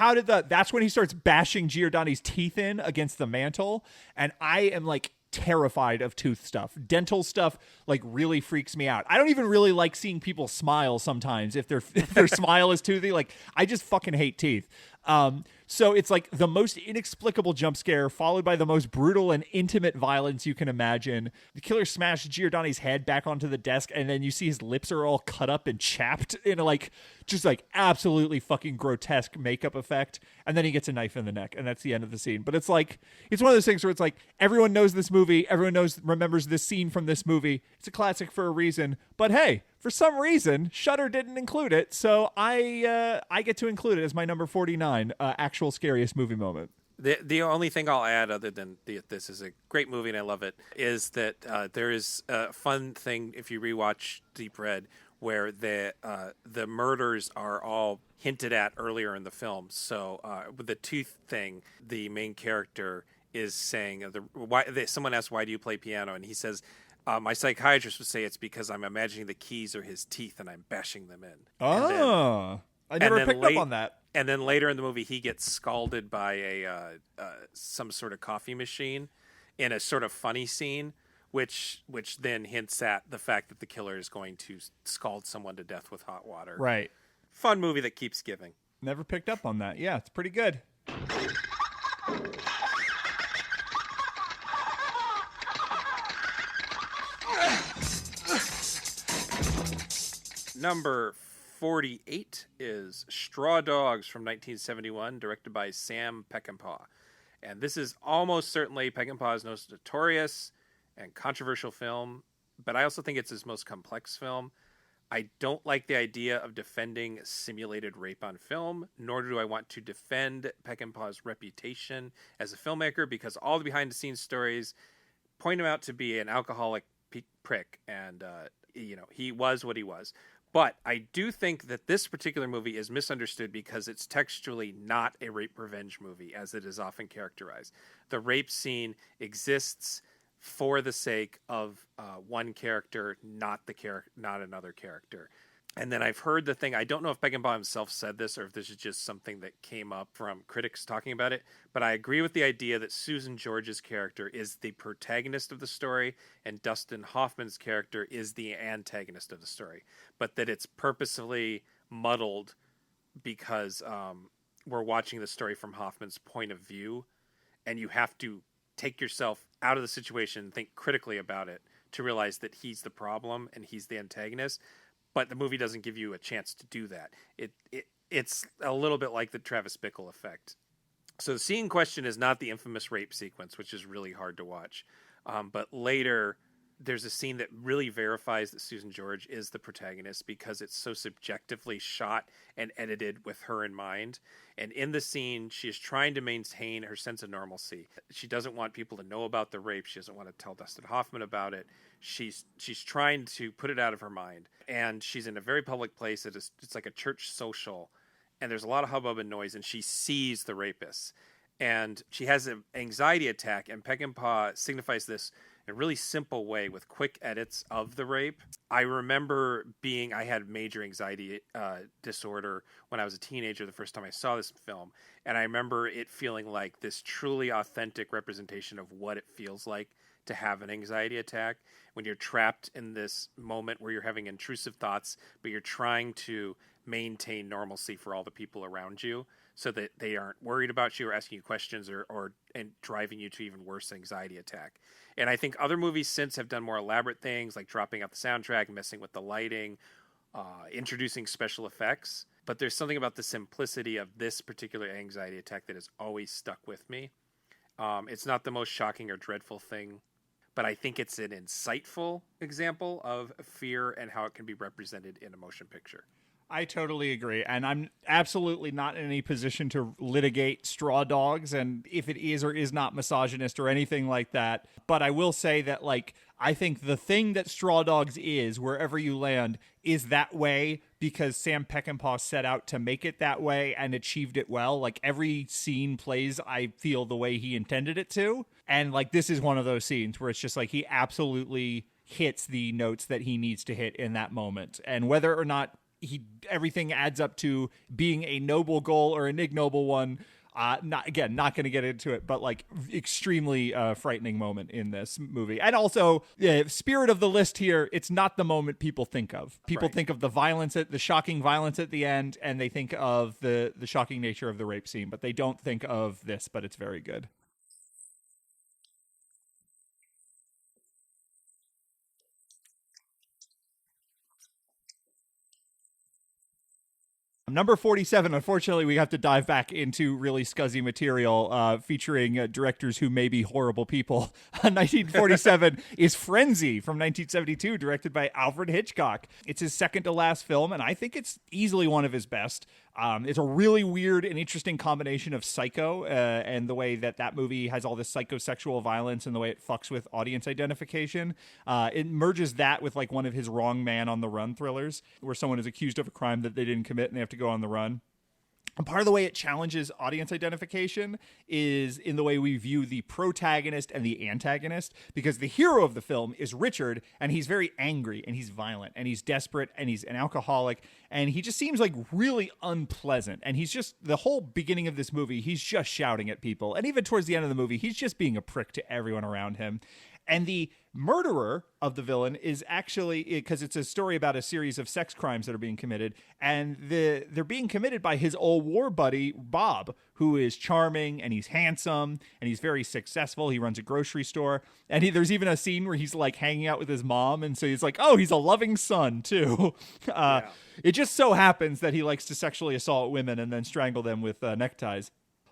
That's when he starts bashing Giordani's teeth in against the mantle. And I am like terrified of tooth stuff. Dental stuff like really freaks me out. I don't even really like seeing people smile sometimes if their smile is toothy. Like, I just fucking hate teeth. So it's like the most inexplicable jump scare followed by the most brutal and intimate violence you can imagine. The killer smashed Giordani's head back onto the desk and then you see his lips are all cut up and chapped in a like just like absolutely fucking grotesque makeup effect. And then he gets a knife in the neck and that's the end of the scene. But it's like, it's one of those things where it's like everyone knows this movie. Everyone remembers this scene from this movie. It's a classic for a reason. But hey, for some reason, Shudder didn't include it, so I get to include it as my number 49 actual scariest movie moment. The only thing I'll add, other than this is a great movie and I love it, is that there is a fun thing if you rewatch Deep Red, where the murders are all hinted at earlier in the film. So with the tooth thing, the main character is saying, someone asks, "Why do you play piano?" and he says, my psychiatrist would say it's because I'm imagining the keys are his teeth and I'm bashing them in. Oh, I never picked up on that. And then later in the movie, he gets scalded by some sort of coffee machine in a sort of funny scene, which then hints at the fact that the killer is going to scald someone to death with hot water. Right. Fun movie that keeps giving. Never picked up on that. Yeah, it's pretty good. Number 48 is Straw Dogs from 1971, directed by Sam Peckinpah. And this is almost certainly Peckinpah's most notorious and controversial film, but I also think it's his most complex film. I don't like the idea of defending simulated rape on film, nor do I want to defend Peckinpah's reputation as a filmmaker, because all the behind-the-scenes stories point him out to be an alcoholic prick, and he was what he was. But I do think that this particular movie is misunderstood because it's textually not a rape revenge movie, as it is often characterized. The rape scene exists for the sake of one character, not another character. And then I've heard the thing, I don't know if Peckinpah himself said this or if this is just something that came up from critics talking about it, but I agree with the idea that Susan George's character is the protagonist of the story and Dustin Hoffman's character is the antagonist of the story, but that it's purposefully muddled because we're watching the story from Hoffman's point of view, and you have to take yourself out of the situation and think critically about it to realize that he's the problem and he's the antagonist. But the movie doesn't give you a chance to do that. It's a little bit like the Travis Bickle effect. So the scene in question is not the infamous rape sequence, which is really hard to watch. But later, there's a scene that really verifies that Susan George is the protagonist because it's so subjectively shot and edited with her in mind. And in the scene, she is trying to maintain her sense of normalcy. She doesn't want people to know about the rape. She doesn't want to tell Dustin Hoffman about it. She's trying to put it out of her mind. And she's in a very public place. It's like a church social. And there's a lot of hubbub and noise, and she sees the rapist. And she has an anxiety attack, and Peckinpah signifies this in a really simple way with quick edits of the rape. I remember I had major anxiety disorder when I was a teenager the first time I saw this film. And I remember it feeling like this truly authentic representation of what it feels like to have an anxiety attack when you're trapped in this moment where you're having intrusive thoughts, but you're trying to maintain normalcy for all the people around you so that they aren't worried about you or asking you questions and driving you to even worse anxiety attack. And I think other movies since have done more elaborate things like dropping out the soundtrack, messing with the lighting, introducing special effects. But there's something about the simplicity of this particular anxiety attack that has always stuck with me. It's not the most shocking or dreadful thing, but I think it's an insightful example of fear and how it can be represented in a motion picture. I totally agree. And I'm absolutely not in any position to litigate Straw Dogs and if it is or is not misogynist or anything like that. But I will say that, like, I think the thing that Straw Dogs is, wherever you land, is that way because Sam Peckinpah set out to make it that way and achieved it well. Like, every scene plays, I feel, the way he intended it to. And, like, this is one of those scenes where it's just like he absolutely hits the notes that he needs to hit in that moment. And whether or not everything adds up to being a noble goal or an ignoble one. Not going to get into it, but like extremely frightening moment in this movie. And also, spirit of the list here, it's not the moment people think of. People think of the violence, the shocking violence at the end, and they think of the shocking nature of the rape scene, but they don't think of this, but it's very good. Number 47, unfortunately, we have to dive back into really scuzzy material featuring directors who may be horrible people. 1947 is Frenzy from 1972, directed by Alfred Hitchcock. It's his second to last film, and I think it's easily one of his best. It's a really weird and interesting combination of Psycho and the way that movie has all this psychosexual violence and the way it fucks with audience identification. It merges that with like one of his Wrong Man on the Run thrillers, where someone is accused of a crime that they didn't commit and they have to go on the run. And part of the way it challenges audience identification is in the way we view the protagonist and the antagonist, because the hero of the film is Richard, and he's very angry, and he's violent, and he's desperate, and he's an alcoholic, and he just seems like really unpleasant. And he's just, the whole beginning of this movie, he's just shouting at people. And even towards the end of the movie, he's just being a prick to everyone around him. And the murderer of the villain is actually, because it's a story about a series of sex crimes that are being committed, and they're being committed by his old war buddy, Bob, who is charming, and he's handsome, and he's very successful. He runs a grocery store, and there's even a scene where he's like hanging out with his mom, and so he's like, oh, he's a loving son, too. It just so happens that he likes to sexually assault women and then strangle them with neckties.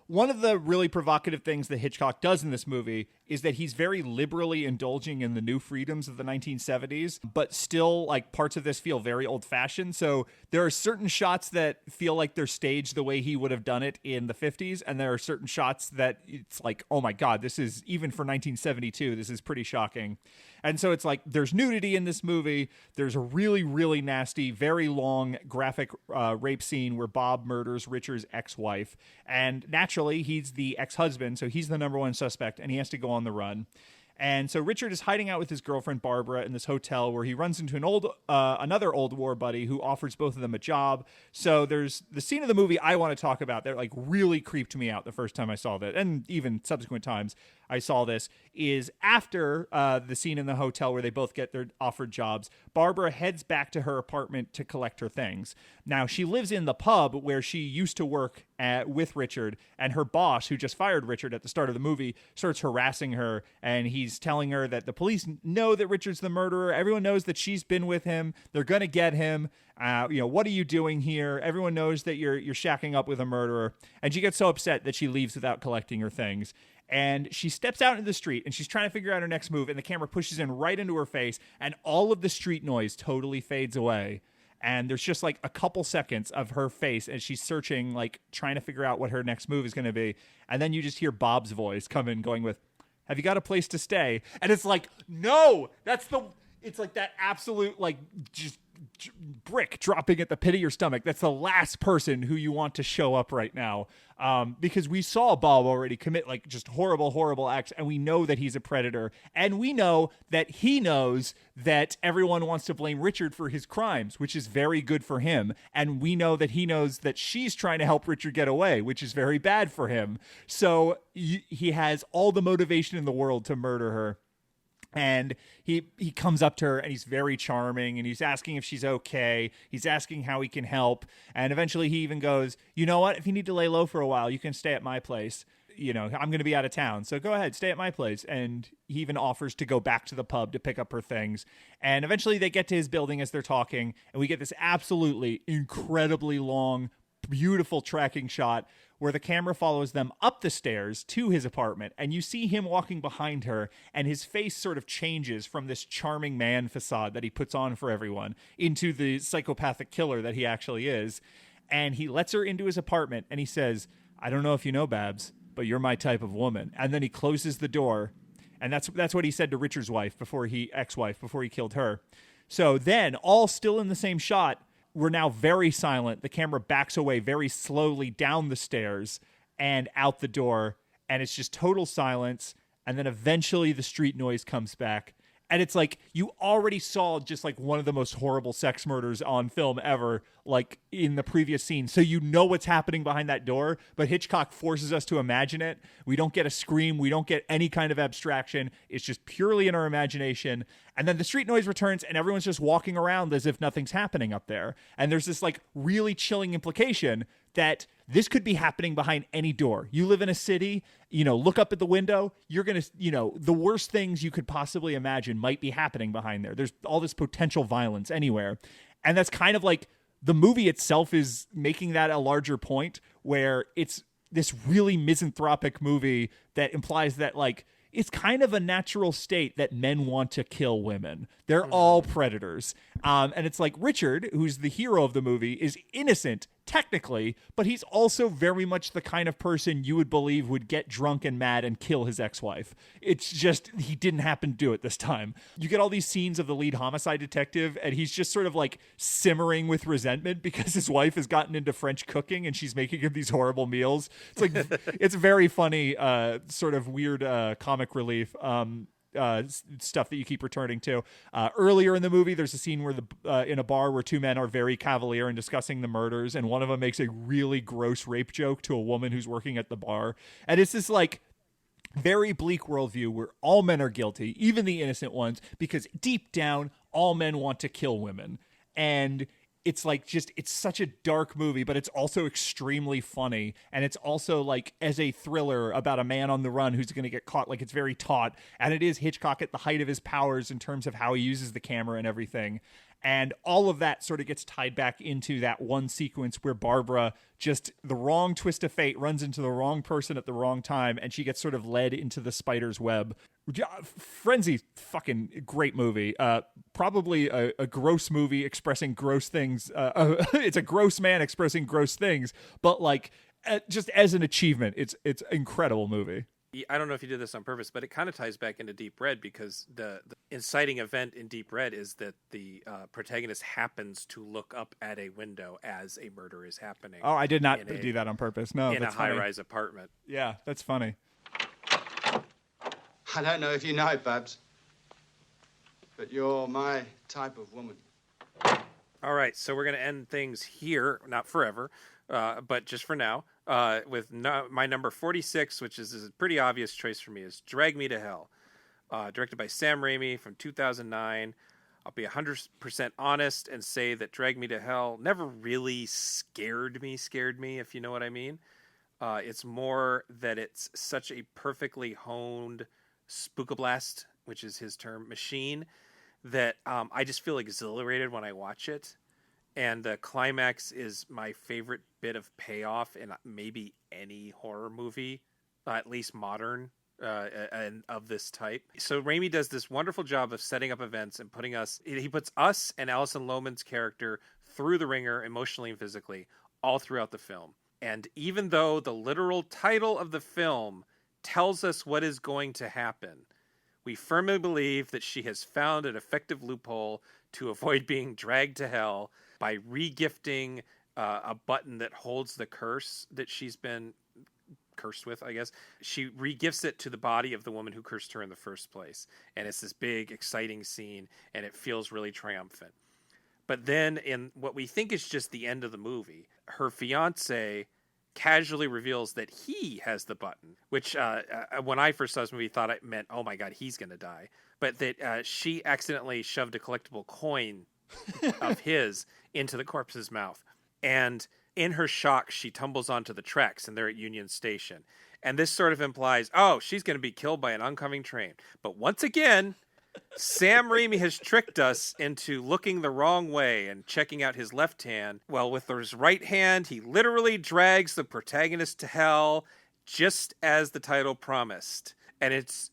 One of the really provocative things that Hitchcock does in this movie is that he's very liberally indulging in the new freedoms of the 1970s, but still, like, parts of this feel very old-fashioned. So there are certain shots that feel like they're staged the way he would have done it in the 50s, and there are certain shots that it's like, oh my God, this is, even for 1972, this is pretty shocking. And so it's like, there's nudity in this movie. There's a really, really nasty, very long, graphic rape scene where Bob murders Richard's ex-wife. And naturally, he's the ex-husband, so he's the number one suspect, and he has to go on the run. And so Richard is hiding out with his girlfriend Barbara in this hotel where he runs into another old war buddy who offers both of them a job. So there's the scene of the movie I want to talk about that like really creeped me out the first time I saw that, and even subsequent times I saw this, is after the scene in the hotel where they both get their offered jobs. Barbara heads back to her apartment to collect her things. Now, she lives in the pub where she used to work with Richard, and her boss, who just fired Richard at the start of the movie, starts harassing her, and he's telling her that the police know that Richard's the murderer. Everyone knows that she's been with him. They're going to get him. What are you doing here? Everyone knows that you're shacking up with a murderer. And she gets so upset that she leaves without collecting her things. And she steps out into the street and she's trying to figure out her next move, and the camera pushes in right into her face, and all of the street noise totally fades away. And there's just like a couple seconds of her face as she's searching, like trying to figure out what her next move is going to be. And then you just hear Bob's voice come in going with, "Have you got a place to stay?" And it's like, no, it's like that absolute, like, just brick dropping at the pit of your stomach. That's the last person who you want to show up right now, because we saw Bob already commit like just horrible acts, and we know that he's a predator, and we know that he knows that everyone wants to blame Richard for his crimes, which is very good for him, and we know that he knows that she's trying to help Richard get away, which is very bad for him. So he has all the motivation in the world to murder her. And he comes up to her, and he's very charming, and he's asking if she's okay. He's asking how he can help. And eventually he even goes, "You know what? If you need to lay low for a while, you can stay at my place. You know, I'm going to be out of town, so go ahead, stay at my place." And he even offers to go back to the pub to pick up her things. And eventually they get to his building as they're talking, and we get this absolutely incredibly long, beautiful tracking shot where the camera follows them up the stairs to his apartment, and you see him walking behind her, and his face sort of changes from this charming man facade that he puts on for everyone into the psychopathic killer that he actually is. And he lets her into his apartment, and he says, "I don't know if you know, Babs, but you're my type of woman." And then he closes the door, and that's what he said to Richard's ex-wife before he killed her. So then, all still in the same shot, we're now very silent. The camera backs away very slowly down the stairs and out the door, and it's just total silence. And then eventually the street noise comes back. And it's like you already saw just like one of the most horrible sex murders on film ever, like in the previous scene. So you know what's happening behind that door, but Hitchcock forces us to imagine it. We don't get a scream. We don't get any kind of abstraction. It's just purely in our imagination. And then the street noise returns, and everyone's just walking around as if nothing's happening up there. And there's this like really chilling implication that this could be happening behind any door. You live in a city, look up at the window, you're going to, the worst things you could possibly imagine might be happening behind there. There's all this potential violence anywhere. And that's kind of like the movie itself is making that a larger point, where it's this really misanthropic movie that implies that like, it's kind of a natural state that men want to kill women. They're all predators. And it's like Richard, who's the hero of the movie, is innocent technically, but he's also very much the kind of person you would believe would get drunk and mad and kill his ex-wife. It's just he didn't happen to do it this time. You get all these scenes of the lead homicide detective, and he's just sort of like simmering with resentment because his wife has gotten into French cooking and she's making him these horrible meals. It's like it's very funny, sort of weird comic relief. Stuff that you keep returning to. Earlier in the movie, there's a scene where in a bar where two men are very cavalier in discussing the murders, and one of them makes a really gross rape joke to a woman who's working at the bar. And it's this like very bleak worldview where all men are guilty, even the innocent ones, because deep down, all men want to kill women. And it's like it's such a dark movie, but it's also extremely funny. And it's also like as a thriller about a man on the run who's going to get caught, like it's very taut. And it is Hitchcock at the height of his powers in terms of how he uses the camera and everything. And all of that sort of gets tied back into that one sequence where Barbara, just the wrong twist of fate, runs into the wrong person at the wrong time, and she gets sort of led into the spider's web. Frenzy, fucking great movie. Probably a gross movie expressing gross things. It's a gross man expressing gross things, but like just as an achievement, it's incredible movie. I don't know if you did this on purpose, but it kind of ties back into Deep Red, because the inciting event in Deep Red is that the protagonist happens to look up at a window as a murder is happening. Oh, I did not do that on purpose. No, in that's a high-rise apartment. Yeah, that's funny. I don't know if you know it, Babs, but you're my type of woman. All right, so we're going to end things here, not forever, but just for now, with my number 46, which is a pretty obvious choice for me, is Drag Me to Hell, directed by Sam Raimi from 2009. I'll be 100% honest and say that Drag Me to Hell never really scared me, if you know what I mean. It's more that it's such a perfectly honed spookablast, which is his term, machine, that I just feel exhilarated when I watch it. And the climax is my favorite bit of payoff in maybe any horror movie. at least modern, and of this type. So Raimi does this wonderful job of setting up events and he puts us and Alison Lohman's character through the ringer emotionally and physically all throughout the film. And even though the literal title of the film tells us what is going to happen, we firmly believe that she has found an effective loophole to avoid being dragged to hell by regifting a button that holds the curse that she's been cursed with, I guess. She regifts it to the body of the woman who cursed her in the first place. And it's this big, exciting scene, and it feels really triumphant. But then in what we think is just the end of the movie, her fiance casually reveals that he has the button, which when I first saw this movie, I thought it meant, oh my God, he's going to die. But that she accidentally shoved a collectible coin of his into the corpse's mouth. And in her shock, she tumbles onto the tracks, and they're at Union Station. And this sort of implies, oh, she's going to be killed by an oncoming train. But once again, Sam Raimi has tricked us into looking the wrong way and checking out his left hand. Well, with his right hand, he literally drags the protagonist to hell, just as the title promised. And it's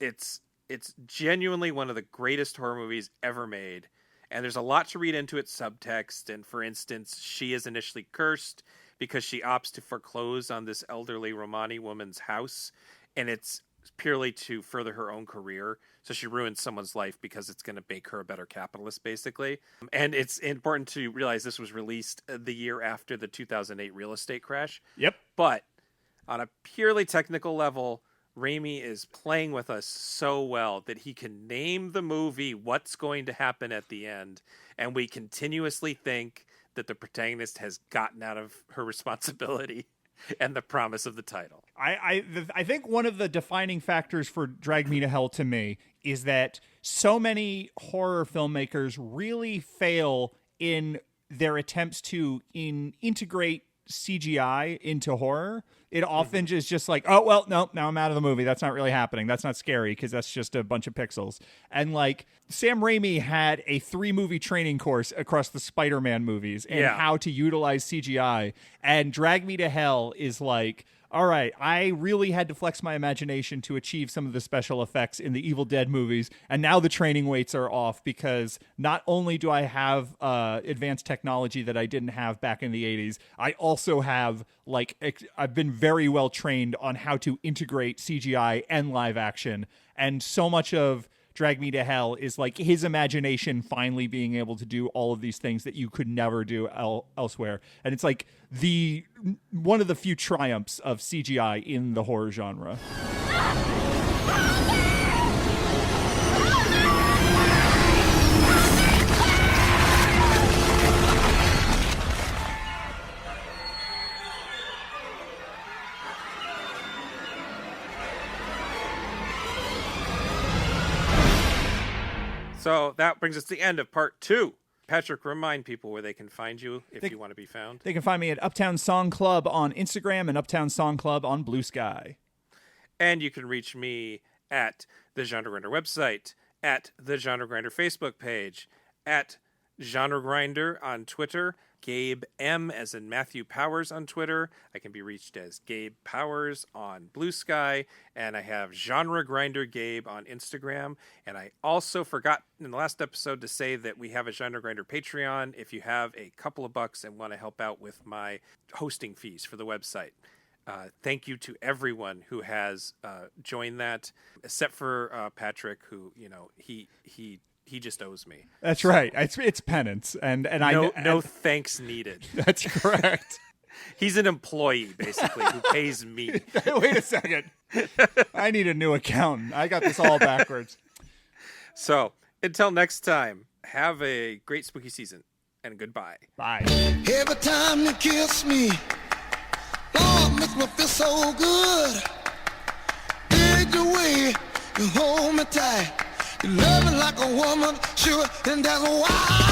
genuinely one of the greatest horror movies ever made. And there's a lot to read into its subtext. And for instance, she is initially cursed because she opts to foreclose on this elderly Romani woman's house. And it's purely to further her own career. So she ruins someone's life because it's going to make her a better capitalist, basically. And it's important to realize this was released the year after the 2008 real estate crash. Yep. But on a purely technical level, Raimi is playing with us so well that he can name the movie what's going to happen at the end. And we continuously think that the protagonist has gotten out of her responsibility and the promise of the title. I think one of the defining factors for Drag Me to Hell to me is that so many horror filmmakers really fail in their attempts to integrate CGI into horror. It often is just like, oh, well, no, now I'm out of the movie. That's not really happening. That's not scary because that's just a bunch of pixels. And like Sam Raimi had a 3-movie training course across the Spider-Man movies and how to utilize CGI. And Drag Me to Hell is like, all right, I really had to flex my imagination to achieve some of the special effects in the Evil Dead movies, and now the training weights are off because not only do I have advanced technology that I didn't have back in the 80s, I also have, I've been very well trained on how to integrate CGI and live action, and so much of Drag Me to Hell is like his imagination finally being able to do all of these things that you could never do elsewhere. And it's like one of the few triumphs of CGI in the horror genre. So that brings us to the end of part 2. Patrick, remind people where they can find you if you want to be found. They can find me at Uptown Song Club on Instagram and Uptown Song Club on Blue Sky. And you can reach me at the Genre Grinder website, at the Genre Grinder Facebook page, at Genre Grinder on Twitter, Gabe M as in Matthew Powers on Twitter. I can be reached as Gabe Powers on Blue Sky, and I have Genre Grinder Gabe on Instagram. And I also forgot in the last episode to say that we have a Genre Grinder Patreon if you have a couple of bucks and want to help out with my hosting fees for the website. Thank you to everyone who has joined that, except for Patrick, who, he just owes me. That's right. It's penance, and no thanks needed. That's correct. He's an employee basically who pays me. Wait a second. I need a new accountant. I got this all backwards. So until next time, have a great spooky season and goodbye. Bye. Every time you kiss me, Lord, makes me feel so good. Dig the way you hold me tight. You love me like a woman, sure, and that's why